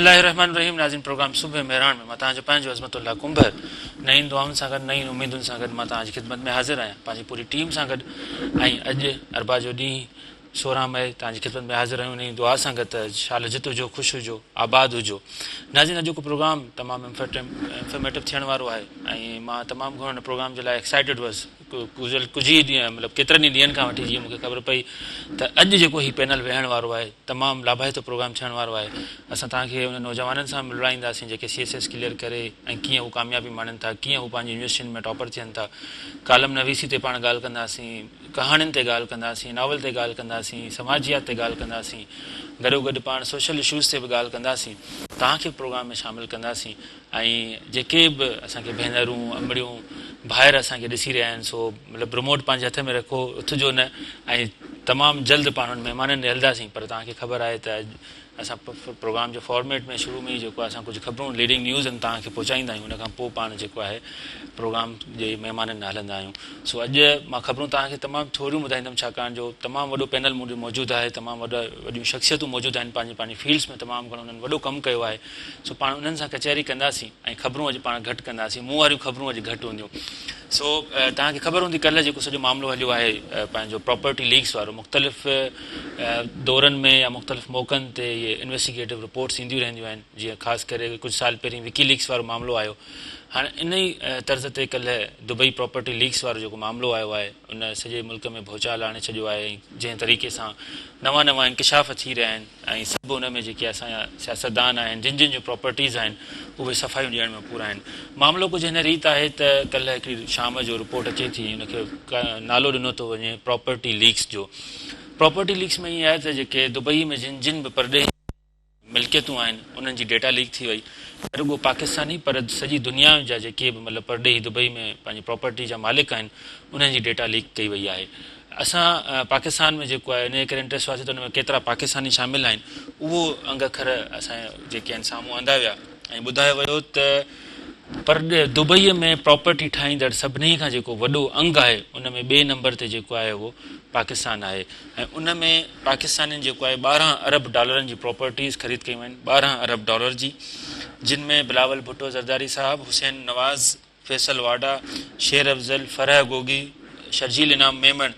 बिस्मिल्लाहिर्रहमानिर्रहीम। नाज़रीन, प्रोग्राम सुबह मेहरान में मां तव्हांजो पंहिंजो अज़मतुल्लाह कुंभर नईं दुआउनि सां गॾु नईं उमेदुनि सां गॾु मां तव्हांजी ख़िदमत में हाज़िर आहियां पंहिंजी पूरी टीम सां गॾु। ऐं अॼु अरबा जो ॾींहुं 16 मई तव्हांजी ख़िदमत में हाज़िर आहियूं इन दुआ सां गॾु त शाल जित हुजो, ख़ुशि हुजो, आबाद हुजो। नाज़रीन, अॼु को प्रोग्राम तमामु इंफॉर्मेटिव थियण वारो आहे ऐं मां तमामु घणो हिन प्रोग्राम जे लाइ एक्साइटेड हुअसि। कुझु ई ॾींहं मतिलबु केतिरनि ई ॾींहंनि खां वठी जीअं मूंखे ख़बर पई त अॼु जेको हीउ पैनल वेहण वारो आहे तमामु लाभाइतो प्रोग्राम थियण वारो आहे। असां तव्हांखे उन नौजवाननि सां मिलाईंदासीं जेके CSS क्लियर करे ऐं कीअं हू कामयाबी माणनि था, कीअं हू पंहिंजी यूनिवर्सिटियुनि में टॉपर थियनि था। कालम नवीसी ते पाण ॻाल्हि कंदासीं, कहाणियुनि ते ॻाल्हि कंदासीं, नावल ते ॻाल्हि कंदासीं, समाजियात ते ॻाल्हि कंदासीं, गॾोगॾु पाण सोशल इशूज़ ते बि ॻाल्हि कंदासीं, तव्हांखे प्रोग्राम में शामिलु कंदासीं। ऐं जेके बि असांखे भेनरूं अमड़ियूं ॿाहिरि असांखे ॾिसी रहिया आहिनि सो मतिलबु रिमोट पंहिंजे हथ में रखो, उथिजो न। ऐं तमामु जल्द पाण उन महिमाननि ॾे हलंदासीं। पर तव्हांखे ख़बर आहे त असां प्रोग्राम जो फॉर्मेट में शुरू में ई जेको आहे असां कुझु ख़बरूं लीडिंग न्यूज़ आहिनि तव्हांखे पहुचाईंदा आहियूं, उनखां पोइ पाण जेको आहे प्रोग्राम जे महिमाननि ॾे हलंदा आहियूं। सो अॼु मां ख़बरूं तव्हांखे तमामु थोरियूं ॿुधाईंदुमि छाकाणि जो तमामु वॾो पैनल मुंहिंजो मौजूदु आहे, तमामु वॾियूं शख़्सियतूं मौजूदु आहिनि पंहिंजी पंहिंजी फील्ड्स में, तमामु घणो उन्हनि वॾो कमु कयो आहे। सो पाण उन्हनि सां कचहरी कंदासीं ऐं ख़बरूं अॼु पाण घटि कंदासीं, मूं वारियूं ख़बरूं अॼु घटि हूंदियूं। सो तव्हांखे ख़बर हूंदी कल्ह जेको सॼो मामिलो हलियो आहे पंहिंजो प्रॉपर्टी लीक्स वारो, मुख़्तलिफ़ दौरनि में या मुख़्तलिफ़ मौक़नि ते इहे इन्वेस्टिगेटिव रिपोर्ट्स ईंदियूं रहंदियूं आहिनि। जीअं ख़ासि करे कुझु साल पहिरीं विकी लीक्स वारो मामिलो आयो। हाणे इन ई तर्ज़ ते कल्ह दुबई प्रॉपर्टी लीक्स वारो जेको मामिलो आयो आहे उन सॼे मुल्क में भूचाल आणे छॾियो आहे। ऐं जंहिं तरीक़े सां नवां नवां इंकिशाफ़ थी रहिया आहिनि ऐं सभु उन में जेके असांजा सियासतदान आहिनि, जिन जिन जूं प्रॉपर्टीज़ आहिनि उहे सफ़ाइयूं ॾियण में पूरा आहिनि। मामिलो कुझु हिन रीति आहे त कल्ह हिकिड़ी शाम जो रिपोर्ट अचे थी, हुनखे नालो ॾिनो थो वञे प्रॉपर्टी लीक्स जो। प्रॉपर्टी लीक्स में ईअं आहे त जेके दुबई में जिन जिन बि परॾेही मिल्कियतूं आहिनि उन्हनि जी डेटा लीक थी वई। रुॻो पाकिस्तानी पर सॼी दुनिया जा जेके बि मतिलबु परॾेही दुबई में पंहिंजी प्रॉपर्टी जा मालिक आहिनि उन्हनि जी डेटा लीक कई वई आहे। असां पाकिस्तान में जेको आहे इन करे इंट्रस्ट हुआसीं त उन में केतिरा पाकिस्तानी शामिलु आहिनि उहो अंग अखर असांजा जेके आहिनि साम्हूं आंदा विया ऐं ॿुधायो वियो त दुबईअ में प्रॉपर्टी ठाहींदड़ सभिनी खां जेको वॾो अंग आहे उन में ॿिए नंबर ते जेको आहे उहो पाकिस्तान आहे। ऐं उन में पाकिस्तानियुनि जेको आहे 12 अरब डॉलरनि जी प्रॉपर्टीज़ ख़रीद कयूं आहिनि, 12 अरब डॉलर जी, जिन में बिलावल भुट्टो ज़रदारी साहब, हुसैन नवाज़, फैसल वाडा, शेर अफ़ज़ल, फरह गोगी, शर्जील इनाम मेमन,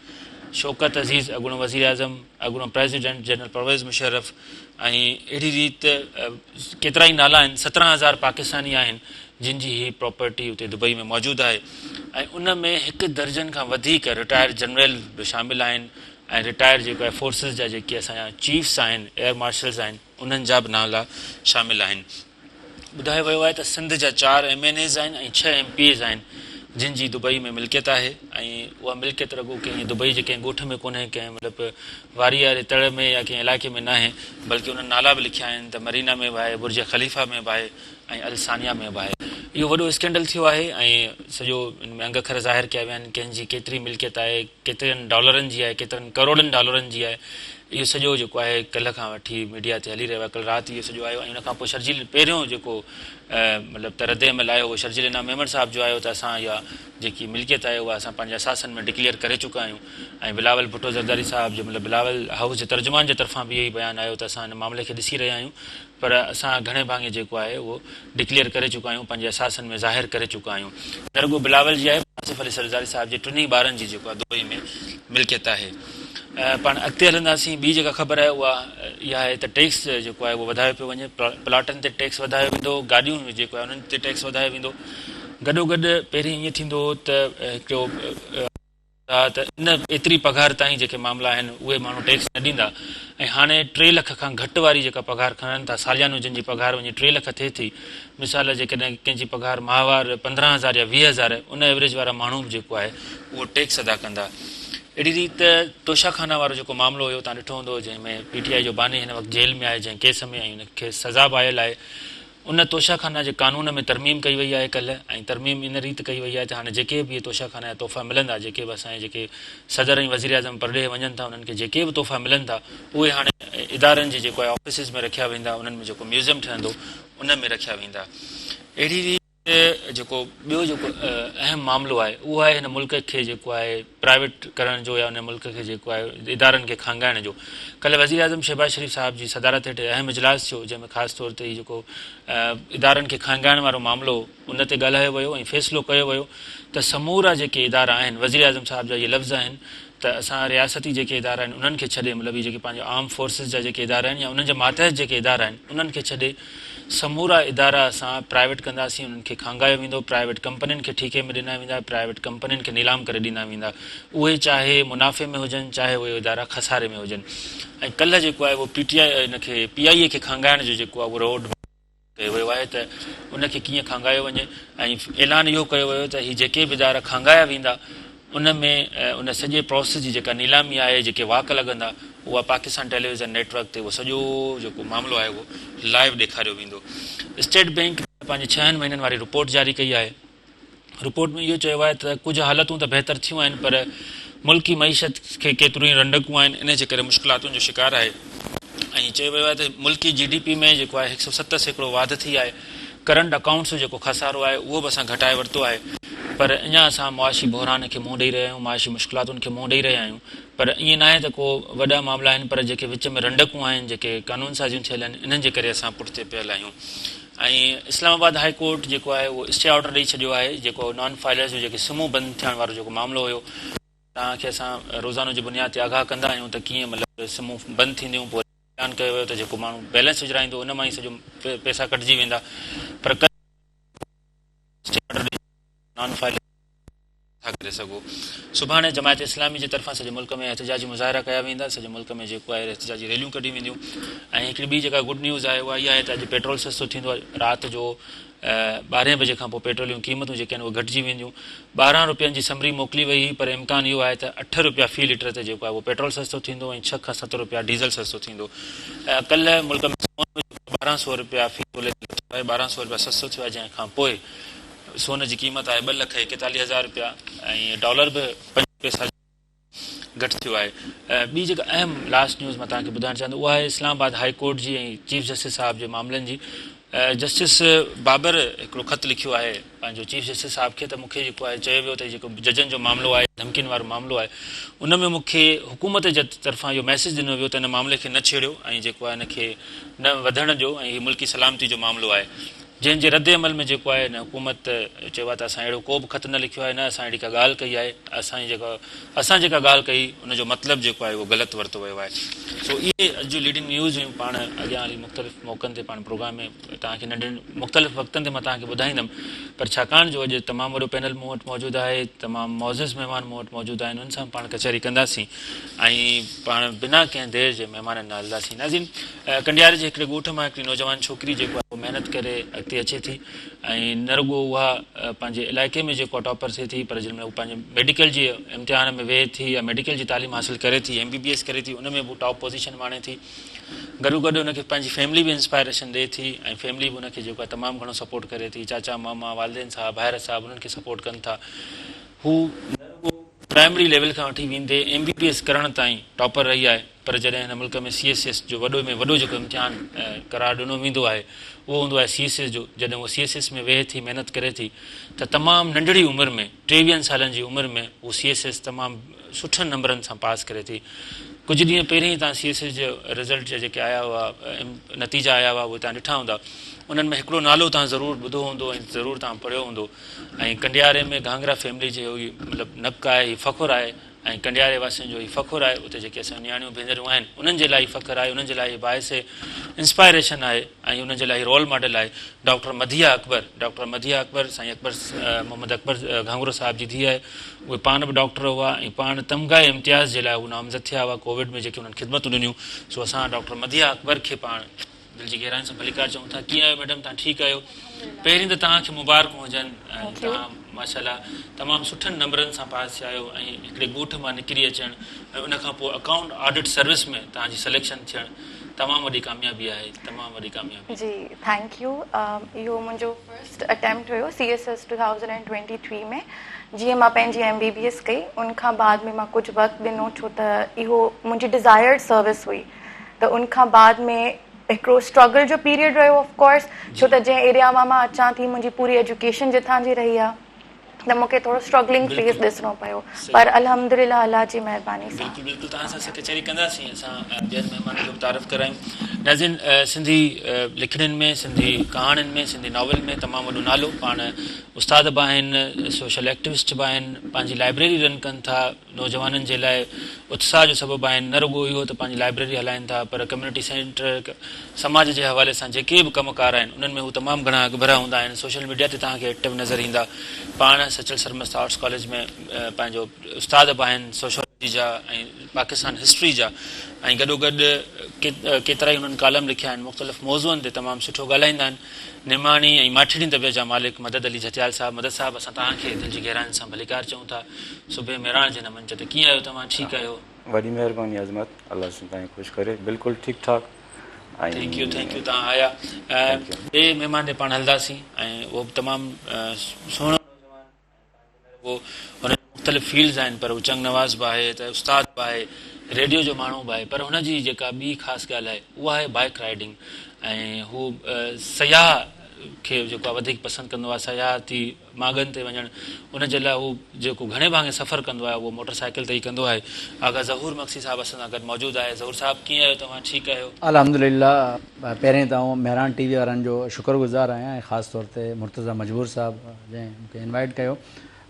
शौकत अज़ीज़, अॻूणो वज़ीर आज़म, अॻूणो प्रेसिडेंट जनरल परवेज़ मुशर्रफ ऐं अहिड़ी रीति केतिरा ई नाला आहिनि। 17,000 पाकिस्तानी आहिनि जिन जी हीअ प्रॉपर्टी उते दुबई में मौजूदु आहे। ऐं उन में 1 दर्जन खां वधीक रिटायर जनरल बि शामिलु आहिनि ऐं रिटायर जेको आहे फोर्सिस जा जेके असांजा चीफ्स आहिनि, एयर मार्शल्स आहिनि, उन्हनि जा बि नाला शामिलु आहिनि। ॿुधायो वियो आहे त सिंध जा 4 MNAs आहिनि ऐं 6 MPAs आहिनि जिन जी दुबई में मिल्कियत आहे। ऐं उहा मिल्कियत रुॻो कंहिं दुबई जे कंहिं ॻोठ में कोन्हे, कंहिं मतिलबु वारी वारे तड़ में या कंहिं इलाइक़े में न आहे, बल्कि उन्हनि नाला बि लिखिया आहिनि त मरीना में बि आहे, बुर्ज ख़लीफ़ा में बि आहे ऐं अलसानिया में बि आहे। इहो वॾो स्कैंडल थियो आहे ऐं सॼो इन में अंग अखर ज़ाहिर कया विया आहिनि कंहिंजी केतिरी मिल्कियत आहे, केतिरनि डॉलरनि जी आहे, केतिरनि करोड़नि डॉलरनि जी आहे। इहो सॼो जेको आहे कल्ह खां वठी मीडिया ते हली रहियो आहे। कल्ह राति इहो सॼो आयो ऐं उनखां पोइ शर्जील पहिरियों जेको मतिलबु त रदे अमल आयो उहो शर्जील इनाम मेमन साहब जो आयो त असां इहा जेकी मिल्कियत आहे उहा असां पंहिंजे असासनि में डिक्लेयर करे चुका आहियूं। ऐं बिलावल भुट्टो ज़रदारी साहब जो मतिलबु बिलावल हाउस जे तर्जुमान जे तरफ़ां बि इहो ई बयानु आयो त असां हिन मामले खे ॾिसी रहिया आहियूं, पर असां घणे भाङे जेको आहे उहो डिक्लेयर करे चुका आहियूं, पंहिंजे असासनि में ज़ाहिर करे चुका आहियूं। न रुॻो बिलावल जी आहे, आसिफ़ अली ज़रदारी साहब जे 2 ॿारनि जी जेको आहे दुबई में मिल्कियत आहे। पाण अॻिते हलंदासीं। ॿी जेका ख़बर आहे उहा इहा आहे त टैक्स जेको आहे उहो वधायो पियो वञे, प्लाटनि ते टैक्स वधायो वेंदो, गाॾियूं जेको आहे उन्हनि ते टैक्स वधायो वेंदो। गॾोगॾु पहिरीं ईअं थींदो हो त हिकिड़ो त इन एतिरी पघार ताईं जेके मामला आहिनि उहे माण्हू टैक्स न ॾींदा ऐं हाणे 3 लख खां घटि वारी जेका पघार खणनि था, सालियानो जिन जी पघार वञे 3 लख थिए थी, मिसाल जेकॾहिं कंहिंजी पघार माहवार 15,000 या 20,000 उन एवरेज वारा माण्हू बि जेको आहे उहो टैक्स अदा कंदा। अहिड़ी रीति तोशाखाना वारो जेको मामिलो हुयो तव्हां ॾिठो हूंदो, जंहिंमें PTI जो बानी हिन वक़्तु जेल में आहे जंहिं केस में, ऐं हुनखे सज़ा बि आयल आहे। उन तोशाखाना जे कानून में तरमीम कई वई आहे कल्ह, ऐं तरमीम इन रीति कई वई आहे त हाणे जेके बि इहे तोशाखाना जा तोहफ़ा मिलंदा, जेके बि असांजे जेके सदर ऐं वज़ीर आज़म परॾेह वञनि था उन्हनि खे जेके बि तोहफ़ा मिलनि था उहे हाणे इदारनि जे जेको आहे ऑफिसिस में रखिया वेंदा, उन्हनि में जेको म्यूज़ियम ठहंदो उन में रखिया वेंदा। अहिड़ी रीति जेको ॿियो जेको अहम मामिलो आहे उहो आहे हिन मुल्क खे जेको आहे प्राइवेट करण जो या हुन मुल्क खे जेको आहे इदारनि खे खांगाइण जो। कल्ह वज़ीर आज़म शहबाज शरीफ़ साहिब जी सदारत हेठि अहम इजलास थियो, जंहिंमें ख़ासि तौर ते जेको इदारनि खे खांगाइण वारो मामिलो उन ते ॻाल्हायो वियो ऐं फ़ैसिलो कयो वियो त समूरा जेके इदारा आहिनि, वज़ीर आज़म साहिब जा इहे लफ़्ज़ आहिनि त असां रियासती जेके इदारा आहिनि उन्हनि खे छॾे, मतिलबु इहे जेके पंहिंजे आर्म फोर्सिस जा जेके इदारा आहिनि या उन्हनि जे मातहत जेके इदारा आहिनि उन्हनि खे छॾे समूरा इदारा असां प्राइवेट कंदासीं, उन्हनि खे खांगायो वेंदो, प्राइवेट कंपनियुनि खे ठीके में ॾिना वेंदा, प्राइवेट कंपनियुनि खे नीलाम करे ॾिना वेंदा, उहे चाहे मुनाफ़े में हुजनि चाहे उहे इदारा खसारे में हुजनि। ऐं कल्ह जेको आहे उहो PIA खे खांगाइण जो जेको आहे उहो रोड कयो वियो आहे त उनखे कीअं खांगायो वञे ऐं ऐलान इहो कयो वियो त हीअ जेके बि इदारा खांगाया वेंदा उन में उन सॼे प्रोसेस जी जेका नीलामी आहे, जेके वाक लॻंदा, उहा पाकिस्तान टेलीविज़न नेटवर्क ते उहो सॼो जेको मामिलो आहे उहो लाइव ॾेखारियो वेंदो। स्टेट बैंक पंहिंजे 6 महीननि वारी रिपोर्ट जारी कई आहे। रिपोर्ट में इहो चयो आहे त कुझु हालतूं त बहितर थियूं आहिनि, पर मुल्की मईशत खे केतिरियूं ई रंडकूं आहिनि, इन जे करे मुश्किलातुनि जो शिकार आहे। ऐं चयो वियो आहे त मुल्की GDP में जेको आहे 107% वाधि थी आहे। करंट अकाउंट्स जो जेको खसारो आहे उहो बि असां घटाए वरितो आहे, पर अञा असां मुआशी बहरान खे मुंहुं ॾेई रहिया आहियूं, मुआशी मुश्किलातुनि खे मुंहुं ॾेई रहिया आहियूं। पर ईअं न आहे त को वॾा मामला आहिनि, पर जेके विच में रंडकूं आहिनि, जेके कानून साज़ियूं थियल आहिनि, इन्हनि जे करे असां पुठिते पियल आहियूं। ऐं इस्लामाबाद हाई कोर्ट जेको आहे उहो स्टे ऑर्डर ॾेई छॾियो आहे, जेको नॉन फाइलर्स जो जेके सिमूं बंदि थियण वारो जेको मामिलो हुयो, तव्हांखे असां रोज़ानो जी बुनियाद ते आगाह कंदा आहियूं त कीअं मतिलबु सिमूं बंदि थींदियूं। पोइ बयानु कयो वियो त जेको माण्हू बैलेंस विझराईंदो उन मां ई सॼो पैसा कटिजी वेंदा, पर नॉन फाइलर था करे सघो। सुभाणे जमायत इस्लामी जे तरफ़ां सॼे मुल्क में एहतिजाजी मुज़ाहिरा कया वेंदा, सॼे मुल्क में जेको आहे एहतिजाजी रैलियूं कढी वेंदियूं। ऐं हिकिड़ी ॿी जेका गुड न्यूज़ आहे उहा इहा आहे त अॼु पेट्रोल सस्तो थींदो आहे। राति जो 12 बजे खां पोइ पेट्रोल जूं क़ीमतूं जेके आहिनि उहे घटिजी वेंदियूं। 12 रुपयनि जी समरी मोकिली वई हुई, पर इम्कान इहो आहे त 8 रुपया फ़ी लीटर ते जेको आहे उहो पेट्रोल सस्तो थींदो ऐं 6 खां 7 रुपया डीज़ल सस्तो थींदो। कल्ह मुल्क में 1200 रुपया फ़ी तोले 1200 रुपया सस्तो थियो आहे, जंहिंखां पोइ सोन जी क़ीमत आहे 2,41,000 रुपया ऐं डॉलर बि 5 पैसा घटि थियो आहे। ॿी जेका अहम लास्ट न्यूज़ मां तव्हांखे ॿुधाइणु चाहींदो उहा आहे इस्लामाबाद हाई कोर्ट जी ऐं चीफ जस्टिस साहिब जे मामलनि जी। जस्टिस बाबर हिकिड़ो ख़तु लिखियो आहे पंहिंजो चीफ जस्टिस साहिब खे, त मूंखे जेको आहे चयो वियो त जेको जजनि जो मामिलो आहे, धमकियुनि वारो मामिलो आहे, उन में मूंखे हुकूमत जे तरफ़ां इहो मैसेज ॾिनो वियो त हिन मामले खे न छेड़ियो ऐं जेको आहे हिनखे न वधण ॾियो ऐं हीउ मुल्की सलामती जो मामिलो आहे। जंहिंजे रद्द अमल में जेको आहे न हुकूमत चयो आहे त असां अहिड़ो को बि ख़तु न लिखियो आहे, न असां अहिड़ी का ॻाल्हि कई आहे, असां जेका ॻाल्हि कई उनजो मतिलबु जेको आहे उहो ग़लति वरितो वियो आहे। सो इहे अॼु जूं लीडिंग न्यूज़ हुयूं। पाण अॻियां हली मुख़्तलिफ़ मौक़नि ते पाण प्रोग्राम में तव्हांखे नंढनि मुख़्तलिफ़ वक़्तनि ते मां तव्हांखे ॿुधाईंदुमि, पर छाकाणि जो अॼु तमामु वॾो पैनल मूं वटि मौजूदु आहे, तमामु मौज़ज़ महिमान मूं वटि मौजूदु आहिनि, उन सां पाण कचहरी कंदासीं ऐं पाण बिना कंहिं देरि जे महिमाननि न हलंदासीं। नाज़रीन, कंडियारे जे हिकिड़े ॻोठ मां हिकिड़ी नौजवान छोकिरी जेको आहे उहा महिनत करे अॻिते अचे थी ऐं न रुॻो उहा पंहिंजे इलाइक़े में जेको टॉपर थिए थी, पर जंहिंमहिल उहा पंहिंजे मेडिकल जे इम्तिहान में वेहे थी या मेडिकल जी तालीम हासिलु करे थी, MBBS करे थी, उन में बि टॉप पोज़ीशन माणे थी। गॾो गॾु उनखे पंहिंजी फैमिली बि इंस्पायरेशन ॾिए थी ऐं फैमिली बि उनखे जेको आहे तमामु घणो सपोर्ट करे थी। चाचा मामा वालदेन साहब भाइर साहब उन्हनि खे सपोर्ट कनि था। हू प्राइमरी लेवल खां वठी वेंदे MBBS करण ताईं टॉपर रही आहे, पर जॾहिं हिन मुल्क में CSS जो वॾो में वॾो जेको इम्तिहान करार ॾिनो वेंदो आहे उहो हूंदो आहे CSS जो। जॾहिं उहो CSS में वेहे थी, महिनत करे थी, त तमामु नंढड़ी उमिरि में 23 सालनि जी उमिरि में उहो CSS तमामु सुठनि नंबरनि सां पास करे थी। कुझु ॾींहं पहिरीं तव्हां CSS जो रिज़ल्ट जा जेके आया हुआ, नतीजा आया हुआ, उहे तव्हां ॾिठा हूंदा। उन्हनि में हिकिड़ो नालो तव्हां ज़रूरु ॿुधो हूंदो ऐं ज़रूरु तव्हां पढ़ियो हूंदो। ऐं कंडियारे में घांगरा फैमिली जो मतिलबु नक आहे, हीउ फ़ख़ुरु आहे ऐं कंडियारे वासियुनि जो हीउ फ़ख़ुरु आहे। उते जेके असां नियाणियूं भेनरूं आहिनि उन्हनि जे लाइ फ़ख़ुरु आहे, उन्हनि जे लाइ बाहिस इंस्पायरेशन आहे ऐं उन्हनि जे लाइ रोल मॉडल आहे। डॉक्टर मदिया अकबर साईं अकबर मोहम्मद अकबर घांगरो साहिब जी धीउ आहे। उहे पाण बि डॉक्टर हुआ ऐं पाण तमग़ाए इम्तियाज़ जे लाइ उहे नामज़द थिया हुआ कोविड में, जेके उन्हनि ख़िदमतूं ॾिनियूं। सो असां डॉक्टर मदिया अकबर खे पाण दिलि जी गहराइनि सां भलीकार चऊं था। कीअं आहियो मैडम, तव्हां ठीकु आहियो? पहिरीं त तव्हांखे मुबारकूं हुजनि ऐं तव्हां माशाल्लाह तमामु सुठनि नंबरनि सां पास थिया आहियो ऐं हिकिड़े ॻोठ मां निकिरी अचणु ऐं उनखां पोइ अकाउंट ऑडिट सर्विस में तव्हांजी सिलेक्शन थियणु तमामु वॾी कामयाबी आहे, तमामु वॾी कामयाबी। जी थैंक यू। इहो मुंहिंजो फर्स्ट अटैम्प्ट हुयो CSS 2023 में। जीअं मां पंहिंजी MBBS कई, उनखां बाद में मां कुझु वक़्तु ॾिनो, छो त इहो मुंहिंजी डिज़ायर्ड सर्विस हुई। त उनखां बाद में हिकिड़ो स्ट्रगल जो पीरियड रहियो ऑफ कोर्स, छो त जंहिं एरिया मां अचां थी मुंहिंजी पूरी एजुकेशन जितां जी रही आहे, त मूंखे थोरो स्ट्रगलिंग फेस ॾिसणो पियो, पर अल्हम्दुलिल्लाह अल्लाह जी महिरबानी सां। बिल्कुलु बिल्कुलु, तव्हां सां कचहरी कंदासीं, असां ॿियनि महिमाननि जो बि तारीफ़ करायूं। नाज़रीन, सिंधी लिखड़ियुनि में, सिंधी कहाणियुनि में, सिंधी नॉवल में तमामु वॾो नालो, पाण उस्ताद बि आहिनि, सोशल एक्टिविस्ट बि आहिनि, पंहिंजी लाइब्रेरी रन कनि था, नौजवाननि जे लाइ उत्साह जो सबबु आहिनि। न रुॻो इहो त पंहिंजी लाइब्रेरी हलाइनि था, पर कम्यूनिटी सेंटर, समाज जे हवाले सां जेके बि कमकार आहिनि उन्हनि में हू तमामु घणा अॻभरा हूंदा आहिनि। सोशल मीडिया ते तव्हांखे एक्टिव नज़र ईंदा। पाण सचल सरमस्त आर्ट्स कॉलेज में पंहिंजो उस्ताद बि आहिनि सोशोलॉजी जा ऐं पाकिस्तान हिस्ट्री जा, ऐं गॾोगॾु केतिरा ई हुननि कॉलम लिखिया आहिनि, मुख़्तलिफ़ मौज़ूअनि ते तमामु सुठो ॻाल्हाईंदा आहिनि। निमाणी ऐं माठड़ी तबियत जा मालिक मदद अली झटियाल साहब। मदद साहब, असां तव्हांखे दिलि जी गहराइनि सां भलीकार चऊं था। सुबुह मेराण जे न मंच ते कीअं आहियो तव्हां? ठीकु आहियो? वॾी महिरबानी अज़मत, अलाह सां तव्हांखे ख़ुशि करे। बिल्कुलु ठीकु ठाक। थैंक यू तव्हां आया। ॿिए महिमान ते पाण हलंदासीं, ऐं उहो बि तमामु सुहिणो नौजवान, उहो हुन मुख़्तलिफ़ फील्ड्स आहिनि, पर हू चंग नवाज़ बि आहे, त उस्ताद बि आहे, रेडियो जो माण्हू बि आहे, पर हुनजी जेका ॿी ख़ासि ॻाल्हि आहे उहा आहे बाइक राइडिंग। ऐं हू सयाह खे जेको आहे वधीक पसंदि कंदो आहे, सयाहती मागनि ते वञणु, उनजे लाइ हू जेको घणे भाङे सफ़रु कंदो आहे उहो मोटर साइकिल ते ई कंदो आहे। आगा ज़हूर मक्सी साहब असां सां गॾु मौजूदु आहे। ज़हूर साहब, कीअं आहियो तव्हां? ठीकु आहियो? अल्हम्दुलिल्लाह। पहिरें त आउं मेहरान टीवी वारनि जो शुक्रगुज़ार आहियां, ऐं ख़ासि तौर ते मुर्तज़ा मजबूर साहब जंहिं मूंखे इनवाइट कयो।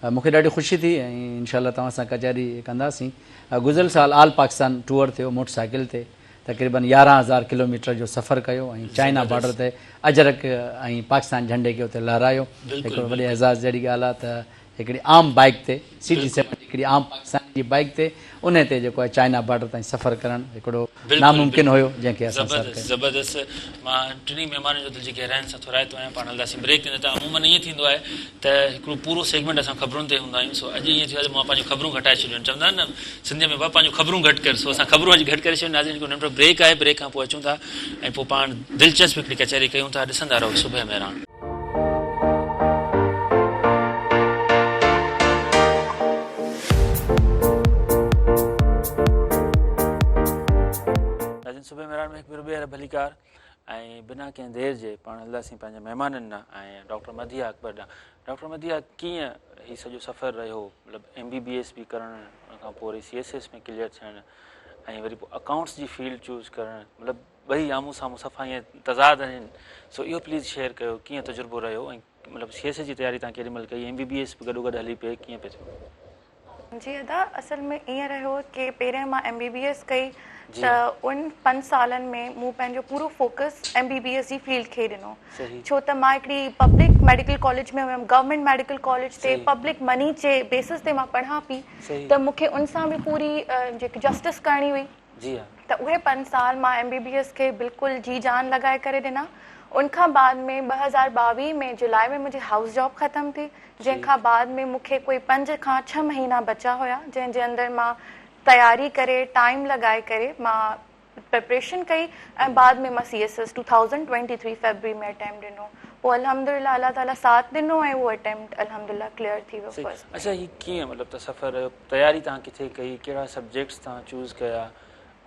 मूंखे ॾाढी ख़ुशी थी, ऐं इंशाअल्लाह तव्हां सां कचहरी कंदासीं। गुज़िरियल साल आल पाकिस्तान टूर थियो मोटर साइकिल ते, तक़रीबन 11,000 किलोमीटर जो सफ़रु कयो, ऐं चाइना बॉर्डर ते अजरक ऐं पाकिस्तान झंडे खे उते लहरायो। हिकिड़ो वॾे एज़ाज़ जहिड़ी ॻाल्हि आहे त हिकिड़ी आम बाइक ते CT7 हिकिड़ी आम पाकिस्तान जी बाइक ते उन ते जेको आहे चाइना बॉर्डर ताईं सफ़रु करणु हिकिड़ो नामुमकिन हुयो, जंहिंखे असां ज़बरदस्त। मां टिनी महिमाननि जो दिलि जी गहराइनि सां थोराइतो आहियां। पाण हलंदासीं ब्रेक ते। न त अमूमन ईअं थींदो आहे त हिकिड़ो पूरो सेगमेंट असां ख़बरुनि ते हूंदा आहियूं। सो अॼु ईअं थियो आहे मां पंहिंजूं ख़बरूं घटाए छॾियूं आहिनि। चवंदा आहिनि न सिंधीअ में, पंहिंजूं ख़बरूं घटि कर। सो असां ख़बरूं अॼु घटि करे छॾियूं। नाज़रीन, हिकिड़ो नंढो ब्रेक आहे, ब्रेक खां पोइ अचूं था, ऐं पोइ पाण दिलचस्प हिकिड़ी कचहरी कयूं था। ॾिसंदा रहो सुबुह मेहरान। सुबुह मेहरान में हिकु ॿियर भलीकार, ऐं बिना कंहिं देरि जे पाण हलंदासीं पंहिंजे महिमाननि ॾांहुं, ऐं डॉक्टर मदिया अकबर ॾांहुं। डॉक्टर मदिया, कीअं हीउ सॼो सफ़रु रहियो? मतिलबु MBBS बि करणु, उन खां पोइ वरी CSS में क्लियर थियणु, ऐं वरी पोइ अकाउंट्स जी फील्ड चूज़ करणु, मतिलबु ॿई आम्हूं साम्हूं सफ़ा ईअं तज़ाद आहिनि। सो इहो प्लीज़ शेयर कयो, कीअं तजुर्बो रहियो, ऐं मतिलबु CSS जी तयारी तव्हां केॾी महिल कई, MBBS बि गॾो गॾु हली पई, कीअं पियो थियो? जी अदा, असल में ईअं रहियो कि पहिरियों मां MBBS कई, त उन 5 सालनि में मूं पंहिंजो पूरो फोकस MBBS जी फील्ड खे ॾिनो। छो त मां हिकिड़ी पब्लिक मेडिकल कॉलेज में हुयमि, गवर्नमेंट मेडिकल कॉलेज ते पब्लिक मनी जे बेसिस ते मां पढ़ां पई, त मूंखे उन सां बि पूरी जेकी जस्टिस करणी हुई। त उहे 5 साल मां MBBS खे बिल्कुलु जी जान लॻाए करे ॾिना। उनखां बाद में 2022 में जुलाई में मुंहिंजी हाउस जॉब ख़तमु थी, जंहिंखां बाद में मूंखे कोई 5 खां 6 महीना बचा हुया, जंहिंजे अंदरि मां तयारी करे, टाइम लॻाए करे मां प्रिपरेशन कई, ऐं बाद में मां CSS 2023 फरवरी में अटैम्प्ट ॾिनो। पोइ अल्हम्दुलिल्लाह अल्लाह ताला साथ ॾिनो, ऐं उहो अटैम्प्ट अल्हम्दुलिल्लाह क्लियर थी वियो। अच्छा, हीउ कीअं मतिलबु त सफ़र रहियो? तयारी तव्हां किथे कई? कहिड़ा सब्जेक्ट्स तव्हां चूज़ कया?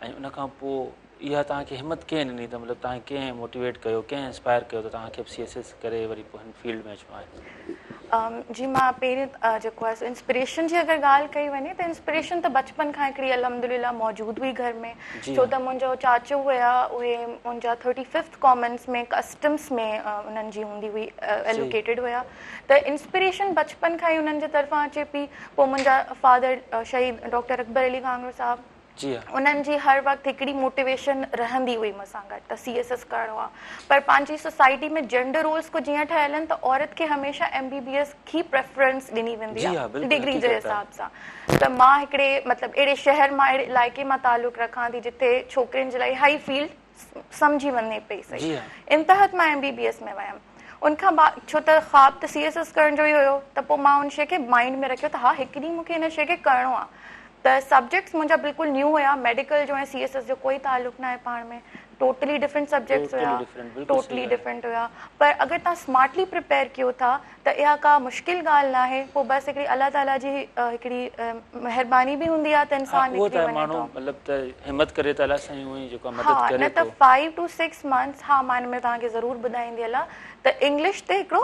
ऐं उनखां पोइ इहा तव्हांखे हिमत कंहिं ॾिनी? त मतिलबु तव्हां कंहिं मोटिवेट कयो, कंहिं इंस्पायर कयो त तव्हांखे CSS करे वरी पोइ हिन फील्ड में अचिणो आहे? जी मां पहिरीं जेको आहे इंस्पिरेशन जी अगरि ॻाल्हि कई वञे त इंस्पिरेशन त बचपन खां हिकिड़ी अल्हम्दुलिल्लाह मौजूदु हुई घर में। छो त मुंहिंजो चाचो हुया, उहे मुंहिंजा 35th कॉमन्स में कस्टम्स में उन्हनि जी हूंदी हुई, एलोकेटेड हुया। त इंस्पिरेशन बचपन खां ई उन्हनि जे तरफ़ां अचे पई। पोइ मुंहिंजा फादर शहीद डॉक्टर अकबर अली कांगड़ साहब, उन्हनि जी हर वक़्तु हिकिड़ी मोटिवेशन रहंदी हुई मूंसां गॾु त CSS करिणो आहे। पर पंहिंजी सोसाइटी में जेंडर रोल्स को जीअं ठहियल आहिनि, त औरत खे हमेशह MBBS की प्रेफरेंस ॾिनी वेंदी आहे डिग्री जे हिसाब सां। त मां हिकिड़े मतिलबु अहिड़े शहर मां, अहिड़े इलाइक़े मां तालुक़ु रखां थी जिते छोकिरियुनि जे लाइ हाई फील्ड सम्झी वञे पई सही। इंतहत मां MBBS में वियमि। उनखां बाद छो त ख़्वाबु त CSS करण जो ई हुयो, त पोइ मां उन शइ खे माइंड में रखियो त हा हिकु ॾींहुं मूंखे हिन शइ खे करिणो आहे। त सब्जेक्ट्स मुंहिंजा बिल्कुलु न्यू हुया, मेडिकल जो ऐं CSS जो कोई ताल्लुक़ न आहे पाण में, टोटली डिफरेंट सब्जेक्ट्स Totally हुया, different, बिल्कुलु टोटली सही आहे। डिफरेंट हुया। पर अगरि तव्हां स्मार्टली प्रिपेयर कयो था त इहा का मुश्किल ॻाल्हि न आहे, पोइ बसि हिकिड़ी अल्लाह ताला जी हिकिड़ी महिरबानी बि हूंदी आहे त हा, इंसानु उहो त निकिरी वञे माण्हू थो। मतिलबु त हिमत करे त अलाह साईं उहो ई जेको आहे हा, मदद करे न त थो। 5 to 6 months, हा मां हिन में तव्हांखे ज़रूरु ॿुधाईंदी हलां त इंग्लिश ते हिकिड़ो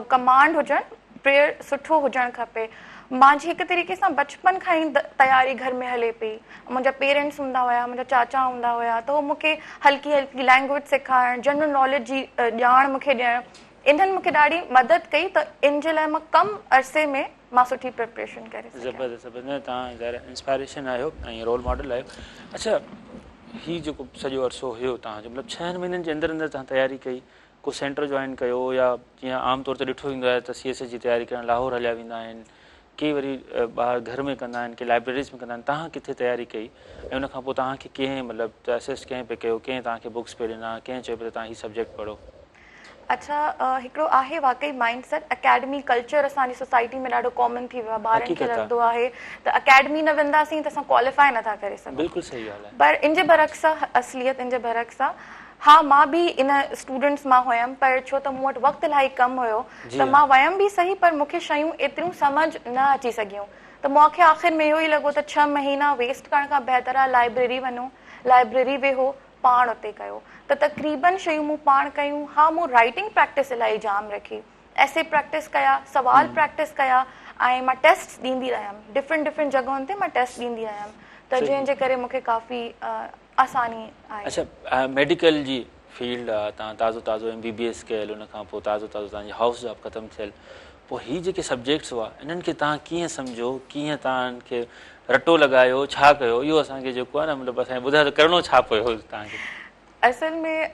कमांड हुजणु, प्रेयर सुठो हुजणु खपे। मुंहिंजी हिकु तरीक़े सां बचपन खां ई तयारी घर में हले पई। मुंहिंजा पेरेंट्स हूंदा हुया, मुंहिंजा चाचा हूंदा हुया, त उहो मूंखे हल्की हल्की लैंग्वेज सेखारणु, जनरल नॉलेज जी ॼाण मूंखे ॾियणु, इन्हनि मूंखे ॾाढी मदद कई त इन जे लाइ मां कम अरसे में मां सुठी प्रिपरेशन करे सघियां। ज़बरदस्त ज़बरदस्त, न तव्हां ज़ाहिर इंस्पायरेशन आहियो ऐं रोल मॉडल आहियो। अच्छा, हीउ जेको सॼो अरसो हुयो तव्हांजो, मतिलबु 6 महीननि जे अंदरि अंदरि तव्हां तयारी कई, को सेंटर जॉइन कयो, या जीअं आमतौर ते ॾिठो वेंदो आहे त CSS जी तयारी करणु लाहौर हलिया वेंदा आहिनि, के वरी ॿाहिरि घर में कंदा आहिनि, के लाइब्रेरीज़ में कंदा आहिनि, तव्हां किथे तयारी कई ऐं उनखां पोइ तव्हांखे कंहिं मतिलबु असिस्ट कंहिं पे कयो, कंहिं तव्हांखे बुक्स पे ॾिना, कंहिं चयो पियो त तव्हां हीउ सब्जेक्ट पढ़ो? अच्छा, हिकिड़ो आहे वाकई माइंडसेट, अकेडमी कल्चर असांजी सोसाइटी में ॾाढो कॉमन थी वियो आहे। ॿारनि खे हक़ीक़त आहे। लॻंदो आहे त अकेडमी न वेंदासीं त असां क्वालिफाई नथा करे सघूं। बिल्कुलु सही ॻाल्हि आहे। पर इन जे बरक्स सां, असलियत इन जे बरक्स सां, हा मां बि इन स्टूडेंट्स मां हुयमि, पर छो त मूं वटि वक़्तु इलाही कम हुयो त मां वयमि बि सही, पर मूंखे शयूं एतिरियूं सम्झ न अची सघियूं। त मूंखे आख़िर में इहो ई लॻो त 6 महीना वेस्ट करण खां बहितर आहे लाइब्रेरी वञो, लाइब्रेरी वेहो, पाण उते कयो। त तक़रीबन शयूं मूं पाण कयूं। हा, मूं राइटिंग प्रैक्टिस इलाही जाम रखी, ऐसे प्रैक्टिस कया, सवाल प्रैक्टिस कया, ऐं मां टेस्ट ॾींदी रहियमि, डिफरेंट डिफरेंट जॻहुनि ते मां टेस्ट ॾींदी रहियमि, त जंहिंजे करे मूंखे काफ़ी आसानी आहे। अच्छा, मेडिकल जी फील्ड आहे, तव्हां ताज़ो ताज़ो MBBS कयल, उनखां पोइ ताज़ो ताज़ो तव्हांजी हाउस जॉब ख़तमु थियल, पोइ हीअ जेके सब्जेक्ट्स हुआ इन्हनि खे तव्हां कीअं सम्झो, कीअं तव्हां इनखे रटो लॻायो, छा कयो, इहो असांखे जेको आहे न मतिलबु असांखे ॿुधायो त करिणो छा पियो तव्हांखे? असल में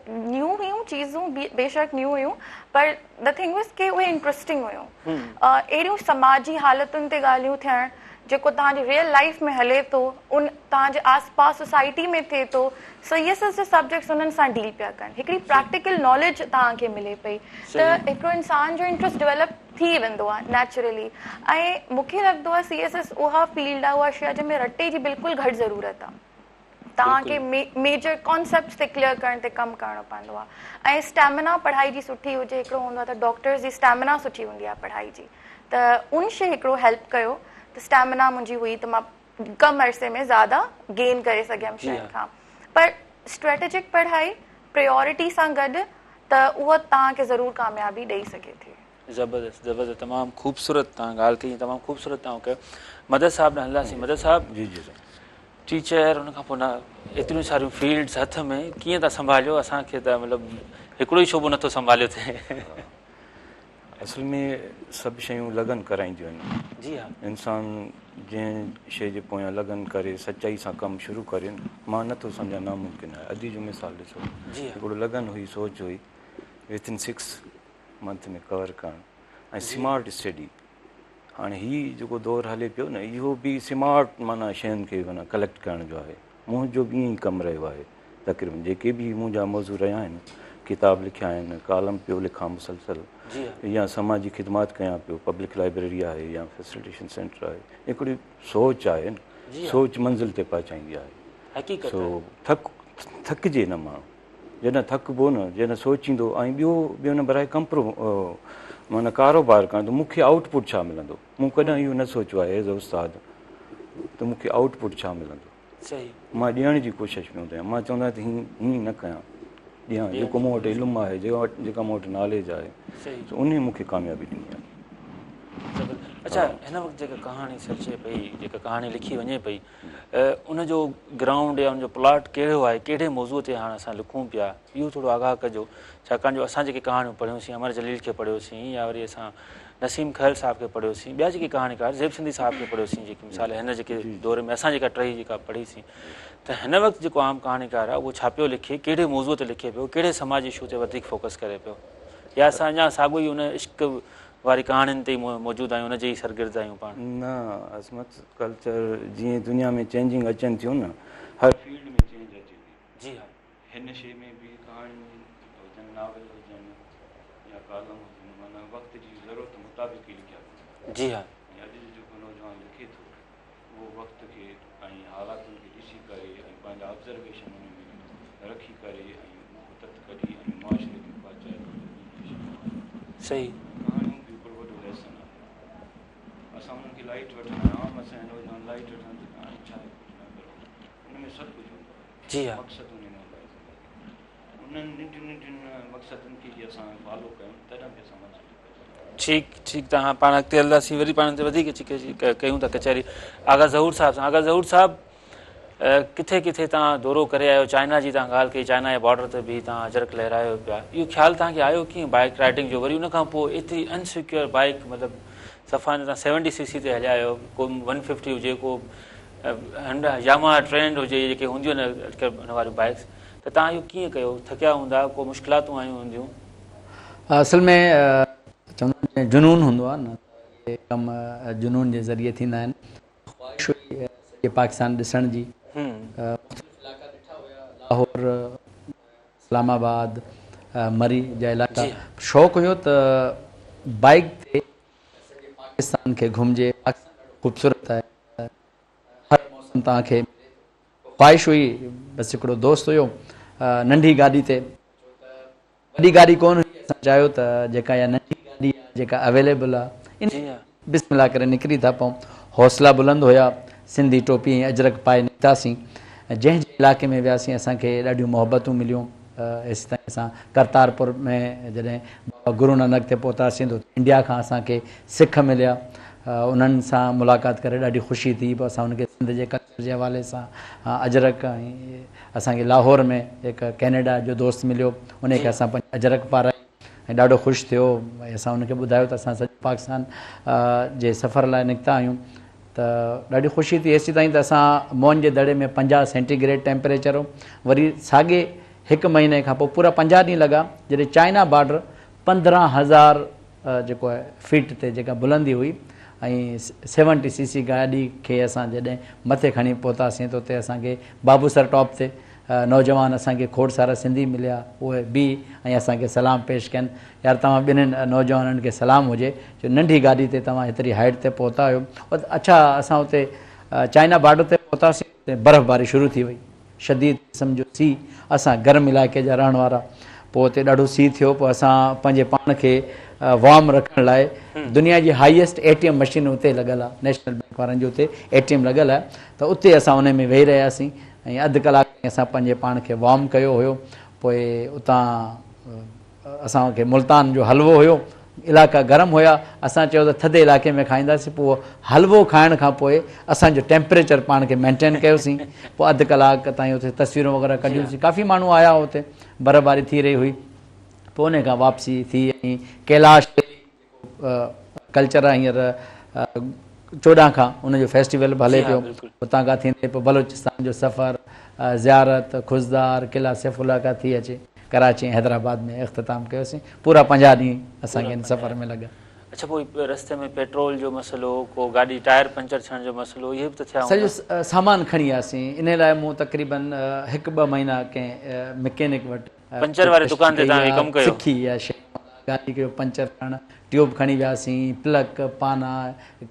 न्यू हुयूं चीज़ूं, बेशक न्यू हुयूं, पर द थिंग वाज़ कि उहे इंट्रस्टिंग हुयूं। अहिड़ियूं समाजी हालतुनि ते ॻाल्हियूं थियणु जेको तव्हांजी रियल लाइफ में हले थो, उन तव्हांजे आसपास सोसाइटी में थिए थो, CSS जे सब्जेक्ट्स उन्हनि सां डील पिया कनि, हिकिड़ी प्रैक्टिकल नॉलेज तव्हांखे मिले पई, त हिकिड़ो इंसान जो इंट्रस्ट डेवलप थी वेंदो आहे नेचुरली। ऐं मूंखे लॻंदो आहे CSS उहा फील्ड आहे, उहा शइ जंहिंमें रटे जी बिल्कुलु घटि ज़रूरत आहे। तव्हांखे मेजर कॉन्सेप्ट्स ते क्लियर करण ते कमु करणो पवंदो आहे। ऐं स्टैमिना पढ़ाई जी सुठी हुजे, हिकिड़ो हूंदो आहे त डॉक्टर्स जी स्टैमिना सुठी हूंदी आहे पढ़ाई जी, त उन शइ हिकिड़ो हेल्प कयो, त स्टैमिना मुंहिंजी हुई त मां कम अरसे में ज़्यादा गेन करे सघियमि शयुनि खां। पर स्ट्रेटेजिक पढ़ाई प्रायोरिटी सां गॾु त उहा तव्हांखे ज़रूरु कामयाबी ॾेई सघे थी। ज़बरदस्त ज़बरदस्त, तमामु ख़ूबसूरत तव्हां ॻाल्हि कई, तमामु ख़ूबसूरत तव्हां कयो। मदद साहब ॾांहुं हलंदासीं। मदद साहब, जी जी साईं। टीचर, उनखां पोइ न एतिरियूं सारियूं फील्ड्स हथ में, कीअं था संभालियो? असांखे त मतिलबु हिकिड़ो ई शोबो नथो संभालियो थिए। असल में सभु शयूं लगन कराईंदियूं आहिनि। जी हा, इंसान जंहिं शइ जे पोयां लगन करे सचाई सां कमु शुरू करे, मां नथो सम्झां नामुमकिन आहे। अॼु जो मिसाल ॾिसो, हिकिड़ो लगन हुई, सोच हुई, विथिन 6 मंथ में कवर करणु, ऐं स्मार्ट स्टडी। हाणे हीउ जेको दौरु हले पियो न, इहो बि स्मार्ट माना शयुनि खे माना कलेक्ट करण जो आहे। मुंहिंजो बि ईअं ई कमु रहियो आहे। तक़रीबन जेके बि मुंहिंजा मौज़ू रहिया आहिनि, किताब लिखिया आहिनि, कालम पियो लिखां मुसलसल, या समाजी ख़िदमात कयां पियो, पब्लिक लाइब्रेरी आहे या फैसिलिटेशन सेंटर आहे। हिकिड़ी सोच आहे न, सोच मंज़िल ते पहुचाईंदी आहे। सो थकिजे न माण्हू, जॾहिं थकिबो न, जॾहिं सोचींदो। ऐं ॿियो न बराए माना कारोबार करण, त मूंखे आउटपुट छा मिलंदो? मूं कॾहिं इहो न सोचियो आहे एज़ अ उस्ताद त मूंखे आउटपुट छा मिलंदो। सही, मां ॾियण जी कोशिशि में हूंदो आहियां। मां चवंदो आहियां त हीअं न कयां, ॾियां जेको मूं वटि इल्मु आहे, जेका मूं वटि नॉलेज आहे, उन मूंखे कामयाबी ॾिनी आहे। अच्छा, हिन वक़्तु जेका कहाणी सचे पई, जेका कहाणी लिखी वञे पई, उनजो ग्राउंड या उनजो प्लॉट कहिड़ो आहे, कहिड़े मौज़ूअ ते हाणे असां लिखूं पिया, इहो थोरो आगाह कजो। छाकाणि जो असां जेके कहाणियूं पढ़ियोसीं, अमर जलील खे पढ़ियोसीं, या वरी असां नसीम खैर साहिब खे पढ़ियोसीं, ॿिया जेके कहाणीकार ज़ेब सिंधी साहिब खे पढ़ियोसीं, जेकी मिसाल हिन जेके दौर में असां जेका टई जेका पढ़ीसीं, त हिन वक़्तु जेको आम कहाणीकार आहे उहो छा पियो लिखे, कहिड़े मौज़ूअ ते लिखे पियो, कहिड़े समाजी इशू ते वधीक फोकस करे पियो, या असां अञा साॻियो ई उन इश्क वारी कहाणियुनि ते ई मौजूदु आहियूं, उनजे ई सरगिर्द आहियूं पाण? न, अज़मत कल्चर जीअं दुनिया में चेंजिंग अचनि थियूं न, हर फील्ड में चेंज अचे थी। जी हा, हिन शइ में बि कहाणियूं हुजनि, नावल हुजनि या कालम हुजनि, माना वक़्त जी ज़रूरत मुताबिक़ ई लिखिया। जी हा, अॼु जेको नौजवान लिखे थो, उहो वक़्तु खे ऐं हालातुनि खे ॾिसी करे ऐं पंहिंजा ऑब्ज़र्वेशन उन में रखी करे ऐं मुहबत कढी ऐं मुआशरे खे पहुचाए सही कहाणियूं बि हिकिड़ो वॾो लेसन आहे। असां उन्हनि खे लाइट वठंदा आहियूं, आम असां नौजवान लाइट वठनि त कहाणी छा आहे कुझु न करो, उन में सभु कुझु हूंदो आहे। जी हा मक़सदु उन में हूंदो आहे। उन्हनि नंढियुनि नंढियुनि मक़सदनि खे जे असां फॉलो कयूं तॾहिं बि असां मंज़िल ठीकु ठीकु तव्हां पाण अॻिते हलंदासीं वरी पाण ते वधीक कयूं था कचहरी। आगा ज़हूर साहिब सां, आगा ज़हूर साहिबु किथे किथे तव्हां दौरो करे आहियो, चाइना जी तव्हां ॻाल्हि कई, चाइना जे बॉर्डर ते बि तव्हां अजरक लहरायो पिया, इहो ख़्यालु तव्हांखे आयो कीअं बाइक राइडिंग जो? वरी उन खां पोइ एतिरी अनसिक्योर बाइक, मतिलबु सफ़ा तव्हां 70cc ते हलिया आहियो, को 150 हुजे, को यामा ट्रेंड हुजे, जेके हूंदियूं आहिनि हुन वारियूं बाइक्स, त तव्हां इहो कीअं कयो? थकिया हूंदा, को मुश्किलातूं आयूं हूंदियूं? असल में चवंदा आहिनि जुनून हूंदो आहे न, इहे कम जुनून जे ज़रिए थींदा आहिनि। ख़्वाहिश हुई सॼे पाकिस्तान ॾिसण जी, लाहौर, इस्लामाबाद, मरी जा इलाइक़ा, शौक़ु हुयो त बाइक ते सॼे पाकिस्तान खे घुमिजे। पाकिस्तान ख़ूबसूरत आहे, हर मौसम तव्हांखे ख़्वाहिश हुई। बसि हिकिड़ो दोस्त हुयो नंढी गाॾी ते, वॾी गाॾी कोन हुई, असां चाहियो त जेका इहा नंढी गाॾी आहे जेका अवेलेबल आहे इन बिस्मिल्लाह करे निकिरी था पऊं। हौसला बुलंद हुया, सिंधी टोपी ऐं अजरक पाए निकितासीं। जंहिं इलाइक़े में वियासीं असांखे ॾाढियूं मोहबतूं मिलियूं। हेसि ताईं असां करतारपुर में जॾहिं बाबा गुरू नानक ते पहुतासीं त इंडिया खां असांखे सिख मिलिया, उन्हनि सां मुलाक़ात करे ॾाढी ख़ुशी थी। पोइ असां उनखे सिंध जे कल्चर जे हवाले सां अजरक, ऐं असांखे लाहौर में हिकु कैनेडा जो दोस्त मिलियो, उनखे असां पंहिंजी अजरक पाराई ऐं ॾाढो ख़ुशि थियो। असां उनखे ॿुधायो त असां सॼो पाकिस्तान जे सफ़र लाइ निकिता आहियूं, त ॾाढी ख़ुशी थी। हेसि ताईं त असां मोहन जे दड़े में 50 सेंटीग्रेड टेम्परेचर हो। वरी साॻे हिकु महीने खां पोइ पूरा 50 ॾींहं लॻा, जॾहिं चाइना बॉर्डर 15,000 जेको आहे फीट ते जेका बुलंदी हुई, ऐं 70cc गाॾी खे असां जॾहिं मथे खणी पहुतासीं त उते असांखे बाबूसर टॉप ते नौजवान असांखे खोड़ सारा सिंधी मिलिया, उहे बि ऐं असांखे सलाम पेश कनि। यार तव्हां ॿिन्हिनि नौजवाननि खे सलाम हुजे जो नंढी गाॾी ते तव्हां हेतिरी हाइट ते पहुता आहियो। अच्छा, असां उते चाइना बॉर्डर ते पहुतासीं, उते बर्फ़बारी शुरू थी वई, शदीद क़िस्म जो सीउ। असां गर्म इलाइक़े जा रहण वारा, पोइ उते ॾाढो सीउ थियो। पोइ असां पंहिंजे पाण खे वार्म रखण लाइ दुनिया जी हाईएस्ट ATM मशीन उते लॻल आहे, नेशनल बैंक वारनि जो उते ATM लॻल आहे, त उते असां उन में वेही रहियासीं ऐं अधु कलाक में असां पंहिंजे पाण खे वार्म कयो हुयो। पोइ उतां असांखे मुल्तान जो हलवो हुयो, इलाइक़ा गरम हुया, असां चयो त थधे इलाइक़े में खाईंदासीं। पोइ हलवो खाइण खां पोइ असांजो टेम्परेचर पाण खे मेंटेन कयोसीं। पोइ अधु कलाक ताईं उते तस्वीरूं वग़ैरह कढियूंसीं, काफ़ी माण्हू आया हुते, बर्फ़बारी थी रही हुई। पोइ उन खां वापसी थी ऐं कैलाश कल्चर आहे हींअर 14 खां उनजो फेस्टिवल बि हले पियो, उतां खां थींदे पोइ बलोचिस्तान जो सफ़र, ज़ियारत, खुज़दार, किला सैफुल्ला खां थी अचे कराची ऐं हैदराबाद में इख़्तिताम कयोसीं। पूरा 50 ॾींहं असांखे हिन सफ़र में लॻा। अच्छा, पोइ रस्ते में पेट्रोल जो मसइलो, को गाॾी टायर पंचर थियण जो मसइलो, इहे बि त थिया? सॼो सामान खणी वियासीं, इन लाइ मूं तक़रीबन 1-2 महीना कंहिं मैकेनिक वटि पंचर वारी दुकान ते तव्हां कमु कयो? सिखी इहा शइ, गाॾी खे पंचर करणु, ट्यूब खणी वियासीं, प्लग पाना,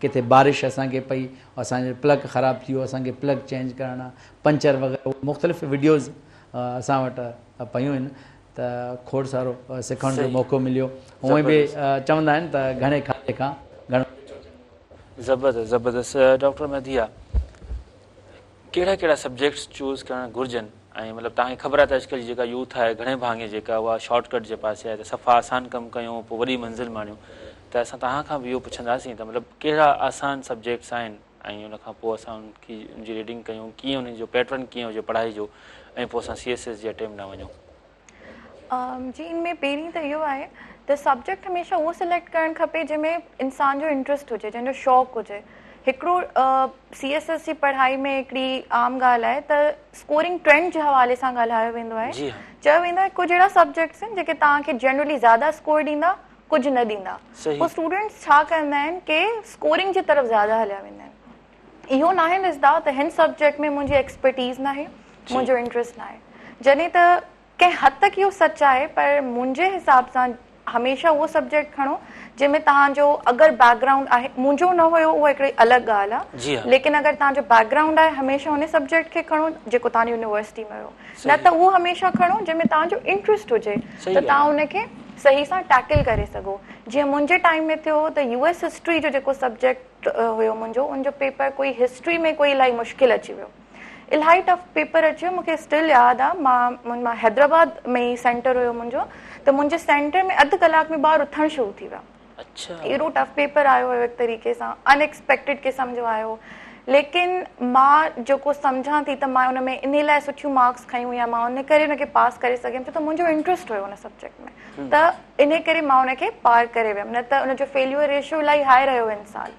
किथे बारिश असांखे पई, असांजो प्लग ख़राबु थी वियो, असांखे प्लग चेंज करणु, पंचर वग़ैरह, मुख़्तलिफ़ वीडियोज़ असां वटि पयूं आहिनि। त खोड़ सारो सिखण जो मौक़ो मिलियो। उहे बि चवंदा आहिनि त घणे खाते खां घणो। ज़बरदस्त ज़बरदस्त। डॉक्टर मदिया, कहिड़ा कहिड़ा सब्जेक्ट्स चूज़ करणु घुरिजनि? ऐं मतिलबु तव्हांखे ख़बर आहे त अॼुकल्ह जी जेका यूथ आहे घणे भाङे जेका उहा शॉर्टकट जे पासे आहे, त सफ़ा आसान कमु कयूं पोइ वॾी मंज़िल माणियूं। त असां तव्हां खां बि इहो पुछंदासीं त मतिलबु कहिड़ा आसान सब्जेक्ट्स आहिनि, ऐं उन खां पोइ असां उनजी रीडिंग कयूं, कीअं उन जो पैटर्न कीअं हुजे पढ़ाई जो, ऐं पोइ असां CSS जे अटैम्प्ट न वञूं? जी, इनमें पहिरीं त इहो आहे त सब्जेक्ट हमेशह उहो सिलेक्ट करणु खपे जंहिंमें इंसान जो इंट्रस्ट हुजे, जंहिंजो शौक़ु हुजे। हिकिड़ो CSS जी पढ़ाई में हिकिड़ी आम ॻाल्हि आहे त स्कोरिंग ट्रेंड जे हवाले सां ॻाल्हायो वेंदो आहे। चयो वेंदो आहे कुझु अहिड़ा सब्जेक्ट्स आहिनि जेके तव्हांखे जनरली ज़्यादा स्कोर ॾींदा, कुझु न ॾींदा। पोइ स्टूडेंट्स छा कंदा आहिनि की स्कोरिंग जी तरफ़ ज़्यादा हलिया वेंदा आहिनि। इहो नाहे ॾिसंदा त हिन सब्जेक्ट में मुंहिंजी एक्सपर्टीज़ न आहे, मुंहिंजो इंट्रस्ट न आहे। जॾहिं त कंहिं हद तक इहो सच आहे, पर मुंहिंजे हिसाब सां हमेशह उहो सब्जेक्ट खणो जंहिंमें तव्हांजो अगरि बैकग्राउंड आहे, मुंहिंजो न हुयो उहा हिकिड़ी अलॻि ॻाल्हि जी आहे, हा। लेकिन अगरि तव्हांजो बैकग्राउंड आहे हमेशह हुन सब्जेक्ट खे खणो जेको तव्हांजी यूनिवर्सिटी में हुयो, न त उहो हमेशह खणो जंहिंमें तव्हांजो इंट्रस्ट हुजे त तव्हां उनखे सही सां टैकल करे सघो। जीअं मुंहिंजे टाइम में थियो त US हिस्ट्री जो जेको सब्जेक्ट हुयो मुंहिंजो, उनजो पेपर कोई हिस्ट्री में कोई इलाही मुश्किल अची वियो, इलाही टफ पेपर अची वियो। मूंखे स्टिल यादि आहे, मां हैदराबाद में ई सेंटर हुयो मुंहिंजो, त मुंहिंजे सेंटर में अधु कलाक में ॿार उथणु शुरू थी विया। अच्छा, एॾो टफ पेपर आयो हुयो, हिकु तरीक़े सां अनएक्सपेक्टेड क़िस्म जो आयो, लेकिन मां जेको सम्झां थी त मां हुन में इन लाइ सुठियूं मार्क्स खयूं या मां उन करे हुनखे पास करे सघियमि, छो त मुंहिंजो इंट्रस्ट हुयो हुन सब्जेक्ट में, त इन करे मां हुनखे पार करे वियमि, न त हुनजो फेल्यूअर रेशियो इलाही हाई रहियो हिन साल।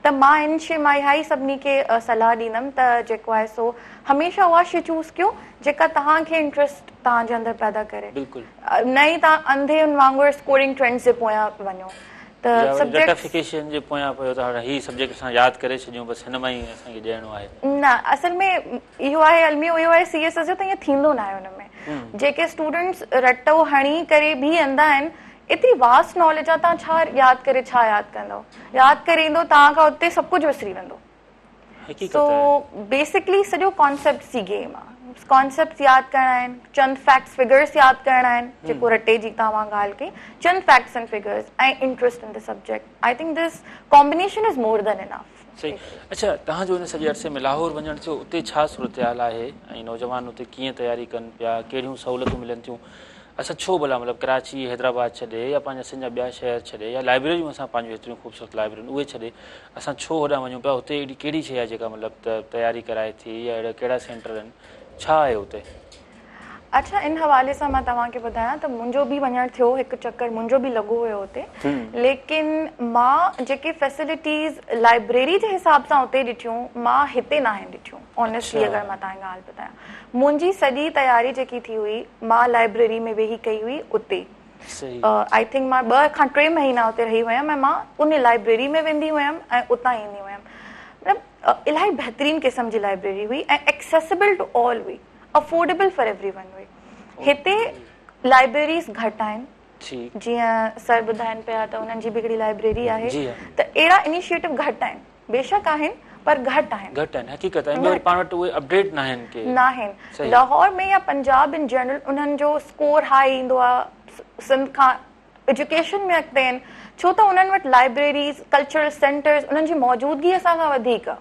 त मां हिन शइ मां इहा ई सभिनी खे सलाह ॾींदमि त जेको आहे सो हमेशह उहा शइ चूज़ कयो जेका तव्हांखे इंट्रस्ट तव्हांजे अंदरि पैदा करे, न ई तव्हां अंधे वांगुरु स्कोरिंग ट्रेंड्स जे पोयां वञो। त सब्जेक्टिफिकेशन जे पोयां पियो त ही सब्जेक्ट असां यादि करे छॾियूं, बसि हिन मां ई असांखे ॾियणो आहे। न, असल में इहो आहे अलमियो इहो आहे CSS जो त ईअं थींदो न आहे। हुन में जेके स्टूडेंट्स रटो हणी करे बि ईंदा आहिनि, एतिरी वास्ट नॉलेज आहे, तव्हां छा यादि करे छा यादि कंदव, यादि करे ईंदो तव्हां खां उते सभु कुझु विसरी वेंदो। सो बेसिकली सॼो कॉन्सेप्ट जी गेम आहे, कॉन्सेप्ट यादि करणा आहिनि, चंद फैक्ट्स फिगर्स यादि करणा आहिनि, जेको रटे जी तव्हां ॻाल्हि कई, चंद फैक्ट्स एंड फिगर्स ऐं interest in the subject. I think this combination is more than enough. सही। अच्छा, तव्हांजो हिन सॼे अरसे में लाहौर वञण थियो, उते छा सूरत हाल आहे ऐं नौजवान उते कीअं तयारी कनि पिया, कहिड़ियूं सहूलियतूं मिलनि थियूं? असां छो भला मतिलबु कराची हैदराबाद छॾे या पंहिंजा सिंध जा ॿिया शहर छॾे या लाइब्रेरियूं असां पंहिंजूं एतिरियूं ख़ूबसूरत लाइब्रेरियूं उहे छॾे असां छो होॾां वञूं पिया? हुते अहिड़ी कहिड़ी शइ आहे जेका मतिलबु तयारी कराए थी, या अहिड़ा कहिड़ा सेंटर आहिनि, छा आहे हुते? अच्छा, इन हवाले सां मां तव्हांखे ॿुधायां त मुंहिंजो बि वञणु थियो, हिकु चक्कर मुंहिंजो बि लॻो हुयो हुते, लेकिन मां जेके फैसिलिटीज़ लाइब्रेरी जे हिसाब सां हुते ॾिठियूं, मां हिते न आहिनि ॾिठियूं। ऑनेस्टली अगरि मां तव्हांजी ॻाल्हि ॿुधायां, मुंहिंजी सॼी तयारी जेकी थी हुई मां लाइब्रेरी में वेही कई हुई उते। आई थिंक मां 2 खां 3 महीना उते रही हुयमि ऐं मां उन लाइब्रेरी में वेंदी हुयमि ऐं उतां ईंदी हुयमि। मतिलबु इलाही बहितरीन क़िस्म जी लाइब्रेरी हुई ऐं एक्सेसिबल टू ऑल हुई, अफोर्डेबल फॉर एवरीवन हुई। हिते लाइब्रेरीज़ घटि आहिनि, जीअं सर ॿुधाइनि पिया त उन्हनि जी बि हिकिड़ी लाइब्रेरी आहे, त अहिड़ा इनिशिएटिव घटि आहिनि, बेशक आहिनि पर घटि आहिनि, हक़ीक़त आहे पाण वटि उहे अपडेट न आहिनि। लाहौर में या पंजाब इन जनरल उन्हनि जो स्कोर हाई ईंदो आहे, सिंध खां एजुकेशन में अॻिते आहिनि, छो त उन्हनि वटि लाइब्रेरीज़, कल्चरल सेंटर्स, उन्हनि जी मौजूदगी असां खां वधीक आहे,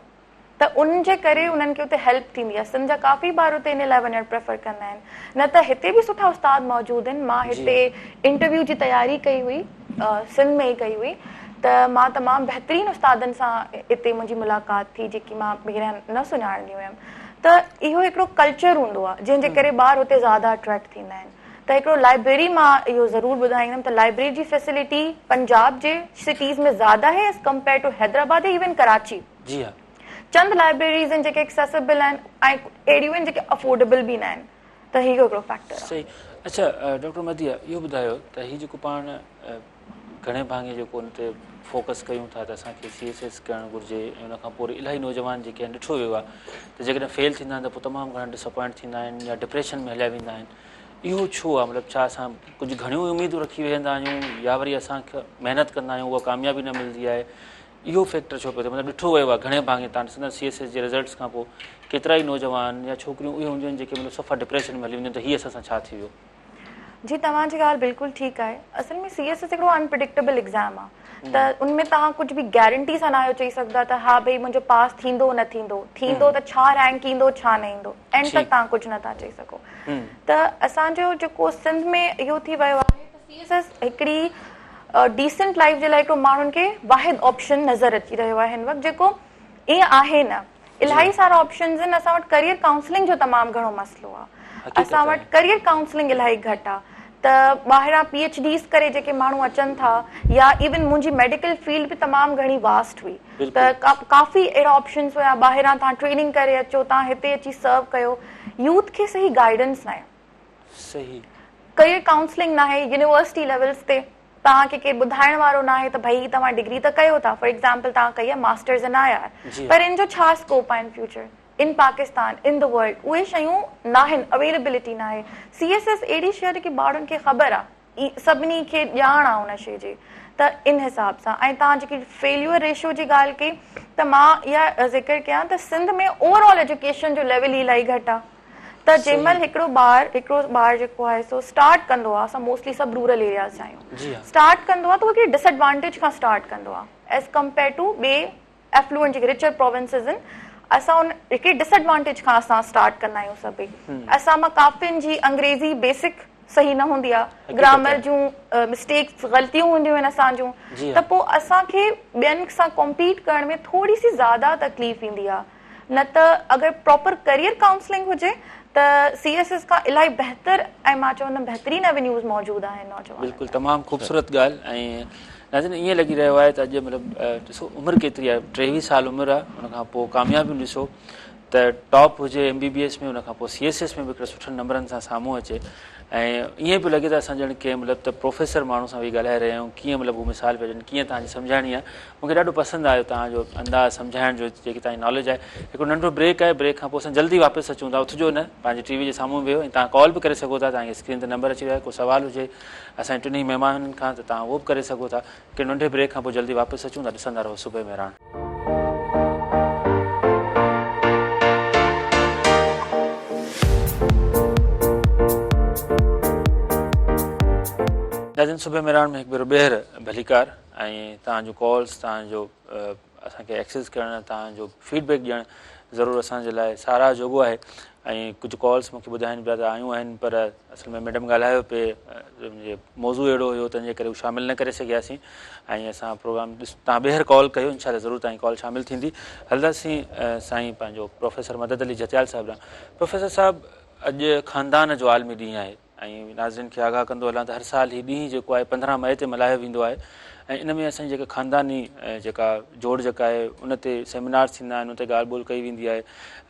त उन जे करे उन्हनि खे उते हेल्प थींदी आहे। सिंध जा काफ़ी ॿार उते इन लाइ वञणु प्रेफर कंदा आहिनि, न त हिते बि सुठा उस्ताद मौजूदु आहिनि। मां हिते इंटरव्यू जी तयारी कई हुई, सिंध में ई कई हुई, त मां तमामु बहितरीन उस्तादनि सां हिते मुंहिंजी मुलाक़ात थी, जेकी मां ॿीहर न सुञाणंदी हुयमि। त इहो हिकिड़ो कल्चर हूंदो आहे जंहिंजे करे ॿार हुते ज़्यादा अट्रैक्ट थींदा आहिनि। त हिकिड़ो लाइब्रेरी मां इहो ज़रूरु ॿुधाईंदमि त लाइब्रेरी जी फैसिलिटी पंजाब जे सिटीज़ में ज़्यादा आहे as compared to Hyderabad, even Karachi. जी हाँ, चंद लाइब्रेरीज़ आहिनि जेके एक्सेसिबल आहिनि ऐं अहिड़ियूं आहिनि जेके अफोर्डेबल बि न आहिनि, त इहो हिकिड़ो फैक्टर आहे। सही। अच्छा डॉक्टर मदिया, इहो ॿुधायो त हीउ जेको पाण घणे भाङे जेको हुन ते फोकस कयूं था त असांखे CSS करणु घुरिजे, ऐं उनखां पोइ इलाही नौजवान जेके आहिनि ॾिठो वियो आहे त जेकॾहिं फेल थींदा आहिनि त पोइ तमामु घणा डिसअपॉइंट थींदा आहिनि या डिप्रेशन में हलिया वेंदा आहिनि। इहो छो आहे? मतिलबु छा असां कुझु घणियूं उमेदूं रखी वेंदा आहियूं या वरी असांखे महिनत कंदा आहियूं, उहा कामयाबी न मिलंदी आहे? इहो फैक्टर छो पियो थिए? मतिलबु ॾिठो वियो आहे घणे भाङे तव्हां ॾिसंदा CSS जे रिज़ल्ट्स खां पोइ केतिरा ई नौजवान या छोकिरियूं उहे हूंदियूं आहिनि जेके मतिलबु सफ़ा डिप्रेशन में हली वेंदियूं आहिनि त हीअ असां सां छा थी वियो? जी, तव्हांजी ॻाल्हि बिल्कुलु ठीकु आहे। असल में CSS हिकिड़ो अनप्रिडिक्टेबल एग्ज़ाम आहे, त उनमें तव्हां कुझु बि गारंटी सां न आहियो चई सघंदा त हा भई मुंहिंजो पास थींदो न थींदो त छा रैंक ईंदो छा न ईंदो, एंड तक तव्हां कुझु नथा चई सघो। त असांजो जेको सिंध में इहो थी वियो आहे त CSS हिकिड़ी डिसेंट लाइफ जे लाइ हिकिड़ो माण्हुनि खे वाहिद ऑप्शन नज़र अची रहियो आहे हिन वक़्तु, जेको ईअं आहे न। इलाही सारा ऑप्शन्स आहिनि। असां वटि करियर काउंसलिंग जो तमामु घणो मसइलो आहे, असां वटि करियर काउंसलिंग इलाही घटि आहे। त ॿाहिरां PhDs करे जेके माण्हू अचनि था, या इवन मुंहिंजी मेडिकल फील्ड बि तमामु घणी वास्ट हुई, त काफ़ी अहिड़ा ऑप्शन्स हुया। ॿाहिरां तव्हां ट्रेनिंग करे अचो, तव्हां हिते अची सर्व कयो, यूथ खे सही गाइडेंस न आहे, सही करियर काउंसलिंग न आहे। यूनिवर्सिटी लेवल्स ते तव्हांखे केरु ॿुधाइण वारो न आहे त भई तव्हां डिग्री त कयो था, फॉर एग्ज़ाम्पल तव्हां कई आहे मास्टर्स इन IR, पर इन जो छा स्कोप आहे इन फ्यूचर, इन पाकिस्तान, इन द वर्ल्ड, उहे शयूं न आहिनि, अवेलेबिलिटी न आहे। CSS अहिड़ी शइ जेकी ॿारनि खे ख़बर आहे, सभिनी खे ॼाण आहे उन शइ जी, त इन हिसाब सां ऐं तव्हां जेकी फेल्यूअर रेशियो जी ॻाल्हि कई त मां इहा ज़िक्र कयां त सिंध में ओवरऑल एजुकेशन जो लेवल इलाही घटि आहे त जंहिंमहिल हिकिड़ो ॿार जेको आहे सो स्टार्ट कंदो आहे, असां मोस्टली सभु रूरल एरियाज़ जा आहियूं, स्टार्ट कंदो आहे त उहो हिकिड़ी डिसएडवांटेज खां स्टार्ट कंदो आहे एज़ कम्पेयर टू ॿिए एफ्लुएंट जेके रिचर प्रोविंसिस आहिनि। असां उन हिकिड़ी डिसएडवांटेज खां असां स्टार्ट कंदा आहियूं सभई। असां मां काफ़ियुनि जी अंग्रेज़ी बेसिक सही न हूंदी आहे, ग्रामर जूं मिस्टेक्स ग़लतियूं हूंदियूं आहिनि असांजूं, त पोइ असांखे ॿियनि सां कॉम्पीट करण में थोरी सी ज़्यादा तकलीफ़ ईंदी आहे। न त अगरि प्रॉपर करियर काउंसलिंग हुजे त CSS खां इलाही बहितर ऐं मां चवंदमि बहितरीन एवेन्यूज़ मौजूदु आहिनि नौजवान। बिल्कुलु तमामु ख़ूबसूरत ॻाल्हि। ऐं नाज़रीन ईअं लॻी रहियो आहे त अॼु मतिलबु ॾिसो उमिरि केतिरी आहे, 23 साल उमिरि आहे, उनखां पोइ कामयाबियूं ॾिसो त टॉप हुजे MBBS में, उनखां पोइ CSS में बि हिकिड़े सुठनि नंबरनि सां साम्हूं अचे। ऐं ईअं पियो लॻे त असां ॼण कंहिं मतिलबु त प्रोफेसर माण्हू सां वेही ॻाल्हाए रहिया आहियूं, कीअं मतिलबु उहो मिसाल पिया ॾियनि, कीअं तव्हांजी सम्झाइणी आहे। मूंखे ॾाढो पसंदि आयो तव्हांजो अंदाज़ सम्झाइण जो, जेकी तव्हांजी नॉलेज आहे। हिकिड़ो नंढो ब्रेक आहे, ब्रेक खां पोइ असां जल्दी वापसि अचूं था, उथिजो न, पंहिंजी TV जे साम्हूं वेहो ऐं तव्हां कॉल बि करे सघो था, तव्हांखे स्क्रीन ते नंबर अची रहियो आहे, को सुवाल हुजे असांजे टिनी महिमाननि खां त तव्हां उहो बि करे सघो था। कि नंढे ब्रेक खां पोइ जल्दी वापसि अचूं था, ॾिसंदा रहो सुबह मेहरान। नाज़रीन सुबह मेहरान में हिकु भेरो ॿीहर भलीकार ऐं तव्हांजो कॉल्स, तव्हांजो असांखे एक्सेस करणु, तव्हांजो फीडबैक ॾियणु ज़रूरु असांजे लाइ साराह जोॻो आहे। ऐं कुझु कॉल्स मूंखे ॿुधाइनि पिया त आयूं आहिनि, पर असल में मैडम ॻाल्हायो पिए मौज़ू अहिड़ो हुयो तंहिंजे करे हू शामिलु न करे सघियासीं। ऐं असां प्रोग्राम तव्हां ॿीहर कॉल कयो, इंशाअल्लाह ज़रूरु तव्हांजी कॉल शामिलु थींदी। हलंदासीं साईं पंहिंजो प्रोफेसर मदद अली जतियाल साहिब ॾांहुं। प्रोफेसर साहिबु, अॼु ख़ानदान जो आलमी ॾींहुं आहे ऐं नाज़रीन खे आगाह कंदो हलां त हर साल हीउ ॾींहुं जेको आहे 15 मई ते मल्हायो वेंदो आहे। ऐं इन में असांजी जेका ख़ानदानी जेका जोड़ जेका आहे उन ते सेमिनार्स थींदा आहिनि, उन ते ॻाल्हि ॿोल कई वेंदी आहे।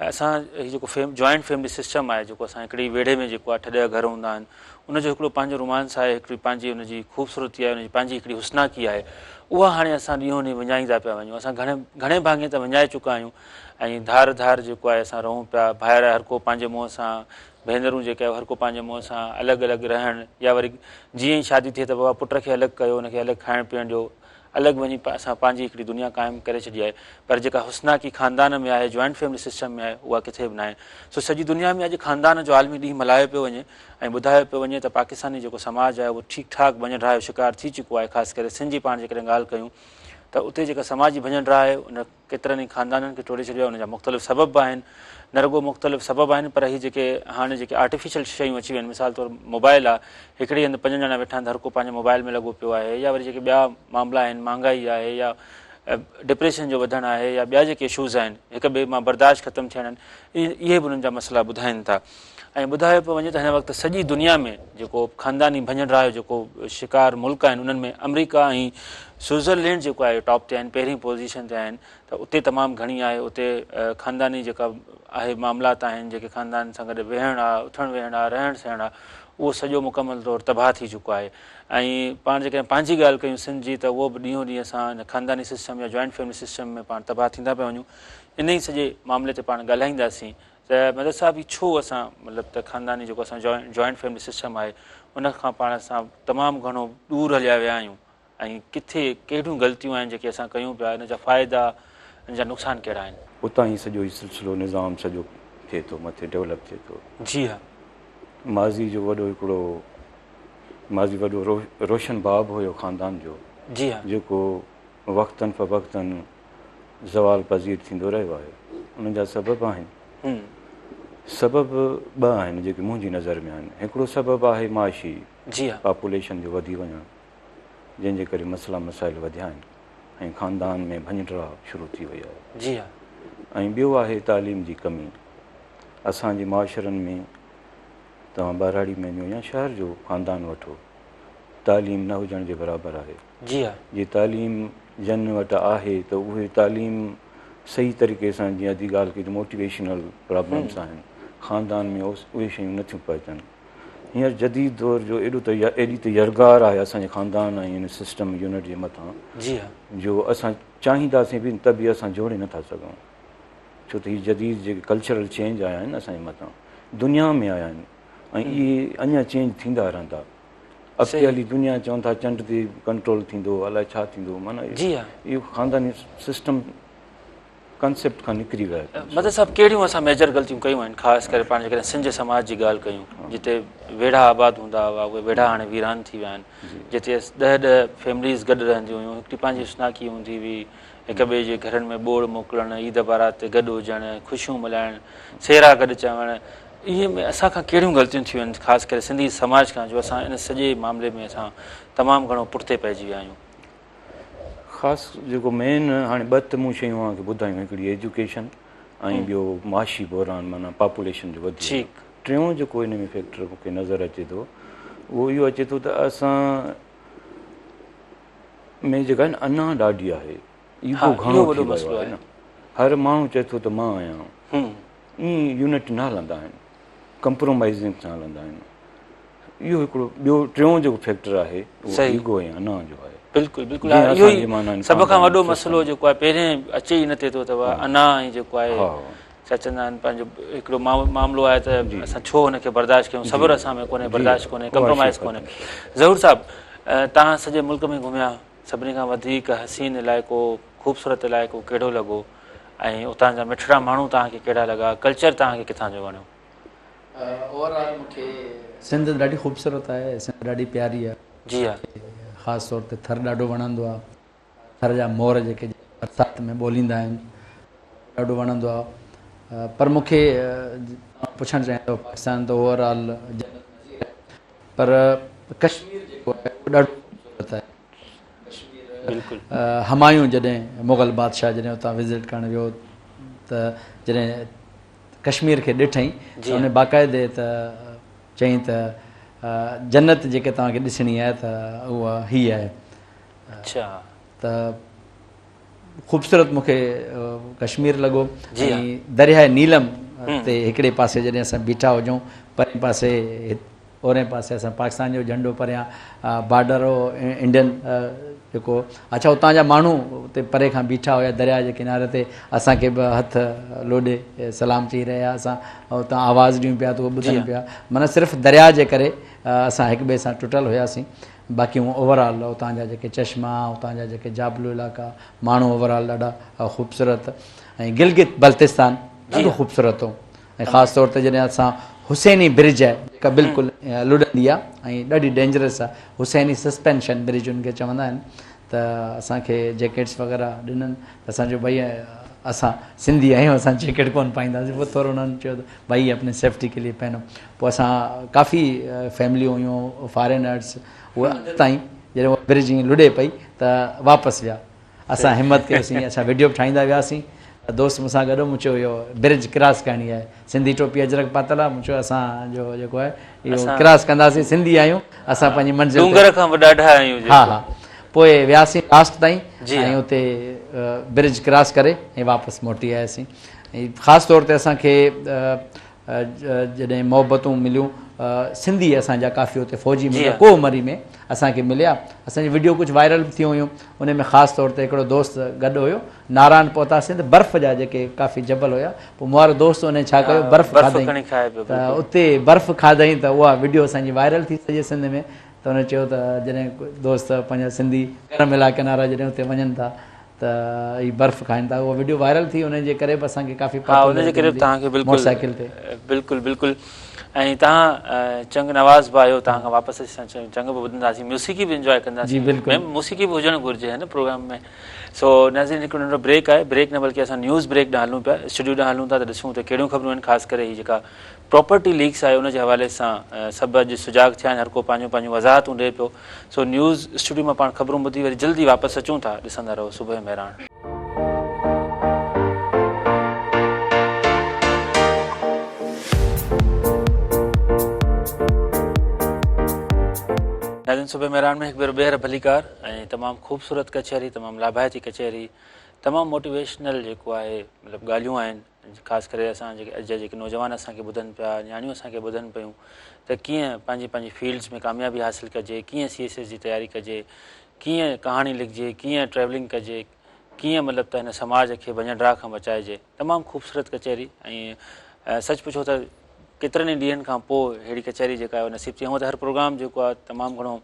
असां हीउ जेको जॉइंट फैमिली सिस्टम आहे, जेको असां हिकिड़ी वेड़े में जेको आहे 8-10 घर हूंदा आहिनि, उनजो हिकिड़ो पंहिंजो रोमांस आहे, हिकिड़ी पंहिंजी उनजी ख़ूबसूरती आहे, उनजी पंहिंजी हिकिड़ी हुस्नाकी आहे। उहा हाणे असां ॾींहों ॾींहुं विञाईंदा पिया वञूं। असां घणे भाङे त विञाए चुका आहियूं ऐं धार धार जेको आहे असां रहूं पिया, ॿाहिरि हर को पंहिंजे मुंहं सां, भेनरूं जेके हर को पंहिंजे मुंहं सां अलॻि अलॻि रहणु, या वरी जीअं ई शादी थिए त बाबा पुट खे अलॻि कयो, हुनखे अलॻि खाइण पीअण जो, अलॻि वञी असां पंहिंजी हिकिड़ी दुनिया क़ाइमु करे छॾी आहे। पर जेका हुस्नाकी ख़ानदान में आहे, जॉइंट फैमिली सिस्टम में आहे, उहा किथे बि न आहे। सो सॼी दुनिया में अॼु ख़ानदान जो आलमी ॾींहुं मल्हायो पियो वञे ऐं ॿुधायो पियो वञे त पाकिस्तानी जेको समाज आहे उहो ठीकु ठाकु भञण जो शिकार थी चुको आहे। ख़ासि करे सिंध जी पाण जेकॾहिं ॻाल्हि कयूं त उते जेका समाजी भञण आहे उन केतिरनि ई ख़ानदाननि खे टोड़े छॾियो आहे। उनजा मुख़्तलिफ़ सबब आहिनि, न रुॻो मुख़्तलिफ़ सबब आहिनि, पर हीअ जेके हाणे जेके आर्टिफिशियल शयूं अची वियूं आहिनि, मिसाल तौरु मोबाइल आहे, हिकिड़े हंधि 5 ॼणा वेठा आहिनि, हर को पंहिंजे मोबाइल में लॻो पियो आहे, या वरी जेके ॿिया मामला आहिनि, महांगाई आहे, या डिप्रेशन जो वधणु आहे, या ॿिया जेके इशूज़ आहिनि, हिक ॿिए मां बर्दाश्त ख़तमु थियण आहिनि, इहे बि उन्हनि जा मसइला ॿुधाइनि था। ऐं ॿुधायो पियो वञे त हिन वक़्तु सॼी दुनिया में जेको ख़ानदानी भञण जो जेको शिकार मुल्क आहिनि, उन्हनि में अमरीका ऐं स्विट्ज़रलैंड जेको आहे टॉप ते आहिनि, पहिरीं पोज़ीशन ते आहिनि। त उते तमामु घणी आहे, उते ख़ानदानी जेका आहे मामलात आहिनि, जेके ख़ानदान सां गॾु वेहणु आहे, उथणु वेहणु आहे, रहणु सहणु आहे, उहो सॼो मुकमल तौरु तबाह थी चुको आहे। ऐं पाण जेकॾहिं पंहिंजी ॻाल्हि कयूं सिंध जी, त उहो बि ॾींहों ॾींहुं असां हिन ख़ानदानी सिस्टम या जॉइंट फैमिली सिस्टम में पाण तबाह थींदा पिया वञूं। इन ई सॼे मामले ते पाण ॻाल्हाईंदासीं त मदद साहिब ही छो असां मतिलबु त ख़ानदानी जेको असां जॉइंट फैमिली सिस्टम आहे उन खां पाण असां तमामु घणो दूरि हलिया विया आहियूं, ऐं किथे कहिड़ियूं ग़लतियूं आहिनि जेके असां कयूं पिया, इन जा फ़ाइदा, इन जा नुक़सान कहिड़ा आहिनि? उतां ई सॼो ई सिलसिलो निज़ाम सॼो थिए थो, मथे डेवलप थिए थो। जी हा, माज़ी जो वॾो हिकिड़ो रोशन बाब हुयो ख़ानदान जो, जी हा, जेको वक़्तनि फ़वक़्तनि ज़वाल पज़ीर थींदो रहियो आहे। उन जा सबब आहिनि, सबब ॿ आहिनि जेके मुंहिंजी नज़र में आहिनि। हिकिड़ो सबबु आहे माशी, जी हा, पॉपुलेशन जो वधी वञणु, जंहिंजे करे मसइला मसाइल वधिया आहिनि ऐं ख़ानदान में भञिड़ा शुरू थी वई आहे। जी हा, ऐं ॿियो आहे तालीम जी कमी। असांजे माशरनि में तव्हां ॿारहाड़ी में वञो या शहर जो ख़ानदान वठो, तालीम न हुजण जे बराबरि आहे। जी हा, जे तालीम जन वटि आहे त उहे तालीम सही तरीक़े सां, जीअं अॼु ॻाल्हि कई त मोटिवेशनल प्रॉब्लम्स आहिनि, ख़ानदान में उहे शयूं नथियूं पहुचनि। हींअर जदीद दौर जो एॾी त यरगार आहे असांजे ख़ानदान ऐं इन सिस्टम यूनिट जे मथां, जी हा, जो असां चाहींदासीं बि त बि असां जोड़े नथा सघूं, छो त हीअ जदीद जेके कल्चरल चेंज आया आहिनि असांजे मथां दुनिया में आया आहिनि ऐं इहे अञा चेंज थींदा रहंदा। अॻिते हली दुनिया चवनि था चंड ते कंट्रोल थींदो अलाए छा थींदो माना जी हा इहो ख़ानदानी सिस्टम कंसेप्ट खां निकिरी विया आहे। मदद साहब कहिड़ियूं असां मेजर ग़लतियूं कयूं आहिनि ख़ासि करे पाण जेकॾहिं सिंध समाज जी ॻाल्हि कयूं जिते वेढ़ा आबाद हूंदा हुआ उहे वेढ़ा हाणे वीरान थी विया आहिनि जिते 10-10 फैमिलीज़ गॾु रहंदियूं हुयूं हिकिड़ी पंहिंजी सुनाकी हूंदी हुई हिक ॿिए जे घरनि में ॿोड़ मोकिलणु ईद बारात ते गॾु हुजणु ख़ुशियूं मल्हाइणु सेरा गॾु चवणु इहे में असांखां कहिड़ियूं ग़लतियूं थियूं आहिनि ख़ासि करे सिंधी समाज खां जो असां इन सॼे मामले में असां तमामु घणो पुठिते पइजी विया आहियूं। ख़ासि जेको मेन हाणे ॿ त मूं शयूं तव्हांखे ॿुधायूं हिकिड़ी एजुकेशन ऐं ॿियो माशी बहिरान माना पॉपुलेशन जो वधीक टियों जेको हिन में फैक्टर मूंखे नज़र अचे थो उहो इहो अचे थो त असां में जेका आहे न अञा ॾाढी आहे इहो घणो वॾो मसइलो आहे न हर माण्हू चए थो त मां आहियां ईअं यूनिट न हलंदा आहिनि कंप्रोमाइज़िंग सां हलंदा आहिनि इहो हिकिड़ो ॿियो टियों जेको फैक्टर आहे उहो ईगो ऐं अञा जो आहे। बिल्कुलु बिल्कुलु इहो ई सभ खां वॾो मसइलो जेको आहे पहिरें अचे ई न थिए थो अथव अञा ऐं जेको आहे छा चवंदा आहिनि पंहिंजो हिकिड़ो मामिलो आहे त असां छो हुनखे बर्दाश्त कयूं सब्र असां में कोन्हे बर्दाश्त कोन्हे कंप्रोमाइज़ कोन्हे। ज़हूर साहिबु तव्हां सॼे मुल्क में घुमिया सभिनी खां वधीक हसीन इलाइक़ो ख़ूबसूरत इलाइक़ो कहिड़ो लॻो ऐं उतां जा मिठड़ा माण्हू तव्हांखे कहिड़ा लॻा कल्चर तव्हांखे किथां जो वणियो? ओवरऑल मूंखे सिंध ॾाढी ख़ूबसूरत आहे सिंध ॾाढी प्यारी आहे जी हा ख़ासि तौर ते थर ॾाढो वणंदो आहे थर जा मोर जेके बरसाति में ॿोलींदा आहिनि ॾाढो वणंदो आहे पर मूंखे पुछणु चाहींदो पाकिस्तान त ओवरऑल पर कश्मीर जेको आहे उहो ॾाढो ख़ूबसूरत आहे। बिल्कुलु हमायूं जॾहिं मुग़ल बादशाह जॾहिं उतां विज़िट करणु वियो त जॾहिं कश्मीर खे ॾिठईं उन बाक़ाइदे त चई त जन्नत जेके तव्हांखे ॾिसणी आहे त उहा हीअ आहे। अच्छा त ख़ूबसूरत मूंखे कश्मीर लॻो ऐं दरियाए नीलम ते हिकिड़े पासे जॾहिं असां बीठा हुजूं परे पासे ओरे पासे असां पाकिस्तान जो झंडो परियां बॉर्डर हो इंडियन जेको अच्छा उतां जा माण्हू उते परे खां बीठा हुया दरिया जे किनारे ते असांखे बि हथ लोॾे सलाम चई रहिया असां उतां आवाज़ ॾियूं पिया त उहे ॿुधनि पिया माना सिर्फ़ु दरिया जे करे असां हिक ॿिए सां टुटल हुयासीं बाक़ी ओवरऑल उतां जा जेके चश्मा उतां जा जेके जाबलू इलाइक़ा माण्हू ओवरऑल ॾाढा ख़ूबसूरत ऐं गिलगित बल्तिस्तान ॾाढो ख़ूबसूरत हो ऐं ख़ासि तौर ते जॾहिं असां हुसैनी ब्रिज आहे जेका बिल्कुलु लुॾंदी आहे ऐं ॾाढी डेंजरस आहे हुसैनी सस्पेंशन ब्रिज उनखे चवंदा आहिनि त असांखे जैकेट्स वग़ैरह ॾिननि त असांजो भई असां सिंधी आहियूं असां जैकेट कोन पाईंदासीं पोइ थोरो उन्हनि चयो त भई अपने सेफ्टी के लिए पहनो पोइ असां काफ़ी फैमिलियूं हुयूं फॉरेनर्स उहे अॼु ताईं जॾहिं उहा ब्रिज ईअं लुॾे पई त वापसि विया असां हिमत कयोसीं असां वीडियो बि ठाहींदा वियासीं दोस्त मूंसां गॾु मूं चयो इहो ब्रिज क्रॉस करणी आहे सिंधी टोपी अजरक पातल आहे मूं चयो असांजो जेको आहे इहो क्रॉस कंदासीं सिंधी आहियूं असां पंहिंजी मंज़िल हा हा पोइ वियासीं लास्ट ताईं ऐं उते ब्रिज क्रॉस करे ऐं वापसि मोटी आयासीं ऐं ख़ासि तौर ते असांखे जॾहिं मोहबतूं मिलियूं सिंधी असांजा काफ़ी हुते फ़ौजी मिलिया कोमरी में असांखे मिलिया असांजी वीडियो कुझु वायरल थियूं हुयूं उन में ख़ासि तौर ते हिकिड़ो दोस्त गॾु हुयो नारायण पहुतासीं त बर्फ़ जा जेके काफ़ी जबल हुया पोइ मूं वारो दोस्त उन छा कयो बर्फ़ खाधई त उते बर्फ़ खाधई त उहा वीडियो असांजी वायरल थी सॼे सिंध में त हुन चयो त जॾहिं दोस्त पंहिंजा सिंधी गरम इलाइक़नि वारा जॾहिं उते वञनि था त हीअ बर्फ़ खाइनि था उहा वीडियो वायरल थी उनजे करे बि असांखे काफ़ी मोटरसाइकिल ते बिल्कुलु बिल्कुलु ऐं तव्हां चंग नवाज़ बि आहियो तव्हां खां वापसि असां चंग बि ॿुधंदासीं म्यूज़िकी बि इंजॉय कंदासीं मैम म्यूज़िकी बि हुजणु घुरिजे हिन प्रोग्राम में सो नाज़रीन हिकिड़ो नंढो ब्रेक आहे ब्रेक न बल्कि असां न्यूज़ ब्रेक ॾांहुं हलूं पिया स्टूडियो ॾांहुं हलूं था त ॾिसूं त कहिड़ियूं ख़बरूं आहिनि ख़ासि करे हीअ जेका प्रॉपर्टी लीक्स आहे उनजे हवाले सां सभु अॼु सुजाग थिया आहिनि हर को पंहिंजूं पंहिंजूं वज़ाहतूं ॾिए पियो सो न्यूज़ स्टूडियो मां पाण ख़बरूं ॿुधी वरी जल्दी वापसि अचूं था ॾिसंदा रहो सुबुह महिराण। नाज़रीन सुबह मेहरान में हिकु भेरो ॿीहर भलीकार ऐं तमामु ख़ूबसूरत कचहरी तमामु लाभायती कचहरी तमामु मोटिवेशनल जेको आहे मतिलबु ॻाल्हियूं आहिनि ख़ासि करे असां जेके अॼु जा जेके नौजवान असांखे ॿुधनि पिया न्याणियूं असांखे ॿुधनि पियूं त कीअं पंहिंजी पंहिंजी फील्ड्स में कामयाबी हासिलु कजे कीअं CSS जी तयारी कजे कीअं कहाणी लिखिजे कीअं ट्रैवलिंग कजे कीअं मतिलबु त हिन समाज खे भञण खां बचाइजे तमामु ख़ूबसूरत कचहरी ऐं सच पुछो त केतिरनि ई ॾींहंनि खां पोइ अहिड़ी कचहरी जेका आहे नसीब थी। हूअं त हर प्रोग्राम जेको आहे तमामु घणो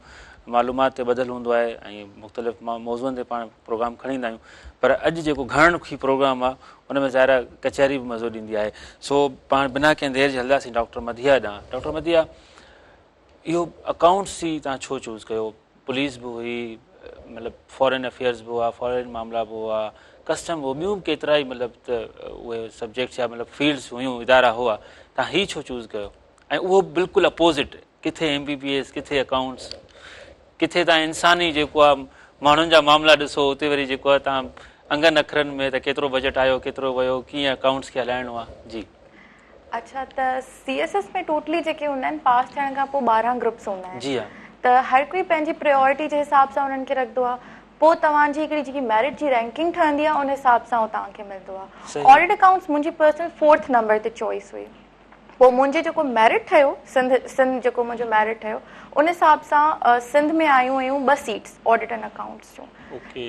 मालूमात ते ॿधलु हूंदो आहे ऐं मुख़्तलिफ़ मौज़ुअनि ते पाण प्रोग्राम खणी ईंदा आहियूं, पर अॼु जेको घणनि प्रोग्राम आहे उन में ज़ाहिर कचहरी बि मज़ो ॾींदी आहे। सो पाण बिना कंहिं देरि जे हलंदासीं डॉक्टर मदिया ॾांहुं। डॉक्टर मदिया, इहो अकाउंट्स ई तव्हां छो चूज़ कयो? पुलिस बि हुई, मतिलबु फॉरेन अफेयर्स बि हुआ, फॉरेन मामला बि हुआ, कस्टम हो, ॿियूं बि केतिरा ई मतिलबु त उहे सब्जेक्ट्स या मतिलबु फील्ड्स हुयूं, इदारा हुआ, तव्हां हीउ छो चूज़ कयो? ऐं उहो बिल्कुलु अपोज़िट, किथे MBBS, किथे अकाउंट्स, किथे तव्हां इंसानी जेको आहे माण्हुनि जा मामला ॾिसो, उते वरी जेको आहे तव्हां अंगनि अखरनि में त केतिरो बजट आयो, केतिरो वियो, कीअं अकाउंट्स खे हलाइणो आहे? जी अच्छा, त CSS में टोटली जेके हूंदा आहिनि पास थियण खां पोइ 12 ग्रुप्स हूंदा आहिनि। जी हा। त हर कोई पंहिंजी प्रायोरिटी जे हिसाब सां उन्हनि खे रखंदो आहे। पोइ तव्हांजी हिकिड़ी जेकी मेरिट जी रैंकिंग ठहंदी आहे उन हिसाब सां उहो तव्हांखे मिलंदो आहे। ऑडिट अकाउंट्स मुंहिंजी पर्सनल 4th नंबर ते चॉइस हुई। पोइ मुंहिंजो जेको मेरिट ठहियो, सिंध जेको मुंहिंजो मेरिट ठहियो, उन हिसाब सां सिंध में आयूं हुयूं 2 सीट्स ऑडिट एंड अकाउंट्स जूं।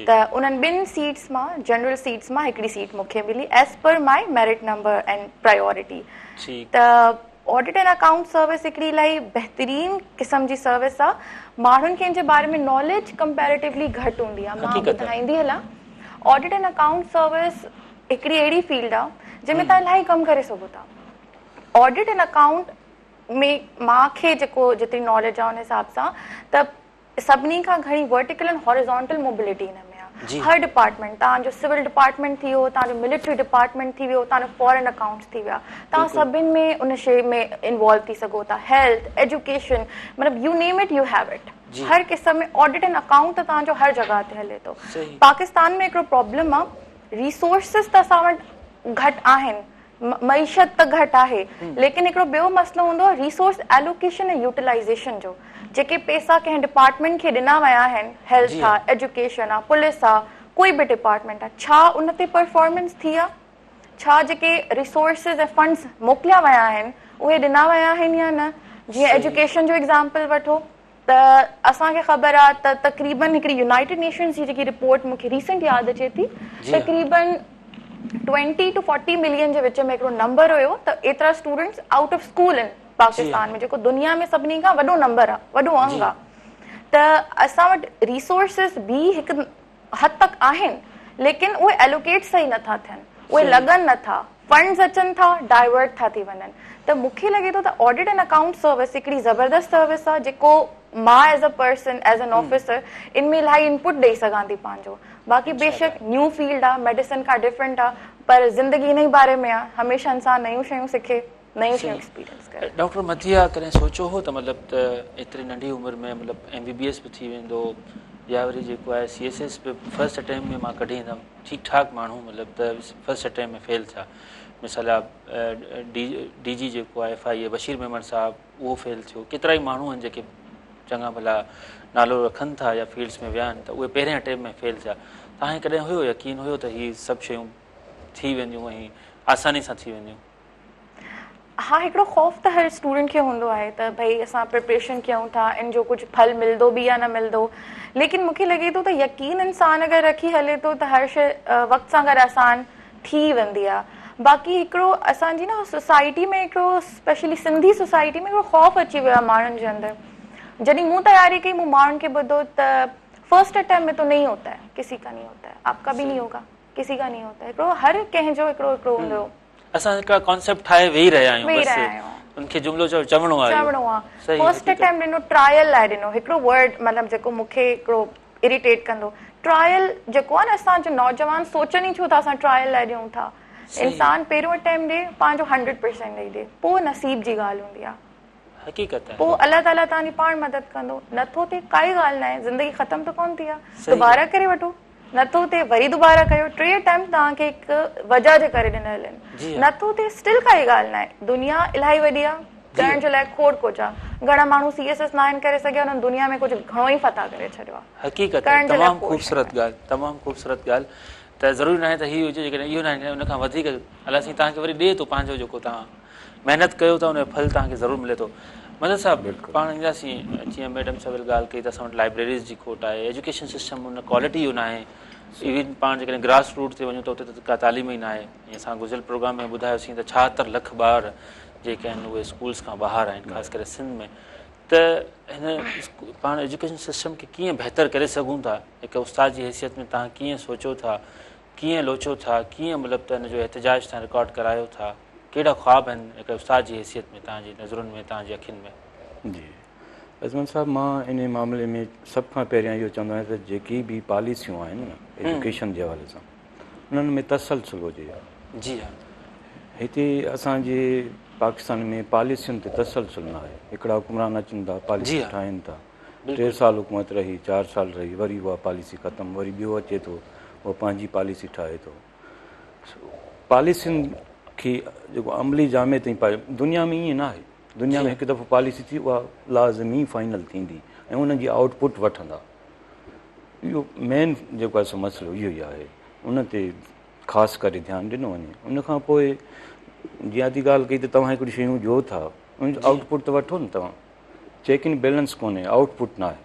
त उन्हनि 2 सीट्स मां, जनरल सीट्स मां हिकिड़ी सीट मूंखे मिली as per my merit number and priority. त ऑडिट एंड अकाउंट सर्विस हिकिड़ी इलाही बहितरीन क़िस्म जी सर्विस आहे। माण्हुनि खे इन जे बारे में नॉलेज कंपेरेटिवली घटि हूंदी आहे। मां ॿुधाईंदी हलां, ऑडिट एंड अकाउंट सर्विस हिकिड़ी अहिड़ी फील्ड आहे जंहिंमें तव्हां इलाही कमु करे सघो था। ऑडिट एंड अकाउंट में मूंखे जेको जेतिरी नॉलेज आहे उन हिसाब सां त सभिनी खां घणी वर्टिकल एंड हॉरिज़ॉन्टल मोबिलिटी हिन में आहे। हर डिपार्टमेंट, तव्हांजो सिविल डिपार्टमेंट थी वियो, तव्हांजो मिलिट्री डिपार्टमेंट थी वियो, तव्हांजो फॉरेन अकाउंट्स थी विया, तव्हां सभिनि में उन शइ में इन्वॉल्व थी सघो था। हेल्थ, एजुकेशन, मतिलबु U name it, U have it. हर क़िस्म में ऑडिट एंड अकाउंट त तव्हांजो हर जॻह ते हले थो। पाकिस्तान में हिकिड़ो प्रॉब्लम आहे, रिसोर्सिस त असां वटि घटि आहिनि, मईशत त घटि आहे, लेकिन हिकिड़ो ॿियो मसइलो हूंदो आहे रिसोर्स एलोकेशन ऐं यूटिलाइज़ेशन जो। जेके पैसा कंहिं डिपार्टमेंट खे ॾिना विया आहिनि, हेल्थ आहे, एजुकेशन आहे, पुलिस आहे, कोई बि डिपार्टमेंट आहे, छा उन ते परफॉर्मेंस थी आहे? छा जेके रिसोर्सिस ऐं फंड्स मोकिलिया विया आहिनि उहे ॾिना विया आहिनि या न? जीअं एजुकेशन जो एग्ज़ाम्पल वठो त असांखे ख़बर आहे त तक़रीबन हिकिड़ी यूनाइटेड नेशंस जी जेकी रिपोर्ट मूंखे रीसेंट यादि अचे थी, तक़रीबन 20 to 40 मिलियन जे विच में हिकिड़ो नंबर हुयो त एतिरा स्टूडेंट्स आउट ऑफ स्कूल आहिनि पाकिस्तान में, जेको दुनिया में सभिनी खां वॾो नंबर आहे, वॾो अंग आहे। त असां वटि रिसोर्सिस बि हिकु हद तक आहिनि, लेकिन उहे एलोकेट सही नथा थियनि, उहे लॻनि नथा, फंड्स अचनि था, डाइवर्ट था थी वञनि। त मूंखे लॻे थो त ऑडिट एंड अकाउंट सर्विस हिकिड़ी ज़बरदस्त सर्विस आहे जेको मां as a person, as an officer इनमें इलाही इनपुट ॾेई सघां थी पंहिंजो। बाक़ी बेशक न्यू फील्ड आहे, मेडिसिन खां डिफरेंट आहे, पर ज़िंदगी इन ई बारे में आहे, हमेशह इंसान नयूं शयूं सिखे, नयूं शयूं एक्सपीरियंस करे। डॉक्टर मथिया, कॾहिं सोचियो हो त मतिलबु त एतिरी नंढी उमिरि में मतिलबु MBBS बि थी वेंदो, या वरी जेको आहे CSS बि फर्स्ट अटैम्प्ट में मां कढी ईंदमि, ठीकु ठाक माण्हू मतिलबु त फर्स्ट अटैम्प्ट में फेल थिया। मिसाल DG जेको आहे FIA बशीर मेमन साहब, उहो फेल थियो। केतिरा ई माण्हू आहिनि जेके चङा भला नालो रखनि था या फील्ड्स में विया आहिनि, त उहे पहिरें अटैम्प्ट में फेल थिया। तव्हांखे कॾहिं हुयो यकीन हुयो त हीअ सभु शयूं थी वेंदियूं ऐं आसानी सां थी वेंदियूं? हाँ, हिकिड़ो ख़ौफ़ त हर स्टूडेंट खे हूंदो आहे त भई असां प्रिपरेशन कयूं था, इन जो कुझु फल मिलंदो बि या न मिलंदो, लेकिन मूंखे लॻे थो त यकीन इंसान अगरि रखी हले थो त हर शइ वक़्त सां गॾु आसान थी वेंदी आहे। बाक़ी हिकिड़ो असांजी न सोसाइटी में, हिकिड़ो स्पेशली सिंधी सोसाइटी में हिकिड़ो ख़ौफ़ अची वियो आहे माण्हुनि जे अंदरि। जॾहिं मूं तयारी कई, मूं माण्हुनि खे ॿुधो त फर्स्ट अटैम्प्ट में तो नहीं होता है, किसी का नहीं होता है, आपका भी नहीं होगा, किसी का नहीं होता है। हिकिड़ो हर कंहिंजो हिकिड़ो हिकिड़ो हूंदो। असां हिकिड़ा कॉन्सेप्ट ठाहे वेही रहिया आहियूं, उनखे जुमिलो चवणो आहे। फर्स्ट अटैम्प्ट ॾिनो, ट्रायल लाइ ॾिनो, हिकिड़ो वर्ड मतिलबु जेको मूंखे हिकिड़ो इरिटेट कंदो, ट्रायल जेको आहे न, असांजो नौजवान सोचनि ई छो था असां ट्रायल लाइ ॾियूं था। इंसान पहिरियों अटैम्प्ट ॾे, पंहिंजो 100% ॾेई ॾे, पोइ नसीब जी ॻाल्हि हूंदी आहे, हक़ीक़त आहे। पोइ अल्लाह ताला तव्हांजी पाण मदद कंदो। नथो थिए काई ॻाल्हि न आहे, ज़िंदगी ख़तम त कोन थी आहे, दुबारा करे वठो। नथो थिए वरी दुबारा कयो, 3 अटैम्प्ट तव्हांखे हिकु वजह जे करे ॾिनल आहिनि। नथो थिए स्टिल काई ॻाल्हि न आहे, दुनिया इलाही वॾी आहे, करण जे लाइ खोड़ कुझु आहे। घणा माण्हू CSS न आहिनि करे सघिया, हुननि दुनिया में कुझु घणो ई फतह करे छॾियो आहे। हक़ीक़त आहे, तमामु ख़ूबसूरत ॻाल्हि, तमामु ख़ूबसूरत ॻाल्हि। त ज़रूरी न आहे त हीअ हुजे, जेकॾहिं इहो न आहे उन खां वधीक अलाह साईं तव्हांखे वरी ॾिए थो पंहिंजो, जेको तव्हां महिनत कयो था उनजो फल तव्हांखे ज़रूरु मिले थो। मदद साहब, पाण ईंदासीं, जीअं मैडम सवेल ॻाल्हि कई त असां वटि लाइब्रेरीज़ जी खोट आहे, एजुकेशन सिस्टम उन क्वालिटी जो न आहे। इवन पाण जेकॾहिं ग्रास रूट ते वञूं त उते त का तालीम ई न आहे। असां गुज़िरियल प्रोग्राम में ॿुधायोसीं त 76 लख ॿार जेके आहिनि उहे स्कूल्स खां ॿाहिरि आहिनि, ख़ासि करे सिंध में, त हिन पाण एजुकेशन सिस्टम खे कीअं बहितर करे सघूं था? हिकु उस्ताद जी हैसियत में तव्हां कीअं सोचो था, कीअं लोचो था, कीअं मतिलबु त हिन जो एहतजाज तव्हां रिकॉर्ड करायो था? कहिड़ा ख्वाब आहिनि हिकु उस्ताद जी हैसियत में तव्हांजी नज़रुनि में, तव्हांजी अखियुनि में? जी अजमल साहिबु, मां इन मामले में सभ खां पहिरियां इहो चवंदो आहियां त जेकी बि पॉलिसियूं आहिनि न एजुकेशन जे हवाले सां, उन्हनि में तसलसल हुजे। जी हा, हिते असांजे पाकिस्तान में पॉलिसियुनि ते तसलसल न आहे। हिकिड़ा हुकुमरान अचनि था, पॉलिसी ठाहिनि था, 3 साल हुकूमत रही, 4 साल रही, वरी उहा पॉलिसी ख़तमु, वरी ॿियो अचे थो, उहो पंहिंजी पॉलिसी ठाहे थो। पॉलिसियुनि खे जेको अमली जामे ताईं दुनिया में ईअं न आहे। दुनिया में हिकु दफ़ो पॉलिसी थी, उहा लाज़मी फाइनल थींदी ऐं उनजी आउटपुट वठंदा। इहो मेन जेको आहे सो मसइलो इहो ई आहे, उन ते ख़ासि करे ध्यानु ॾिनो वञे। उनखां पोइ जीअं थी ॻाल्हि कई त तव्हां हिकिड़ी शयूं ॾियो था, उनजो आउटपुट त वठो न। तव्हां चेक इन बैलेंस कोन्हे, आउटपुट न आहे।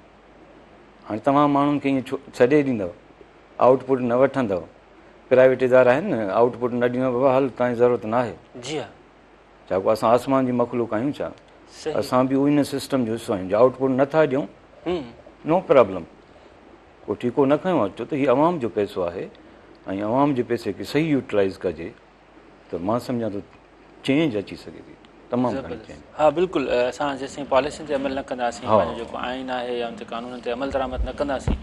हाणे तव्हां माण्हुनि खे ईअं छॾे ॾींदव, आउटपुट न वठंदव। प्राइवेट इदारा आहिनि न, आउटपुट न ॾींदव, बाबा हल तव्हांजी ज़रूरत न आहे। जी हा, छा को असां आसमान जी मख़लूक आहियूं छा? असां बि उन सिस्टम जो हिसो आहियूं। जो आउटपुट नथा ॾियूं, नो प्रॉब्लम, को ठीको न खयो अचो, त हीउ आवाम जो पैसो आहे ऐं आवाम जे पैसे खे सही यूटिलाइज़ कजे त मां सम्झां थो चेंज अची सघे थी, तमामु घणी चेंज। हा बिल्कुलु, असां जेसिताईं पॉलिसियुनि ते अमल न कंदासीं, पंहिंजो जेको आइन आहे या उन ते कानूननि ते अमल दरामद न कंदासीं,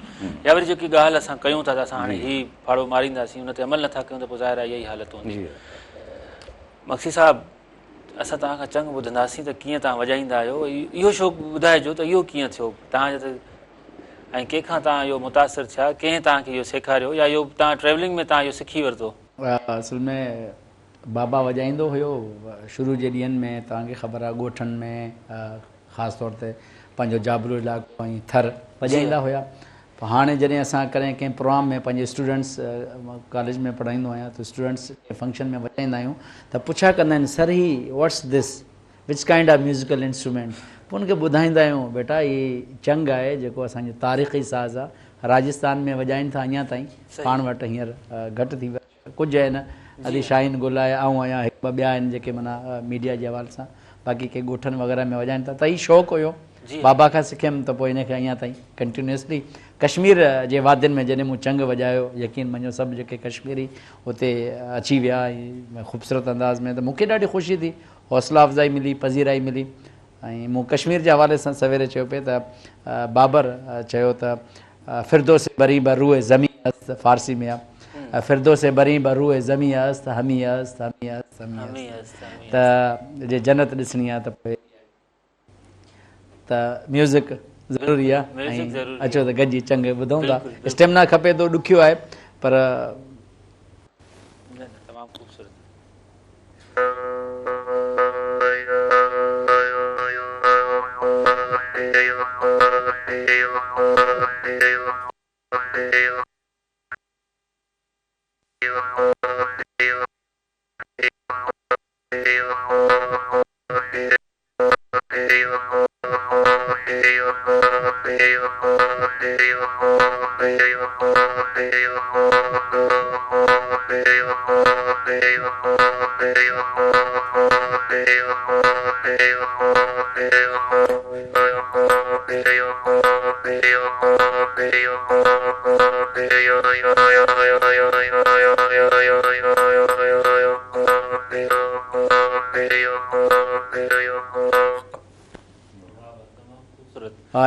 या वरी जेकी ॻाल्हि असां कयूं था त असां हाणे हीउ फाड़ो मारींदासीं, उन ते अमल नथा कयूं त पोइ ज़ाहिर आहे इहा ई हालत हूंदी। मक्सी साहिबु, असां तव्हां खां चङु ॿुधंदासीं त कीअं तव्हां वॼाईंदा आहियो, इहो शौक़ु ॿुधाइजो त इहो कीअं थियो तव्हांजो, त ऐं कंहिंखां तव्हां इहो मुतासिर थिया, कंहिं तव्हांखे इहो सेखारियो, या इहो तव्हां ट्रेवलिंग में तव्हां इहो सिखी वरितो? असुल में बाबा वॼाईंदो हुयो शुरू जे ॾींहंनि में। तव्हांखे ख़बर आहे ॻोठनि में ख़ासि तौर ते पंहिंजो जाबलू इलाइक़ो ऐं थर वॼाईंदा हुया। पोइ हाणे जॾहिं असां कॾहिं कंहिं प्रोग्राम में पंहिंजे स्टूडेंट्स, कॉलेज में पढ़ाईंदो आहियां, त स्टूडेंट्स फंक्शन में वॼाईंदा आहियूं त पुछा कंदा आहिनि, सर ही what's this, which kind of musical instrument? पोइ उनखे ॿुधाईंदा आहियूं, बेटा हीअ चंग आहे जेको असांजो तारीख़ी साज़ आहे, राजस्थान में वॼाइनि था अञा ताईं, पाण वटि हींअर घटि थी वियो, कुझु आहिनि अदी शाहीन गुल आहे, आऊं आहियां, हिकु ॿ ॿिया आहिनि जेके माना मीडिया जे हवाले सां, बाक़ी के ॻोठनि वग़ैरह में वॼाइनि था। त हीउ शौक़ु हुयो, बाबा खां सिखियमि, त पोइ हिनखे अञा ताईं कंटिन्यूसली कश्मीर जे वादियुनि में जॾहिं मूं चंग वॼायो, यकीन मञो सभु जेके कश्मीरी हुते अची विया ऐं ख़ूबसूरत अंदाज़ में, त मूंखे ॾाढी ख़ुशी थी, हौसला अफ़ज़ाई मिली, पज़ीराई मिली। ऐं मूं कश्मीर जे हवाले सां सवेरे चयो पिए त बाबर चयो त फिरदौस बरी बरूए ज़मी अस्त, फारसी में आहे, फिरदौस बरी बरूए ज़मी अस्त, हमी अस्त, हमी अस्त, हमी अस्त, त जे जन्नत ॾिसणी आहे त पोइ त म्यूज़िक ज़रूरी आहे, ऐं अचो त गॾिजी चंग ॿुधूं था। स्टेमिना खपे थो, ॾुखियो आहे, पर तमामु ख़ूबसूरत।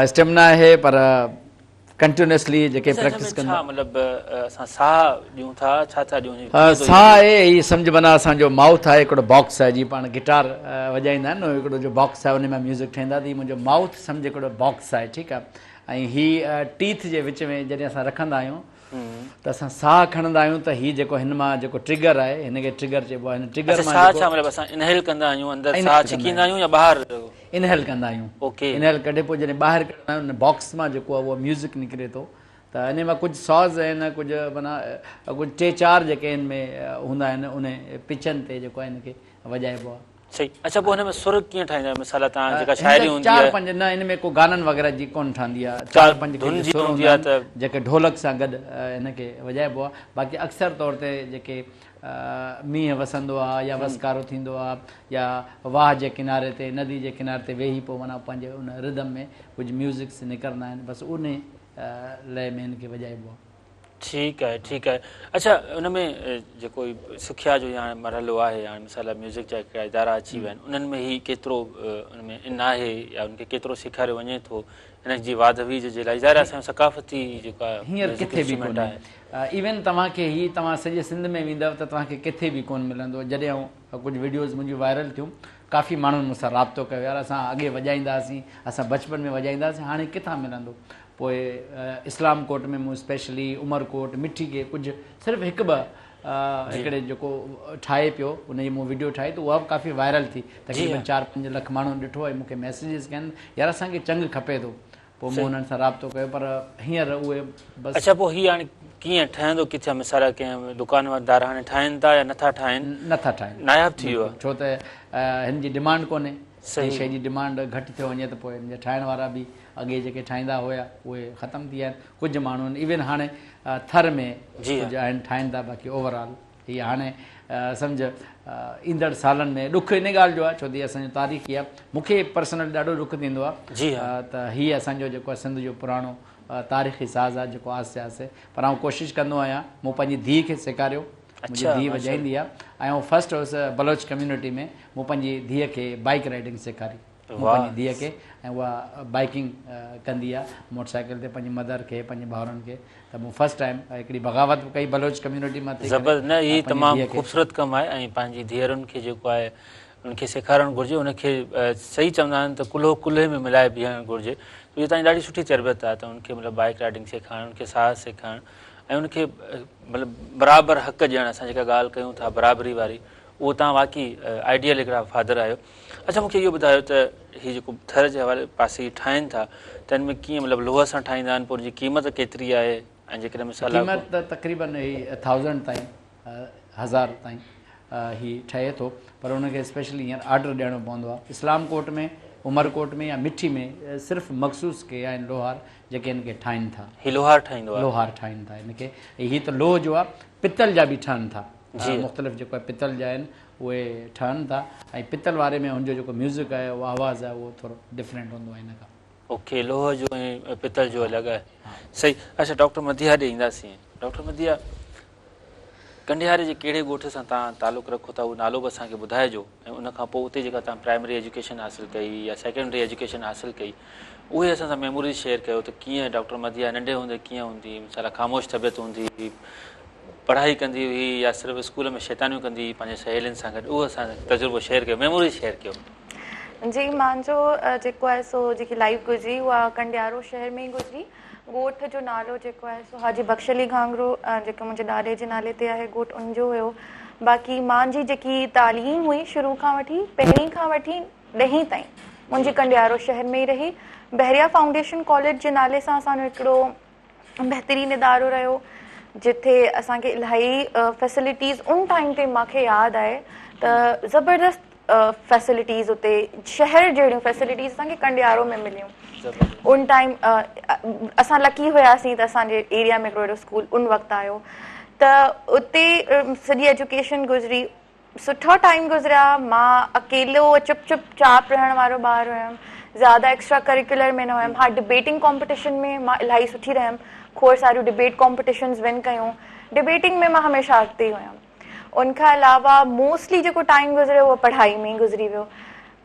स्टेमिना आहे, पर कंटिन्यूसली जेके प्रैक्टिस कंदा, मतिलबु असां साह ॾियूं था, छा था ॾियूं? साह आहे, हीअ सम्झ माना असांजो माउथ आहे, हिकिड़ो बॉक्स आहे, जीअं पाण गिटार वॼाईंदा आहिनि न, हिकिड़ो जो बॉक्स आहे, उन में म्यूज़िक ठहींदा, त मुंहिंजो माउथ सम्झ हिकिड़ो बॉक्स आहे, ठीकु आहे। ऐं हीअ टीथ जे विच में जॾहिं असां रखंदा आहियूं त असां साह खणंदा आहियूं, त हीअ जेको हिन मां जेको ट्रिगर आहे, हिनखे ट्रिगर चइबो आहे। हिन ट्रिगर मां छा मतिलबु असां इनहेल कंदा आहियूं, अंदरि साह छिकींदा आहियूं या ॿाहिरि इनहेल कंदा आहियूं? ओके, इनहेल कढे पोइ जॾहिं ॿाहिरि कढंदा आहियूं, हुन बॉक्स मां जेको आहे उहो म्यूज़िक निकिरे थो, त इन मां कुझु सॉज़ आहिनि, कुझु माना कुझु 3-4 जेके हिन में हूंदा आहिनि, उन पिचनि ते जेको आहे हिनखे वॼाइबो आहे। सही। अच्छा, पोइ हिन में सुर कीअं ठाहींदा आहियो? मिसाल तव्हां जेका शाइरी हूंदी आहे, 4-5 न, हिन में को गाननि वग़ैरह जी कोन ठहंदी आहे, 4-5 सुर हूंदी आहे जेके ढोलक सां गॾु हिनखे वॼाइबो आहे। बाक़ी अक्सर तौर ते जेके मींहुं वसंदो आहे या वसकारो थींदो आहे या वाह जे किनारे ते नदी जे किनारे ते वेही पोइ माना पंहिंजे उन रिदम में कुझु म्यूज़िक्स निकिरंदा आहिनि बसि उन लय में हिन खे वॼाइबो आहे। ठीकु आहे ठीकु आहे। अच्छा उन में जेको सिखिया जो हाणे मरहलो आहे हाणे मिसाल म्यूज़िक जा हिकिड़ा इदारा अची विया आहिनि उन्हनि में ही केतिरो उन में इन आहे या उनखे केतिरो सेखारियो वञे थो हिन जी वाधवीज जे लाइ ज़ाहिर असांजो सकाफ़ती जेका हींअर किथे बि कोन्हे इवन तव्हांखे ही तव्हां सॼे सिंध में वेंदव त तव्हांखे किथे बि कोन मिलंदो। जॾहिं कुझु वीडियोज़ मुंहिंजियूं वायरल थियूं काफ़ी माण्हुनि मूंसां राब्तो कयो यार असां अॻे वॼाईंदासीं असां बचपन में वॼाईंदासीं हाणे किथां मिलंदो। पोइ इस्लाम कोट में मूं स्पेशली उमरकोट मिठी के कुझु सिर्फ़ु हिकु ॿ हिकिड़े जेको ठाहे पियो उनजी मूं वीडियो ठाही त उहा बि काफ़ी वायरल थी तक़रीबन 4-5 लख माण्हुनि ॾिठो ऐं मूंखे मैसेजिस कयनि यार असांखे चंग खपे थो पोइ मूं हुननि सां राब्तो कयो पर हींअर उहे बसि। अच्छा पोइ हीअ हाणे कीअं ठहंदो किथे मिसाल कंहिं दुकानदार हाणे ठाहिनि था या नथा ठाहिनि नायाब थी वियो आहे छो त हिन जी डिमांड कोन्हे सही शइ जी डिमांड घटि थियो वञे त पोइ हिन जा ठाहिण वारा बि अॻे जेके ठाहींदा हुया उहे ख़तमु थी विया आहिनि। कुझु माण्हू आहिनि इवन हाणे थर में कुझु आहिनि ठाहिनि था बाक़ी ओवरऑल हीअ हाणे सम्झ ईंदड़ सालनि में ॾुखु इन ॻाल्हि जो आहे छो त असांजो तारीख़ी आहे मूंखे पर्सनल ॾाढो ॾुखु थींदो आहे त हीअ असांजो जेको आहे सिंध जो पुराणो तारीख़ी साज़ आहे जेको आहिस्ते आहिस्ते पर आउं कोशिशि कंदो आहियां मूं पंहिंजी धीउ खे सेखारियो मुंहिंजी धीउ वॼाईंदी आहे ऐं आउं फस्ट हुअसि बलोच कम्यूनिटी में मूं पंहिंजी धीउ खे बाइक राइडिंग सेखारी पंहिंजी धीउ खे ऐं उहा बाइकिंग कंदी आहे मोटरसाइकिल ते पंहिंजी मदर खे पंहिंजे भाउरनि खे त मूं फस्ट टाइम हिकिड़ी बग़ावत कई बलोच कम्यूनिटी मां ज़बरदस्त न हीअ तमामु ख़ूबसूरत कमु आहे ऐं पंहिंजी धीअरुनि खे जेको आहे उनखे सेखारणु घुरिजे उनखे सही चवंदा आहिनि त कुल्हो कुल्हे में मिलाए बीहणु घुरिजे इहा तव्हांजी ॾाढी सुठी तरबियत आहे त उनखे मतिलबु बाइक राइडिंग सेखारणु उनखे साहस सेखारणु ऐं उनखे मतिलबु बराबरि हक़ ॾियणु असां जेका ॻाल्हि कयूं था बराबरी वारी उहो तव्हां वाक़ई आइडियल हिकिड़ा फादर आहियो। अच्छा मूंखे इहो ॿुधायो त हीअ जेको थर जे हवाले पासे ठाहिनि था त हिन में कीअं मतिलबु लोह सां ठाहींदा आहिनि पोइ हुनजी क़ीमत केतिरी आहे ऐं जेकॾहिं मिसाल क़ीमत त तक़रीबन 1000 ताईं 1000 ताईं हीअ ठहे थो पर हुनखे स्पेशली हींअर ऑर्डर ॾियणो पवंदो आहे। इस्लाम कोट में उमरकोट में या मिठी में सिर्फ़ु मख़सूस के आहिनि लोहार जेके हिन खे ठाहिनि था हीअ लोहार ठाहींदो आहे लोहार ठाहिनि था हिनखे हीअ त लोह जो आहे पितल जा बि ठहनि था मुख़्तलिफ़ जेको आहे पितल जा आहिनि उहे ठहनि था ऐं पितल वारे में हुनजो जेको म्यूज़िक आहे उहो आवाज़ु आहे उहो थोरो डिफरेंट हूंदो आहे हिन खां। ओके लोह जो ऐं पितल जो अलॻि आहे सही। अच्छा डॉक्टर मदिया ॾे ईंदासीं। डॉक्टर मदिया कंडियारे जे कहिड़े ॻोठ सां तव्हां तालुक़ु रखो था उहो नालो बि असांखे ॿुधाइजो ऐं उनखां पोइ उते जेका तव्हां प्राइमरी एजुकेशन हासिलु कई या सेकेंडरी एजुकेशन हासिलु कई उहे असां सां मेमोरीज़ शेयर कयो त कीअं डॉक्टर मदिया नंढे हूंदे कीअं हूंदी मिसाल ख़ामोश तबियत हूंदी हुई पढ़ाई कंदी हुई या सिर्फ़ु स्कूल में शैतानियूं कंदी हुई पंहिंजे सहेलियुनि सां गॾु उहो असां तजुर्बो शेयर कयो मेमोरीज़ शेयर कयो। जी मुंहिंजो जेको आहे सो जेकी लाइफ गुज़री उहा कंडियारो शहर में ई गुज़री। ॻोठ जो नालो जेको आहे सो हाजी बख़्श अली घांगरो जेको मुंहिंजे ॾाॾे जे नाले ते आहे ॻोठ उनजो हुयो। बाक़ी मुंहिंजी जेकी तालीम हुई शुरू खां वठी पहिरीं खां वठी 10वीं ताईं मुंहिंजी कंडियारो शहर में ई रही। बहरिया फाउंडेशन कॉलेज जे नाले सां असांजो हिकिड़ो बहितरीनु इदारो रहियो जिथे असांखे इलाही फैसिलिटीज़ उन टाइम ते मूंखे यादि आहे त ज़बरदस्त फैसिलिटीज़ उते शहर जहिड़ियूं फैसिलिटीज़ असांखे कंडियारो में मिलियूं। उन टाइम असां लकी हुयासीं त असांजे एरिया में हिकिड़ो अहिड़ो स्कूल उन वक़्तु आयो त उते सॼी एजुकेशन गुज़री सुठा टाइम गुज़रिया। मां अकेलो चुप चाप रहण वारो ॿारु हुयमि ज़्यादा एक्स्ट्रा करिकुलर में न हुयमि। हा डिबेटिंग कॉम्पिटिशन में मां इलाही सुठी रहियमि खोड़ सारियूं डिबेट कॉम्पिटिशन्स विन कयूं डिबेटिंग में मां हमेशह अॻिते हुयमि। उनखां अलावा मोस्टली जेको टाइम गुज़रियो उहो पढ़ाई में ई गुज़री वियो।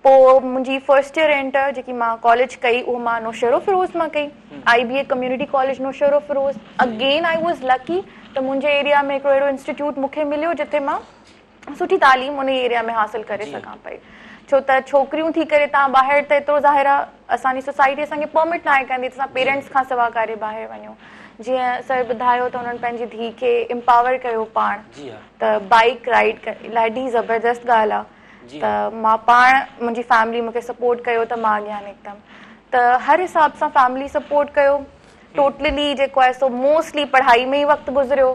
पोइ मुंहिंजी फर्स्ट ईयर एंटर जेकी मां कॉलेज कई उहो मां नौशेरो फिरोज़ मां कई IBA community college Naushahro Feroze. Again I was lucky त मुंहिंजे एरिया में हिकिड़ो अहिड़ो इंस्टीट्यूट मूंखे मिलियो जिते मां सुठी तालीम उन एरिया में हासिलु करे सघां पई छो त छोकिरियूं थी करे तव्हां ॿाहिरि त एतिरो ज़ाहिर आहे असांजी सोसाइटी असांखे परमिट न आहे कंदी त असां पेरेंट्स खां सवा करे ॿाहिरि वञूं। जीअं सर ॿुधायो त हुननि पंहिंजी धीउ खे एम्पावर कयो पाण त बाइक राइड ॾाढी ज़बरदस्त ॻाल्हि आहे त मां पाण मुंहिंजी फैमिली मूंखे सपोर्ट कयो त मां अॻियां निकितमि त हर हिसाब सां फैमिली सपोर्ट कयो। टोटली जेको आहे सो मोस्टली पढ़ाई में ई वक़्तु गुज़रियो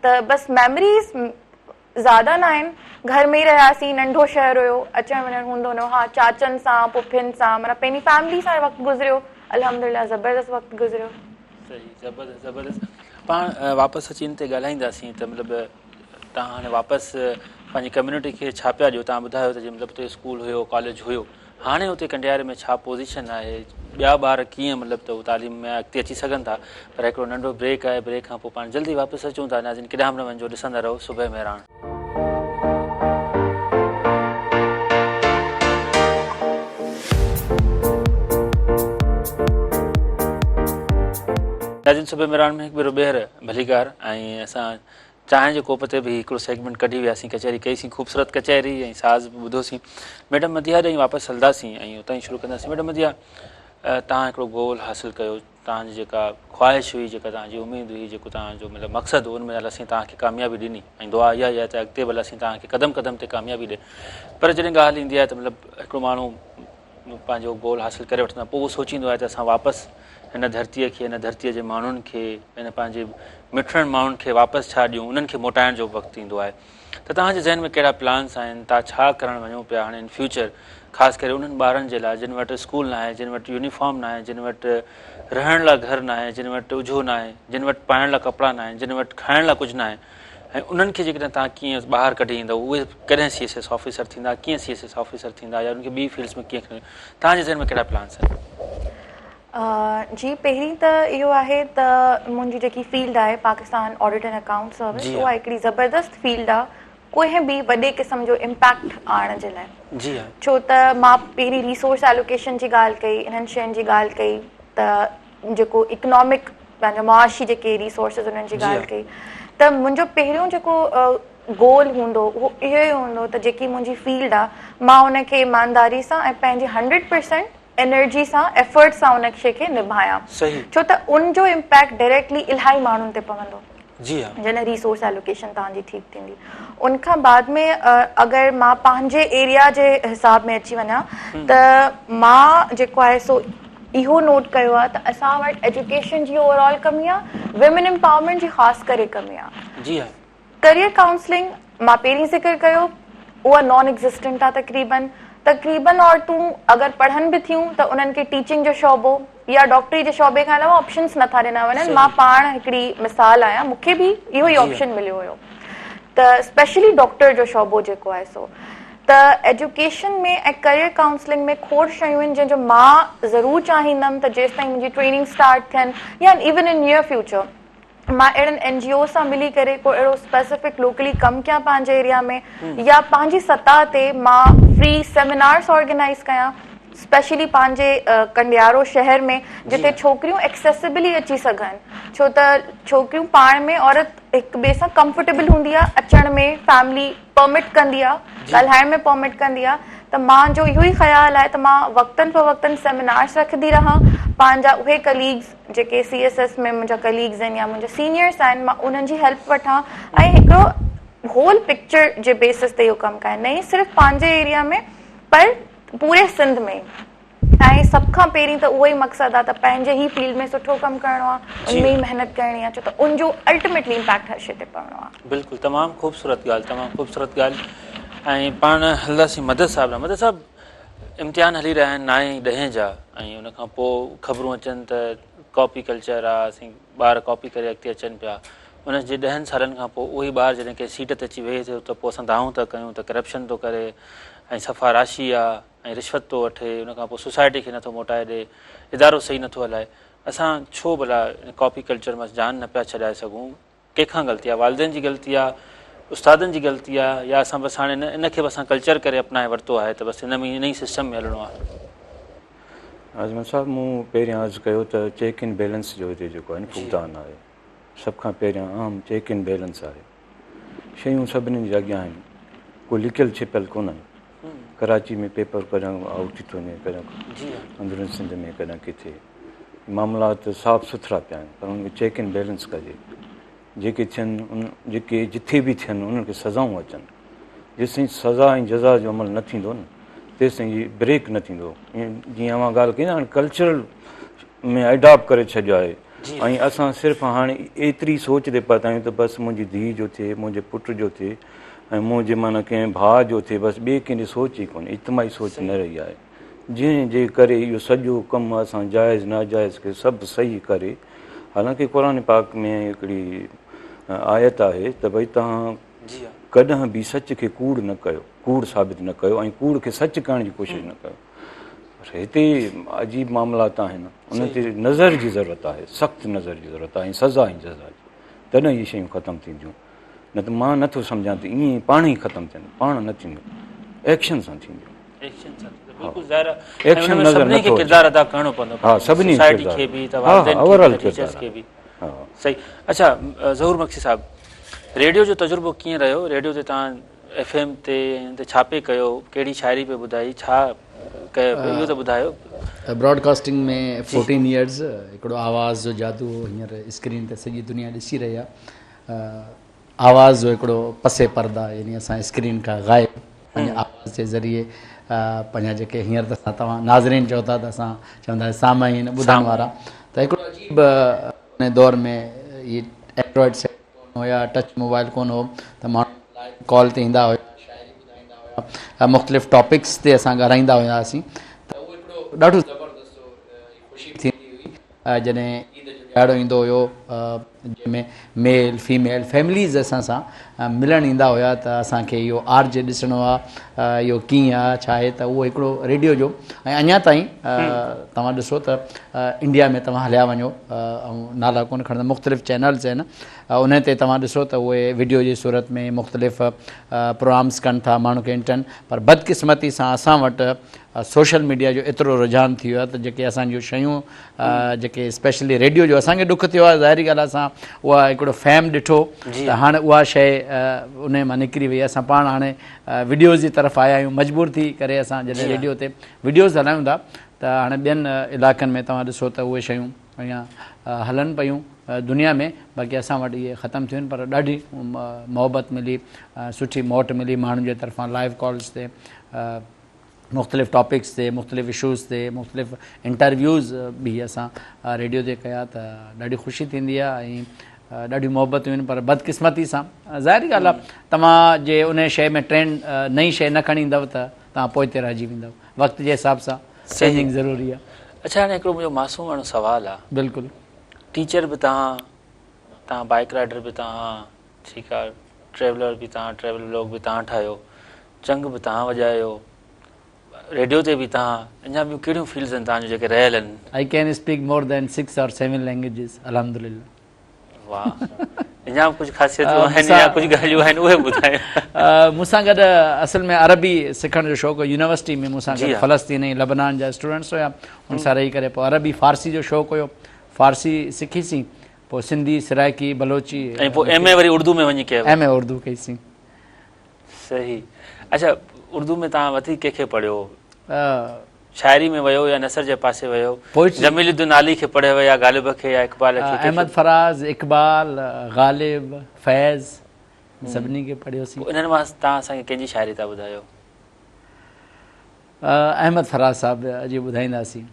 त बसि मेमरीज़ ज़्यादा न आहिनि। घर में ई रहियासीं नंढो शहर हुयो अचणु वञणु हूंदो न हा चाचनि सां पुफियुनि सां माना पंहिंजी फैमिली सां वक़्तु गुज़रियो अल्हम्दुलिल्लाह ज़बरदस्त वक़्तु गुज़रियो। सही ज़बरदस्त ज़बरदस्त। पाण वापसि अची इन ते ॻाल्हाईंदासीं त मतिलबु तव्हां हाणे वापसि पंहिंजी कम्यूनिटी खे छा पिया ॾियो? तव्हां ॿुधायो त जंहिं महिल हुते स्कूल हुयो, कॉलेज हुयो, हाणे हुते कंडियारे में छा पोज़ीशन आहे? ॿिया ॿार कीअं मतिलबु त तालीम में अॻिते अची सघनि था? पर हिकिड़ो नंढो ब्रेक आहे, ब्रेक खां पोइ पाण जल्दी वापसि अचूं था। नाज़रीन, केॾांहुं बि न वञिजो, ॾिसंदा रहो सुबह मेहरान। नाज़रीन, सुबह मेहरान में हिकु भेरो ॿीहर भलीकार। ऐं असां चांहि जे कोप ते बि हिकिड़ो सेगमेंट कढी वियासीं, कचहरी कईसीं, ख़ूबसूरत कचहरी, ऐं साज़ बि ॿुधोसीं। मैडम मदिया ॾेई वापसि हलंदासीं ऐं उतां ई शुरू कंदासीं। मैडम मदिया, तव्हां हिकिड़ो गोल हासिलु कयो, तव्हांजी जेका ख़्वाहिश हुई, जेका तव्हांजी उमेदु हुई, जेको तव्हांजो मतिलबु मक़सदु हो, उन में असीं तव्हांखे कामयाबी ॾिनी ऐं दुआ इहा ई आहे त अॻिते भले असीं तव्हांखे क़दम क़दम ते कामयाबी ॾे। पर जॾहिं ॻाल्हि ईंदी आहे त मतिलबु हिकिड़ो माण्हू पंहिंजो गोल हासिलु करे वठंदो आहे, पोइ उहो सोचींदो आहे त असां वापसि हिन धरतीअ खे, हिन धरतीअ जे माण्हुनि खे, हिन पंहिंजे मिठड़नि माण्हुनि खे वापसि छा ॾियूं, उन्हनि खे मोटाइण जो वक़्तु ईंदो आहे। त तव्हांजे ज़हन में कहिड़ा प्लान्स आहिनि? तव्हां छा करणु वञो पिया हाणे इन फ्यूचर, ख़ासि करे उन्हनि ॿारनि जे लाइ जिन वटि स्कूल न आहे, जिन वटि यूनिफॉर्म न आहे, जिन वटि रहण लाइ घर न आहे, जिन वटि उझो न आहे, जिन वटि पाइण लाइ कपिड़ा न आहिनि, जिन वटि खाइण लाइ कुझु न आहे, ऐं उन्हनि खे जेकॾहिं तव्हां कीअं ॿाहिरि कढी ईंदव, उहे कॾहिं CSS ऑफिसर थींदा, कीअं CSS ऑफिसर थींदा, या उनखे ॿी फील्ड्स में कीअं खणी, तव्हांजे ज़हन में कहिड़ा प्लान्स आहिनि? जी, पहिरीं त इहो आहे त मुंहिंजी जेकी फील्ड आहे Pakistan audit and account service, उहा हिकिड़ी ज़बरदस्त फील्ड आहे कोई बि वॾे क़िस्म जो इम्पैक्ट आणण जे लाइ। जी हा। छो त मां पहिरीं रिसोर्स एलोकेशन जी ॻाल्हि कई, इन्हनि शयुनि जी ॻाल्हि कई, त जेको इकनॉमिक पंहिंजो मुआशी जेके रिसोर्सिस उन्हनि जी ॻाल्हि कई, त मुंहिंजो पहिरियों जेको गोल हूंदो उहो इहो ई हूंदो त जेकी मुंहिंजी फील्ड आहे, मां उनखे ईमानदारी सां ऐं पंहिंजी 100% एनर्जी सां, एफर्ट सां उन शइ खे निभायां। छो त उनजो इम्पैक्ट डायरेक्टली इलाही माण्हुनि ते पवंदो। जी हाँ। जॾहिं रिसोर्स एलोकेशन तव्हांजी ठीकु थींदी, उनखां बाद में अगरि मां पंहिंजे एरिया जे हिसाब में अची वञा त मां जेको आहे सो इहो नोट कयो आहे त असां वटि एजुकेशन जी ओवरऑल कमी आहे, विमेन एम्पावरमेंट जी ख़ासि करे कमी आहे। जी हाँ। करियर काउंसलिंग मां पहिरीं ज़िक्र कयो, उहा नॉन एग्ज़िस्टेंट आहे तक़रीबन औरतूं अगरि पढ़नि बि थियूं त उन्हनि खे टीचिंग जो शोबो या डॉक्टरी जे शोबे खां अलावा ऑप्शन्स नथा ॾिना वञनि। मां पाण हिकिड़ी मिसाल आहियां, मूंखे बि इहो ई ऑप्शन मिलियो हुयो त स्पेशली डॉक्टर जो शोबो जेको आहे सो त एजुकेशन में ऐं करियर काउंसलिंग में खोड़ शयूं आहिनि जंहिंजो मां ज़रूरु चाहींदमि त जेसि ताईं मुंहिंजी ट्रेनिंग स्टार्ट थियनि या इवन इन नियर फ्यूचर मां अहिड़नि NGO सां मिली करे को अहिड़ो स्पेसिफिक लोकली कमु कयां पंहिंजे एरिया में, या पंहिंजी सतह ते मां फ्री सेमिनार्स ऑर्गेनाइज़ कयां स्पेशली पंहिंजे कंडियारो शहर में, जिते छोकिरियूं एक्सेसिबली अची सघनि। छो त छोकिरियूं पाण में औरत हिक ॿिए सां कंफर्टेबल हूंदी आहे, अचण में फैमिली परमिट कंदी आहे, ॻाल्हाइण में परमिट कंदी आहे। त मुंहिंजो इहो ई ख़्यालु आहे त मां वक़्तनि फ़ वक़्तनि सेमिनार्स रखंदी रहां, पंहिंजा उहे कलीग्स जेके CSS में मुंहिंजा कलीग्स आहिनि या मुंहिंजा सीनियर्स आहिनि, मां उन्हनि जी हेल्प वठां ऐं हिकिड़ो होल पिक्चर जे बेसिस ते इहो कमु कयां, न सिर्फ़ु पंहिंजे एरिया में पर पूरे सिंध में। ऐं सभ खां पहिरीं त उहो ई मक़सदु आहे त पंहिंजे ई फील्ड में सुठो कमु करिणो आहे, उनमें ई महिनत करणी आहे, छो त उनजो अल्टीमेटली इम्पैक्ट हर शइ ते पवणो आहे। बिल्कुलु, तमामु ख़ूबसूरत ॻाल्हि, तमामु ख़ूबसूरत ॻाल्हि। ऐं पाण हलंदासीं मदद साहिब मदद साहिब, इम्तिहान हली रहिया आहिनि 9 ॾहें जा, ऐं उनखां पोइ ख़बरूं अचनि त कॉपी कल्चर आहे, असीं ॿार कॉपी करे अॻिते अचनि पिया। उनजे 10 सालनि खां पोइ उहे ॿार जॾहिं कंहिं सीट ते अची वेहे थो त पोइ असां दाऊं था कयूं त करप्शन थो करे ऐं सफ़ा राशी आहे ऐं रिश्वत थो वठे, उनखां पोइ सोसाइटी खे नथो मोटाए ॾे, इदारो सही नथो हलाए। असां छो भला कॉपी कल्चर मां जान न पिया छॾाए सघूं? कंहिंखां ग़लती आहे? वालिदैन जी ग़लती आहे, उस्तादनि जी ग़लती आहे, या असां बसि हाणे इनखे बि असां कल्चर करे अपनाए वरितो आहे त बसि इन ई सिस्टम में हलणो आहे? आज़मल साहिबु, मूं पहिरियां अर्ज़ु कयो त चेक इन बैलेंस जो हिते जेको आहे न भुगतान आहे, सभ खां पहिरियां आम चेक इन बैलेंस आहे। शयूं सभिनी जे अॻियां आहिनि, कोई लिकियलु छिपियलु कोन आहे। कराची में पेपर कॾहिं आउट थी थो वञे, कॾहिं अंदरुनि सिंध में, कॾहिं किथे मामलात साफ़ सुथरा पिया आहिनि, पर उनखे चेक इन बैलेंस कजे। जेके थियनि उन जेके जिथे बि थियनि उन्हनि खे सज़ाऊं अचनि। जेसिताईं सज़ा ऐं जज़ा जो अमल न थींदो न, तेसिताईं इहे ब्रेक न थींदो। जीअं मां ॻाल्हि कई न, हाणे कल्चरल में एडॉप्ट करे छॾियो आहे, ऐं असां सिर्फ़ु हाणे एतिरी सोच ते पहुता आहियूं त बसि मुंहिंजी धीउ जो थिए, मुंहिंजे पुट जो थिए, ऐं मुंहिंजे माना कंहिं भाउ जो थिए, बसि ॿिए कंहिंजी सोच ई कोन्हे, इज्तिमाही सोच न रही आहे। जंहिंजे करे इहो सॼो कमु असां जाइज़ नाजाइज़ खे सभु सही करे, हालांकि क़ुर पाक में हिकिड़ी आयत आहे त भई तव्हां जी हाँ कॾहिं बि सच खे कूड़ न कयो, कूड़ साबित न कयो, ऐं कूड़ खे सच करण जी कोशिशि न कयो। पर हिते अजीब मामलात आहिनि, उन ते नज़र जी ज़रूरत आहे, सख़्तु नज़र जी ज़रूरत आहे, ऐं सज़ा ऐं जज़ा जी, तॾहिं इहे शयूं ख़तमु थींदियूं। न त मां नथो सम्झां त ईअं पाण ई ख़तमु थियनि, पाण न थींदियूं, एक्शन सां थींदियूं। एक्शन सां बिल्कुलु ज़ाहिर आहे, एक्शन नज़र सभिनी खे नथो किरदारु अदा करणो पवंदो, हा सभिनी सोसाइटी खे बि त वालिदैन खे बि टीचर्स खे बि। सही। अच्छा ज़हूर बख्शी साहब, रेडियो जो तजुर्बो कीअं रहियो? रेडियो ते तव्हां FM ते हिन ते छा पे कयो, कहिड़ी शाइरी पे ॿुधाई, छा कयो इहो त ॿुधायो। ब्रॉडकास्टिंग में 14 इयर्स हिकिड़ो आवाज़ जो जादू हींअर स्क्रीन ते सॼी दुनिया ॾिसी रही आहे। आवाज़ जो हिकिड़ो पसे पर्दा, यानी असां स्क्रीन खां ग़ाइब पंहिंजे आवाज़ जे ज़रिए पंहिंजा जेके हींअर त असां तव्हां नाज़रीन चओ था त असां चवंदा सामाईन ॿुधण वारा, त हिकिड़ो अजीब उन दौर में इहे एंड्रॉइड सेट कोन हुया, टच मोबाइल कोन हो, त माण्हू कॉल ते ईंदा हुया, शाइरी ॿुधाईंदा हुया, मुख़्तलिफ़ टॉपिक्स ते असां ॻाल्हाईंदा हुयासीं। त उहो हिकिड़ो ॾाढो ज़बरदस्त ख़ुशी थींदी हुई जॾहिं ईद जो ॾियारो ईंदो हुयो, जंहिंमें मेल फीमेल फैमिलीज़ असां सां मिलणु ईंदा हुया, त असांखे इहो RJ ॾिसणो आहे, इहो कीअं आहे, छा आहे, त उहो हिकिड़ो रेडियो जो। ऐं अञा ताईं तव्हां ॾिसो त इंडिया में तव्हां हलिया वञो, ऐं नाला कोन खणंदा, मुख़्तलिफ़ चैनल्स आहिनि, उन ते तव्हां ॾिसो त उहे वीडियो जी सूरत में मुख़्तलिफ़ प्रोग्राम्स कनि था, माण्हू खे इंटनि। पर बदकिस्मती सां असां वटि सोशल मीडिया जो एतिरो रुझान थी वियो आहे त जेके असांजूं शयूं जेके स्पेशली रेडियो जो असांखे डुख थियो आहे, ज़ाहिरी ॻाल्हि आहे असां उहा हिकिड़ो फैम ॾिठो त हाणे उहा शइ उन मां निकिरी वई। असां पाण हाणे वीडियोज़ जी तरफ़ आया आहियूं, मजबूर थी करे असां जॾहिं रेडियो ते वीडियोज़ हलायूं था, त हाणे ॿियनि इलाइक़नि में तव्हां ॾिसो त उहे शयूं अञा हलनि पियूं दुनिया में, बाक़ी असां वटि इहे ख़तमु थियूं आहिनि। पर ॾाढी मोहबत मिली, सुठी मोट मिली माण्हुनि जे तरफ़ां, लाइव कॉल्स ते, मुख़्तलिफ़ टॉपिक्स ते, मुख़्तलिफ़ इशूज़ ते, मुख़्तलिफ़ इंटरव्यूज़ बि असां रेडियो ते कया, त ॾाढी ख़ुशी थींदी आहे ऐं ॾाढी मोहबतूं आहिनि। पर बदकिस्मती सां ज़ाहिरी ॻाल्हि आहे, तव्हां जे उन शइ में ट्रेंड नई शइ न खणी ईंदव त तव्हां पोइ ते रहिजी वेंदव, वक़्त जे हिसाब सां चेंजिंग ज़रूरी आहे। अच्छा हाणे हिकिड़ो मुंहिंजो मासूम वारो सुवालु आहे। बिल्कुलु। टीचर बि तव्हां बाइक राइडर बि तव्हां, ठीकु आहे, ट्रेवलर बि तव्हां, ट्रेवल ब्लॉग बि तव्हां ठाहियो, चंग बि तव्हां वॼायो, रेडियो ते बि तव्हां, अञा ॿियूं कहिड़ियूं फील्ड्स आहिनि तव्हांजूं जेके रहियल आहिनि? I can speak more than 6 or 7 languages, अल्हम्दुलिल्लाह। वाह, अञा कुझु ख़ासियतूं आहिनि या कुझु ॻाल्हियूं आहिनि उहे ॿुधायो। मूंसां गॾु असल में अरबी सिखण जो शौक़ु, यूनिवर्सिटी में मूंसां गॾु फ़लस्तीन ऐं लबनान जा स्टूडेंट्स हुया, हुन सां रही करे पोइ अरबी फ़ारसी जो शौक़ु हुयो, फ़ारसी सिखीसीं, पोइ सिंधी, सराइकी, बलोची, ऐं पोइ MA वरी उर्दू में वञी कयो? MA उर्दू कईसीं। सही। अच्छा उर्दू में तव्हां वधीक कंहिंखे पढ़ियो? शाइरी में वियो या नसर जे पासे वियो? जमीलुद्दीन आली खे पढ़ियो या गालिब खे या इक़बाल खे? अहमद फराज़, इक़बाल, गालिब, फैज़, सभिनी खे पढ़ियोसीं। इन्हनि मां तव्हां असांखे कंहिंजी शाइरी था ॿुधायो? अहमद फराज़ साहब जी ॿुधाईंदासीं।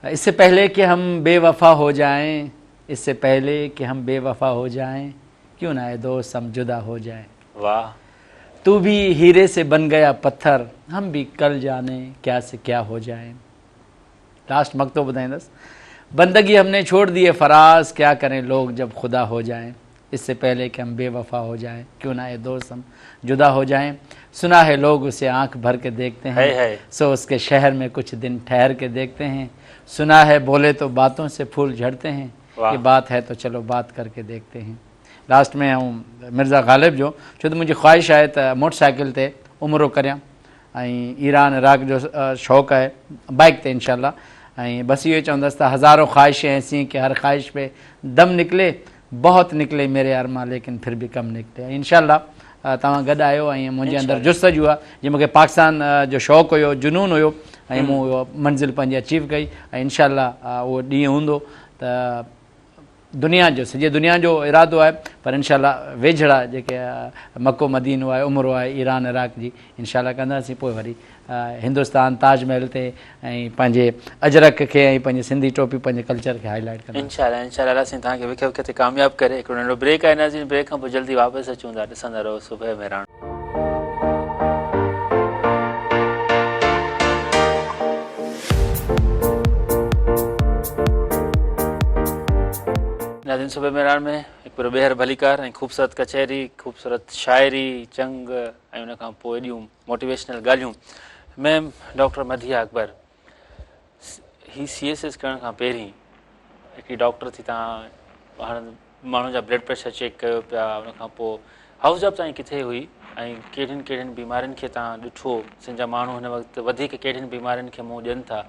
इससे पहले कि हम बेवफा हो जाएं, इससे पहले कि हम बेवफा हो जाएं, क्यों ना है दोस्त हम जुदा हो जाएं। वाह। तू भी हीरे से बन गया पत्थर, हम भी कल जाने क्या से क्या हो जाएं। लास्ट मकतो ॿुधाईंदसि। बंदगी हमने छोड़ दी है फराज, क्या करें लोग जब खुदा हो जाएं। इससे पहले कि हम बेवफा हो जाएं, क्यों ना ये दोस्त हम जुदा हो जाएं। सुना है लोग उसे आंख भर के देखते हैं, सो उसके शहर में कुछ दिन ठहर के देखते हैं। सुना है बोले तो बातों से फूल झड़ते हैं, ये बात है तो चलो बात करके देखते हैं। लास्ट में ऐं मिर्ज़ा गालिब जो, छो त मुंहिंजी ख़्वाहिश आहे त मोटरसाइकिल ते उमिरो करियां ऐं ईरान इराक जो शौक़ु आहे, बाइक ते इंशाल्लाह। ऐं बसि इहो चवंदसि त हज़ारों ख़्वाहिशें ऐसी कि हर ख़्वाहिश पे दम निकले, बहुत निकले मेरे अरमा लेकिन फिर भी कम निकले। ऐं इंशाल्लाह तव्हां गॾु आहियो ऐं मुंहिंजे अंदरि जुस्तजू आहे, जीअं मूंखे पाकिस्तान जो शौक़ु हुयो, जुनून हुयो, ऐं मूं उहो मंज़िल पंहिंजी अचीव कई। ऐं इंशाल्लाह उहो ॾींहुं हूंदो त दुनिया जो, सॼे दुनिया जो इरादो आहे, पर इंशाल्लाह वेझड़ा जेके मको मदीनो आहे, उमिरो आहे ईरान इराक जी, इंशाल्लाह कंदासीं। पोइ वरी हिंदुस्तान ताजमहल ते ऐं पंहिंजे अजरक खे ऐं पंहिंजे सिंधी टोपी पंहिंजे कल्चर खे हाईलाइट कंदा। इंशाल्लाह इंशाल्लाह असां तव्हांखे विखे विखे ते कामयाबु करे। हिकिड़ो नंढो ब्रेक आहे, एनर्जी ब्रेक खां पोइ जल्दी वापसि अचूं था। ॾिसंदा रहो सुबुह मेहरान। नाज़रीन सुबह मेहरान में हिकु पूरो ॿेहर भलीकार ऐं ख़ूबसूरत कचहरी, ख़ूबसूरत शाइरी, चंग ऐं उन खां पोइ एॾियूं मोटिवेशनल ॻाल्हियूं। मैम डॉक्टर मधिया अकबर, ही CSS करण खां पहिरीं हिकिड़ी डॉक्टर थी तव्हां हाणे माण्हुनि जा ब्लड प्रेशर चेक कयो पिया, उन खां पोइ हाउस जॉब तव्हांजी किथे हुई ऐं कहिड़ियुनि कहिड़ियुनि बीमारियुनि खे तव्हां ॾिठो? सिंध जा माण्हू हिन वक़्तु वधीक कहिड़ियुनि बीमारियुनि खे मुंहुं ॾियनि था,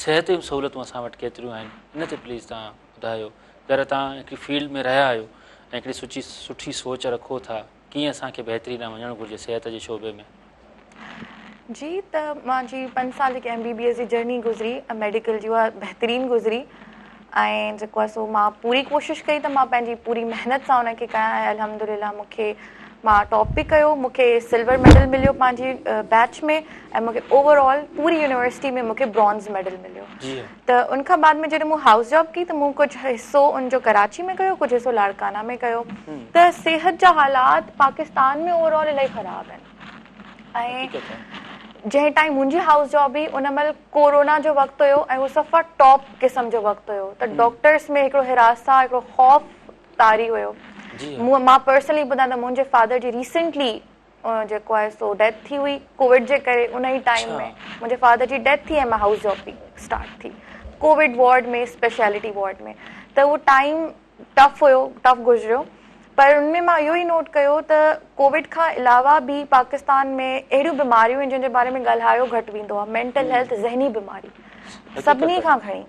सिहत जूं सहूलियतूं असां वटि केतिरियूं आहिनि, इन ते प्लीज़ तव्हां ॿुधायो। अगरि तव्हां हिकिड़ी फील्ड में रहिया आहियो ऐं हिकिड़ी सुठी सोच रखो था, कीअं असांखे बहितरी ॾांहुं वञणु घुरिजे सिहत जे शोबे में? जी, त मुंहिंजी 5 साल जेकी MBBS जी जर्नी गुज़री मेडिकल जी, उहा बहितरीनु गुज़री ऐं जेको आहे सो मां पूरी कोशिशि कई त मां पंहिंजी पूरी महिनत सां उनखे कयां ऐं अल्हम्दुलिल्लाह मूंखे मां टॉप बि कयो, मूंखे सिल्वर मेडल मिलियो पंहिंजी बैच में ऐं मूंखे ओवरऑल पूरी यूनिवर्सिटी में मूंखे ब्रॉन्ज़ मेडल मिलियो। त उनखां बाद में जॾहिं मूं हाउस जॉब कई त मूं कुझु हिसो उनजो कराची में कयो, कुझु हिसो लाड़काना में कयो। त सिहत जा हालात पाकिस्तान में ओवरऑल इलाही ख़राबु आहिनि ऐं जंहिं टाइम मुंहिंजी हाउस जॉब हुई उन महिल कोरोना जो वक़्तु हुयो ऐं उहो सफ़ा टॉप क़िस्म जो वक़्तु हुयो, त डॉक्टर्स में हिकिड़ो हिरासा, हिकिड़ो ख़ौफ़ तारी हुयो। मां पर्सनली ॿुधायां त मुंहिंजे फादर जी रिसेंटली जेको आहे सो डेथ थी हुई कोविड जे करे। उन ई टाइम में मुंहिंजे फादर जी डेथ थी ऐं मां हाउस जॉब बि स्टार्ट थी कोविड वार्ड में, स्पेशलिटी वार्ड में। त उहो टाइम टफ हुयो, टफ गुज़रियो, पर उनमें मां इहो ई नोट कयो त कोविड खां अलावा बि पाकिस्तान में अहिड़ियूं बीमारियूं आहिनि जंहिंजे बारे में ॻाल्हायो घटि वेंदो आहे। मेंटल हेल्थ, ज़हनी बीमारी सभिनी खां घणी,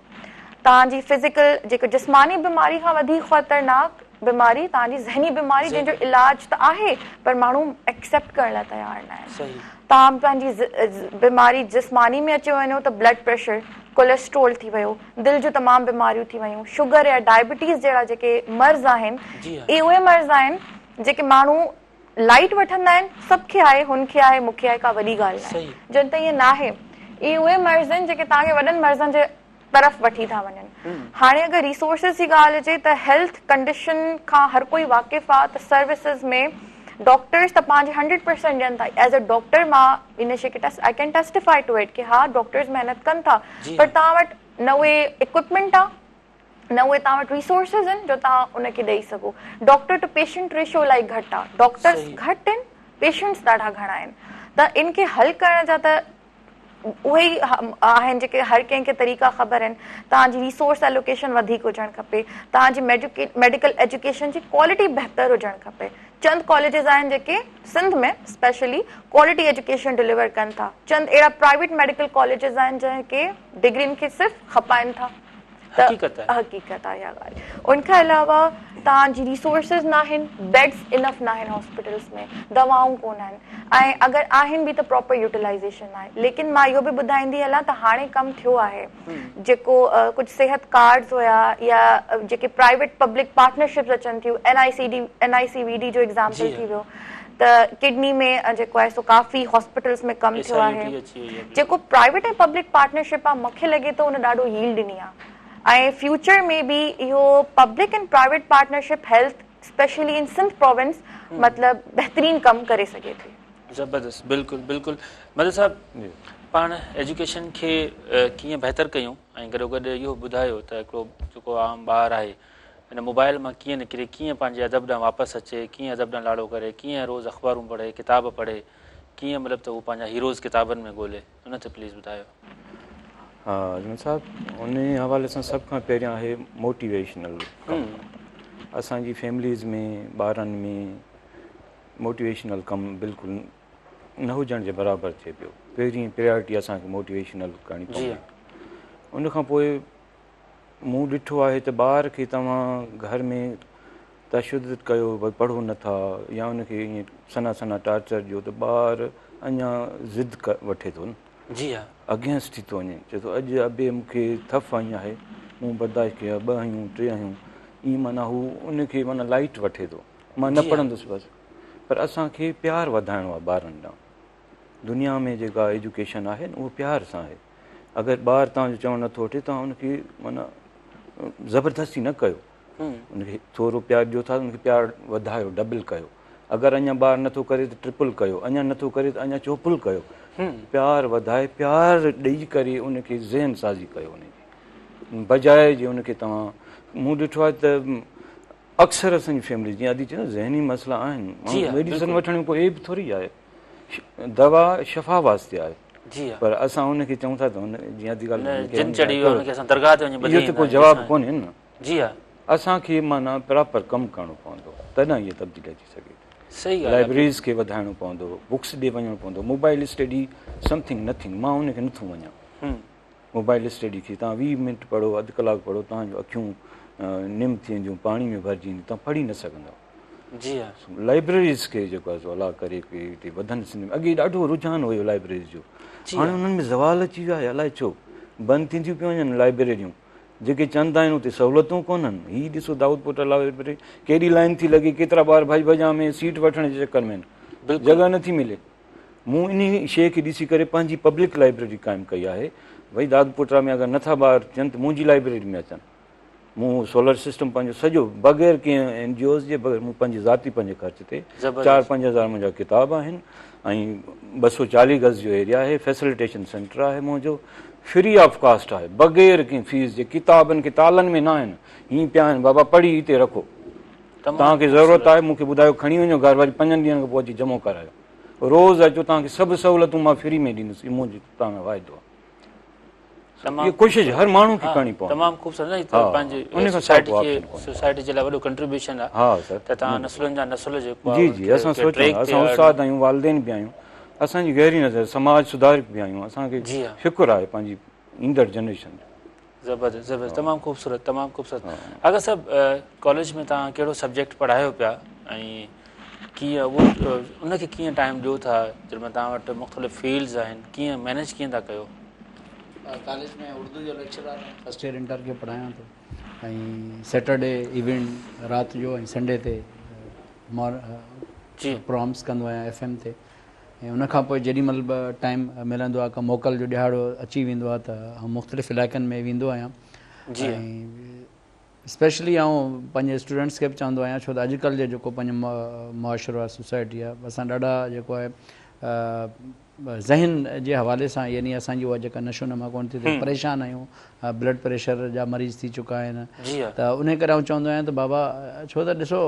तव्हांजी फिज़िकल जेको जिस्मानी बीमारी खां वधीक ख़तरनाक बीमारी तव्हांजी ज़हनी बीमारी, जंहिंजो इलाज त आहे पर माण्हू एक्सेप्ट करण लाइ तयारु न आहिनि। तव्हां पंहिंजी बीमारी जिस्मानी में अची वञो त ब्लड प्रेशर, कोलेस्ट्रोल थी वियो, दिलि जूं तमामु बीमारियूं थी वियूं, शुगर या डायबिटीज़ जहिड़ा जेके मर्ज़ आहिनि, इहे उहे मर्ज़ आहिनि जेके माण्हू लाइट वठंदा आहिनि, सभु खे आहे, हुनखे आहे, मूंखे आहे, का वॾी ॻाल्हि न आहे। जन त ईअं न आहे। इहे उहे मर्ज़ आहिनि जेके तव्हांखे वॾनि मर्ज़नि जे तरफ़ वठी था वञनि। हाणे अगरि रिसोर्सिस जी ॻाल्हि अचे त हेल्थ कंडीशन खां हर कोई वाक़िफ़ आहे त सर्विसिस में डॉक्टर्स त पंहिंजे 100% ॾियनि था। एज़ अ डॉक्टर मां इन शइ खे I can testify to it कि हा डॉक्टर्स महिनत कनि था, पर तव्हां वटि न उहे इक्विपमेंट आहे, न उहे तव्हां वटि रिसोर्सिस आहिनि जो तव्हां उनखे ॾेई सघो। डॉक्टर टू पेशेंट रेशियो इलाही घटि आहे, डॉक्टर्स घटि आहिनि, पेशेंट्स ॾाढा घणा आहिनि। त इनखे हल करण जा त उहे ई आहिनि जेके हर कंहिंखे तरीक़ा ख़बर आहिनि। तव्हांजी रिसोर्स एलोकेशन वधीक हुजणु खपे, तव्हांजी मेडिकल एजुकेशन जी क्वालिटी बहितर हुजणु खपे। चंद कॉलेजिस आहिनि जेके सिंध में स्पेशली क्वालिटी एजुकेशन डिलीवर कनि था, चंद अहिड़ा प्राइवेट मेडिकल कॉलेजिस आहिनि जेके डिग्रियुनि खे सिर्फ़ु खपाइनि था। हक़ीक़त आहे इहा ॻाल्हि। उनखां अलावा तव्हांजी रिसोर्सिस न आहिनि, बेड्स इनफ न आहिनि हॉस्पिटल्स में, दवाऊं कोन आहिनि, ऐं अगरि आहिनि बि त प्रॉपर यूटिलाइज़ेशन आहे। लेकिन मां इहो बि ॿुधाईंदी हलां त हाणे कमु थियो आहे जेको कुझु सिहत कार्ड्स हुया या जेके प्राइवेट पब्लिक पार्टनरशिप्स अचनि थियूं, NICVD जो एग्ज़ाम्पल थी वियो, त किडनी में जेको आहे सो काफ़ी हॉस्पिटल्स में कमु थियो आहे। जेको प्राइवेट ऐं पब्लिक पार्टनरशिप आहे मूंखे लॻे थो उन ॾाढो यील्ड ॾिनी आहे ऐं फ्यूचर में बि इहो public and private partnership health specially in Sindh province मतिलबु बहितरीनु कमु करे सघे थी। ज़बरदस्त, बिल्कुलु बिल्कुलु। मदद साहब, पाण एजुकेशन खे कीअं बहितर कयूं ऐं गॾोगॾु इहो ॿुधायो त हिकिड़ो जेको आम ॿारु आहे हिन मोबाइल मां कीअं निकिरे, कीअं पंहिंजे अदब ॾांहुं वापसि अचे, कीअं अदब ॾांहुं लाड़ो करे, कीअं रोज़ु अख़बारूं पढ़े, किताब पढ़े, कीअं मतिलबु त उहो पंहिंजा हीरोज़ किताबनि में ॻोल्हे, उन ते प्लीज़ ॿुधायो। हा अजमेर साहब, उन हवाले सां सभ खां पहिरियां आहे मोटिवेशनल। असांजी फैमिलीज़ में ॿारनि में मोटिवेशनल कमु बिल्कुलु न हुजण जे बराबरि थिए पियो। पहिरीं प्रायोरिटी असांखे मोटिवेशनल करणी पवंदी। उन खां पोइ मूं ॾिठो आहे त ॿार खे तव्हां घर में तशद्दुद कयो, भई पढ़ो नथा या उनखे ईअं सना सना टार्चर ॾियो त ॿार अञा ज़िद वठे थो न। जी हा, अगेंस्ट थी थो वञे, चए थो अॼु अबे मूंखे थफ़ आई आहे, मूं बर्दाश्त कया 2 आहियूं 3 आहियूं, ईअं माना हू उनखे माना लाइट वठे थो, मां न पढ़ंदुसि बसि। पर असांखे प्यारु वधाइणो आहे ॿारनि ॾांहुं। दुनिया में जेका एजुकेशन आहे न उहो प्यार सां आहे। अगरि ॿारु तव्हांजो चवणु नथो वठे तव्हां उनखे माना ज़बरदस्ती न कयो, उनखे थोरो प्यारु ॾियो था, उनखे प्यारु वधायो, डबल कयो। अगरि अञा ॿारु नथो करे त ट्रिपल कयो, अञा नथो करे त अञा चोपुल कयो। प्यारु वधाए, प्यारु ॾेई करे उनखे ज़हन साज़ी कयो उनजी, बजाए जे उनखे तव्हां। मूं ॾिठो आहे त अक्सर असांजी फैमिली जीअं अॼु चयो ज़हनी मसइला आहिनि, माण्हू मेडिसिन वठण को एब थोरी आहे, दवा शफ़ा वास्ते आहे, पर असां हुनखे चऊं था त हुन जीअं अॼु ॻाल्हि इहो त को जवाबु कोन्हे न। असांखे माना प्रॉपर कमु करणो पवंदो, तॾहिं इहा तब्दीली अची सघे। लाइब्रेरीज़ खे वधाइणो पवंदो, बुक्स ॾे वञणो पवंदो। मोबाइल स्टडी समथिंग नथिंग, मां हुनखे नथो वञा। मोबाइल स्टडी खे तव्हां 20 मिंट पढ़ो, अधु कलाकु पढ़ो, तव्हांजो अखियूं निम थी वेंदियूं, पाणी में भरिजी वेंदियूं, तव्हां पढ़ी न सघंदव। लाइब्रेरीज़ खे जेको आहे सो अला करे के हिते वधनि सिंध में। अॻे ॾाढो रुझान हुयो लाइब्रेरीज़ जो, हाणे हुननि में ज़वाल अची वियो आहे, अलाए छो बंदि थींदियूं पियूं वञनि लाइब्रेरियूं। जेके चवंदा आहिनि उते सहूलियतूं कोन्हनि। हीअ ॾिसो दाऊदपुर लाइब्रेरी केॾी लाइन थी लॻे, केतिरा ॿार भाई भॼा में सीट वठण जे चकर में जॻह नथी मिले। मूं इन शइ खे ॾिसी करे पंहिंजी पब्लिक लाइब्रेरी क़ाइमु कई आहे। भई दाऊदपुर में अगरि नथा ॿार थियनि त मुंहिंजी लाइब्रेरी में अचनि। मूं सोलर सिस्टम पंहिंजो सॼो बग़ैर कंहिं NGOs जे बग़ैर मूं पंहिंजे ज़ाती पंहिंजे ख़र्च ते 4-5 हज़ार मुंहिंजा किताब आहिनि ऐं 240 गज़ जो एरिया आहे। फैसिलिटेशन सेंटर आहे मुंहिंजो, फ्री ऑफ कास्ट आहे, बग़ैर कंहिं फीस जे। किताबनि खे तालनि में न आहिनि, हीअं पिया आहिनि, बाबा पढ़ी हिते रखो, तव्हांखे ज़रूरत आहे मूंखे ॿुधायो, खणी वञो घर, वरी 5 ॾींहंनि खां पोइ अची जमो करायो। रोज़ अचो, तव्हांखे सभु सहूलियतूं मां फ्री में ॾींदुसि, इहो मुंहिंजो तव्हां वाइदो आहे। इहा कोशिशि हर माण्हू खे करणी पवंदी। तमामु ख़ूबसूरत सोसाइटी जे लाइ वॾो कंट्रीब्यूशन आहे। हा सर, त तव्हां नस्लनि जा नस्ल जेको जी जी असां सोचूं, असां उस्ताद आहियूं, वालिदैन बि आहियूं, असांजी गहरी नज़र समाज सुधारक बि आहियूं। असांखे फ़िक्र आहे पंहिंजी ईंदड़ जनरेशन जो। ज़बरदस्त ज़बरदस्त, तमामु ख़ूबसूरत तमामु ख़ूबसूरत। अगरि सभु कॉलेज में तव्हां कहिड़ो सब्जेक्ट पढ़ायो पिया ऐं कीअं उहो उनखे कीअं टाइम ॾियो था, जंहिंमें तव्हां वटि मुख़्तलिफ़ फील्ड्स आहिनि, कीअं मैनेज कीअं था कयो? कॉलेज में उर्दू जो लेक्चर आहे, फर्स्ट ईयर इंटर खे पढ़ायां थो ऐं सैटरडे इवेंट राति जो ऐं संडे ते प्रोग्राम्स कंदो आहियां FM ते। ऐं उनखां पोइ जेॾीमहिल बि टाइम मिलंदो आहे, का मोकल जो ॾियारो अची वेंदो आहे त मुख़्तलिफ़ इलाइक़नि में वेंदो आहियां। ऐं स्पेशली आउं पंहिंजे स्टूडेंट्स खे बि चवंदो आहियां, छो त अॼुकल्ह जो जेको पंहिंजो मुआशिरो आहे, सोसाइटी आहे, असां ॾाढा जेको आहे ज़हन जे हवाले सां, यानी असांजी उहा जेका नशो नमा कोन थी थिए, परेशान आहियूं, ब्लड प्रेशर जा मरीज़ थी चुका आहिनि। त उन करे आउं चवंदो आहियां त बाबा, छो त ॾिसो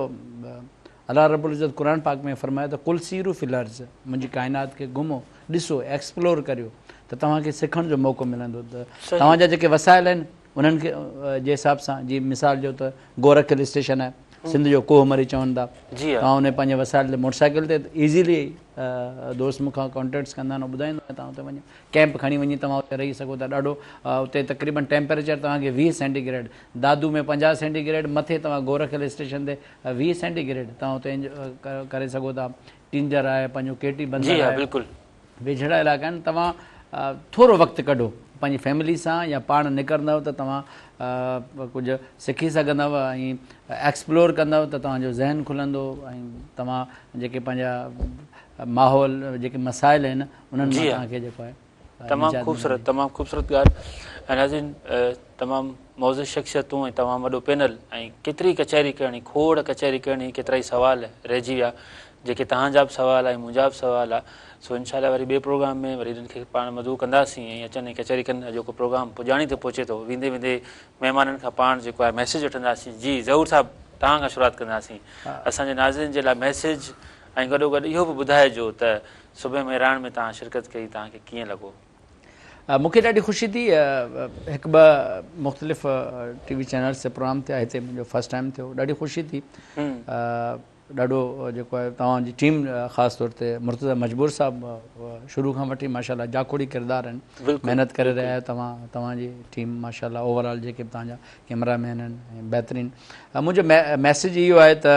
अल्लाह रब्बुल इज़्ज़त क़ुरान पाक में फरमाए त कुल सीरू फिल अर्ज़, मुंहिंजी काइनात खे घुमो, ॾिसो, एक्सप्लोर करियो, त तव्हांखे सिखण जो मौक़ो मिलंदो। त तव्हांजा जेके वसाइल आहिनि उन्हनि खे जे हिसाब सां, जीअं मिसाल जो त गोरख हिल स्टेशन आहे, सिंध जो कोहमरी चवनि था, तव्हां उन पंहिंजे वसाइल ते मोटरसाइकिल ते इज़ीली दोस्त मूंखां कॉन्टेक्ट्स कंदा आहिनि, ॿुधाईंदो आहियां तव्हां हुते वञो, कैंप खणी वञी तव्हां हुते रही सघो था। ॾाढो उते तक़रीबन टेम्परेचर तव्हांखे 20 सेंटीग्रेड, दादू में 50 सेंटीग्रेड, मथे तव्हां गोरख हिल स्टेशन ते 20 सेंटीग्रेड तव्हां हुते करे सघो था। टिंजर आहे, पंहिंजो केटी बंदर आहे, बिल्कुलु वेझड़ा इलाइक़ा आहिनि। तव्हां थोरो वक़्तु कढो पंहिंजी फैमिली सां या पाण निकिरंदव त तव्हां कुझु सिखी सघंदव ऐं एक्सप्लोर कंदव त तव्हांजो ज़हन खुलंदो ऐं तव्हां जेके पंहिंजा माहौल जेके मसाइल आहिनि उन्हनि में तव्हांखे जेको आहे तमामु ख़ूबसूरत ॻाल्हि। ऐं नाज़रीन, तमामु मौज़ूद शख़्सियतूं ऐं तमामु वॾो पैनल ऐं केतिरी कचहरी करणी, खोड़ कचहरी करणी, केतिरा ई सुवाल रहिजी विया, जेके तव्हांजा बि सुवाल आहे, मुंहिंजा बि सुवाल आहे। सो इनशाला वरी ॿिए प्रोग्राम में वरी हिननि खे पाण मदू कंदासीं ऐं अचनि ऐं कचहरी कनि। जेको प्रोग्राम पुॼाणी ते पहुचे थो, वेंदे वेंदे महिमाननि खां पाण जेको आहे मैसेज वठंदासीं। जी ज़रूरु साहिबु, तव्हां खां शुरूआति कंदासीं। असांजे नाज़रीन जे लाइ मैसेज ऐं गॾोगॾु इहो बि ॿुधाइजो त सुबुह मेरान में तव्हां शिरकत कई, तव्हांखे कीअं लॻो? मूंखे ॾाढी ख़ुशी थी, हिकु ॿ मुख़्तलिफ़ TV चैनल्स ते प्रोग्राम थिया, हिते मुंहिंजो फस्ट टाइम थियो, ॾाढी ख़ुशी थी। ॾाढो जेको आहे तव्हांजी टीम, ख़ासि तौर ते मुर्तज़ा मजबूर साहिबु शुरू खां वठी माशाल्लाह जाखोड़ी किरदार आहिनि, महिनत करे रहिया आहियो तव्हांजी टीम माशाल्लाह। ओवरऑल जेके बि तव्हांजा कैमरामैन आहिनि ऐं बहितरीनु। मुंहिंजो मैसेज इहो आहे त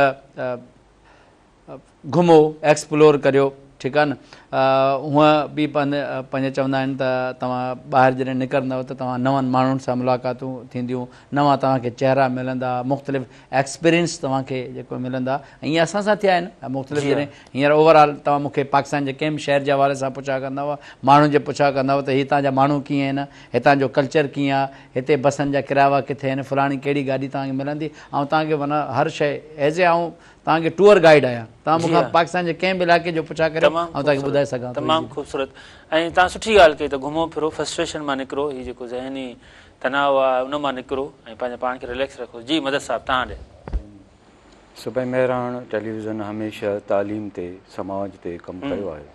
घुमो, एक्सप्लोर करियो, ठीकु आहे न। हूअं बि पंहिंजे चवंदा आहिनि त तव्हां ॿाहिरि जॾहिं निकिरंदव त तव्हां नवनि माण्हुनि सां मुलाक़ातूं थींदियूं, नवां तव्हांखे चहिरा मिलंदा, मुख़्तलिफ़ एक्सपीरियंस तव्हांखे जेको मिलंदा। ऐं ईअं असां सां थिया आहिनि मुख़्तलिफ़। जॾहिं हींअर ओवरऑल तव्हां मूंखे पाकिस्तान जे कंहिं बि शहर जे हवाले सां पुछा कंदव, माण्हुनि जे पुछा कंदव त हितां जा माण्हू कीअं आहिनि, हितां जो कल्चर कीअं आहे, हिते बसनि जा किराया किथे आहिनि, फलाणी कहिड़ी गाॾी तव्हांखे मिलंदी। ऐं तव्हांखे माना हर शइ एज़ ए आऊं तव्हांखे टूर गाइड आहियां, तव्हां मूंखां पाकिस्तान जे कंहिं बि इलाइक़े जो पुछा करियो, ऐं तव्हांखे ॿुधाए सघां। तमामु ख़ूबसूरत। ऐं तव्हां सुठी ॻाल्हि कई त घुमो फिरो, फ्रस्ट्रेशन मां निकिरो, हीउ जेको ज़हनी तनाव आहे उन मां निकिरो ऐं पंहिंजे पाण खे रिलैक्स रखो। जी मदद साहिबु, तव्हां ॾे। सुबह मेहरान टेलीविज़न हमेशह तालीम ते समाज ते कमु कयो आहे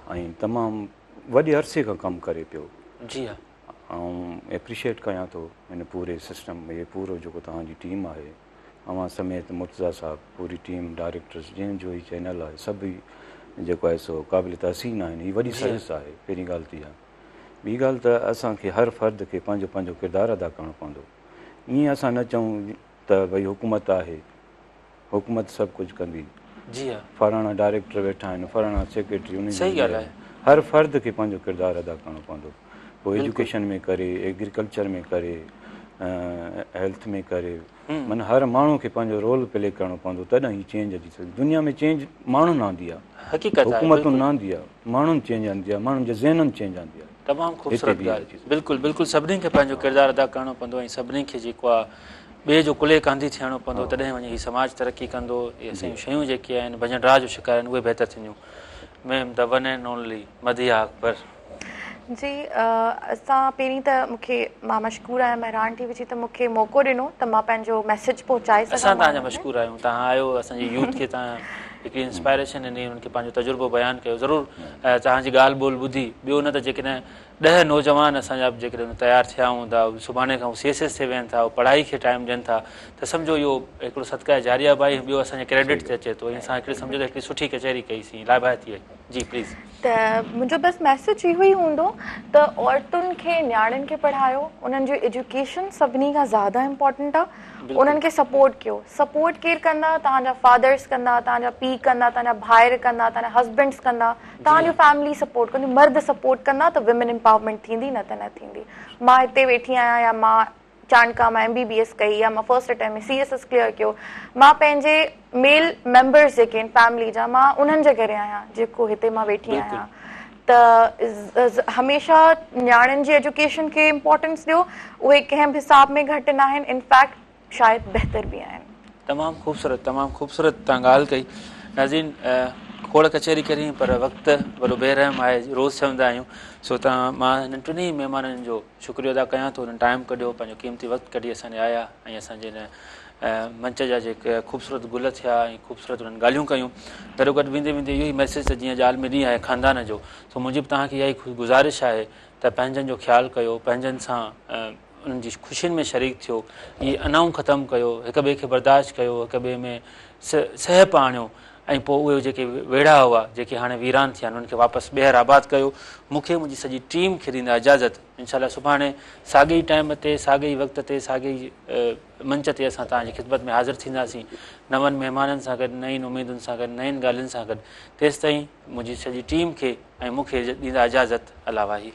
ऐं तमामु वॾे अरसे खां कमु करे पियो। जी हा। ऐं एप्रिशिएट कयां थो हिन पूरे सिस्टम में, पूरो जेको तव्हांजी टीम आहे, अवां समेत मुर्तज़ा साहब, पूरी टीम, डायरेक्टर्स, जंहिंजो ही चैनल आहे, सभई जेको आहे सो क़ाबिल तहसीन आहिनि। हीअ वॾी सर्विस आहे, पहिरीं ॻाल्हि थी आहे। ॿी ॻाल्हि त असांखे हर फ़र्द खे पंहिंजो पंहिंजो किरदारु अदा करिणो पवंदो। ईअं असां न चऊं त भई हुकूमत आहे, हुकूमत सभु कुझु कंदी। जी हा। फलाणा डायरेक्टर वेठा आहिनि, फलाणा सेक्रेटरी, उन सही ॻाल्हि आहे। हर फ़र्द खे पंहिंजो किरदारु अदा करिणो पवंदो। पोइ एजुकेशन में करे, एग्रीकल्चर में करे, हेल्थ में करे, माना हर माण्हू खे पंहिंजो रोल प्ले करिणो पवंदो, तॾहिं ही चेंज अची सघे। दुनिया में चेंज माण्हू न आंदी आहे, हक़ीक़त आहे, हुकूमतूं न आंदी आहे, माण्हुनि चेंज आंदी आहे, माण्हुनि जे ज़हननि चेंज आंदी आहे। तमामु ख़ूबसूरत ॻाल्हि। बिल्कुलु बिल्कुलु, सभिनी खे पंहिंजो किरदारु अदा करिणो पवंदो ऐं सभिनी खे जेको आहे ॿिए जो कुले कांधी थियणो पवंदो, तॾहिं वञी हीउ समाज तरक़ी कंदो। इहे असांजूं शयूं जेके आहिनि भॼन राह जो शिकार आहिनि, उहे बहितर थींदियूं। Ma'am the one and only Madiha Akbar. जी असां पहिरीं त मूंखे मां मशकूर आहियां मेहरान टीवी जी, त मूंखे मौक़ो ॾिनो त मां पंहिंजो मैसेज पहुचाए सघां। असां तव्हांजा मशकूर आहियूं, तव्हां आयो, असांजे यूथ खे तव्हां हिकिड़ी इंस्पायरेशन ॾिनी, उन्हनि खे पंहिंजो तजुर्बो बयानु कयो। ज़रूरु तव्हांजी ॻाल्हि ॿोल ॿुधी, ॿियो न त जेकॾहिं 10 नौजवान असांजा जेकॾहिं तयारु थिया हूंदा, सुभाणे खां CSS ते वेहनि था, पढ़ाई खे टाइम ॾियनि था, त सम्झो इहो हिकिड़ो सदका जारिया भाई, ॿियो असांजे क्रेडिट ते अचे थो। ऐं असां हिकिड़ी सम्झो त हिकिड़ी सुठी कचहरी कईसीं, लाभायती आहे। जी प्लीज़। त मुंहिंजो बसि मैसेज इहो ई हूंदो त औरतुनि खे, न्याणियुनि खे पढ़ायो, उन्हनि जो एजुकेशन सभिनी खां ज़्यादा इम्पॉर्टेंट आहे। उन्हनि खे सपोर्ट कयो। सपोर्ट केरु कंदा? तव्हांजा फादर्स कंदा, तव्हांजा पीउ कंदा, तव्हांजा भाइर कंदा, तव्हांजा हस्बैंड्स कंदा, तव्हांजो फैमिली सपोर्ट कंदी, मर्द सपोर्ट कंदा त विमेन एम्पावरमेंट थींदी, न त न थींदी। मां हिते वेठी आहियां, या मां चाणका मां MBBS कई, या मां फर्स्ट अटैम्प में CSS क्लियर कयो, मां पंहिंजे मेल मेंबर्स जेके आहिनि फैमिली जा, मां उन्हनि जे करे आहियां जेको हिते मां वेठी आहियां। त हमेशह न्याणियुनि जी एजुकेशन खे इम्पोर्टेंस ॾियो। उहे कंहिं बि हिसाब में घटि न आहिनि, इनफैक्ट शायदि बहितर बि आहिनि। तमामु ख़ूबसूरत, तमामु ख़ूबसूरत तव्हां ॻाल्हि कई। नाज़रीन, खोड़ कचहरी करी, पर वक़्तु वॾो बेरहम आहे, रोज़ु चवंदा आहियूं। सो मां हिननि टिनी महिमाननि जो शुक्रिया अदा कयां थो, हुननि टाइम कढियो, पंहिंजो क़ीमती वक़्तु कढी असांजे आया ऐं असांजे हिन मंच जा जेके ख़ूबसूरत गुल थिया ऐं ख़ूबसूरत हुननि ॻाल्हियूं कयूं। गॾो गॾु वेंदे वेंदे इहो ई मैसेज त जीअं ज़ाल में ॾींहुं आहे ख़ानदान जो, सो मुंहिंजी बि तव्हांखे इहा ई गुज़ारिश आहे त पंहिंजनि जो ख़्यालु कयो, पंहिंजनि सां उन्हनि जी ख़ुशियुनि में शरीक थियो, इहे अनाऊं ख़तमु कयो, हिक ॿिए खे बर्दाश्त कयो, हिक ॿिए में सहप आणियो, ऐं पोइ उहे जेके वेड़ा हुआ, जेके हाणे वीरान थिया आहिनि, उन्हनि खे वापसि ॿीहर आबाद कयो। मूंखे मुंहिंजी सॼी टीम खे ॾींदा इजाज़त। इंशाल्लाह सुभाणे साॻे ई टाइम ते, साॻे ई वक़्त ते, साॻे ई मंच ते असां तव्हांजी ख़िदमत में हाज़िर थींदासीं, नवनि महिमाननि सां गॾु, नईं उमेदुनि सां गॾु, नईं ॻाल्हियुनि सां गॾु। तेसिताईं मुंहिंजी सॼी टीम खे ऐं मूंखे ॾींदा इजाज़त। अल्लाह वाही।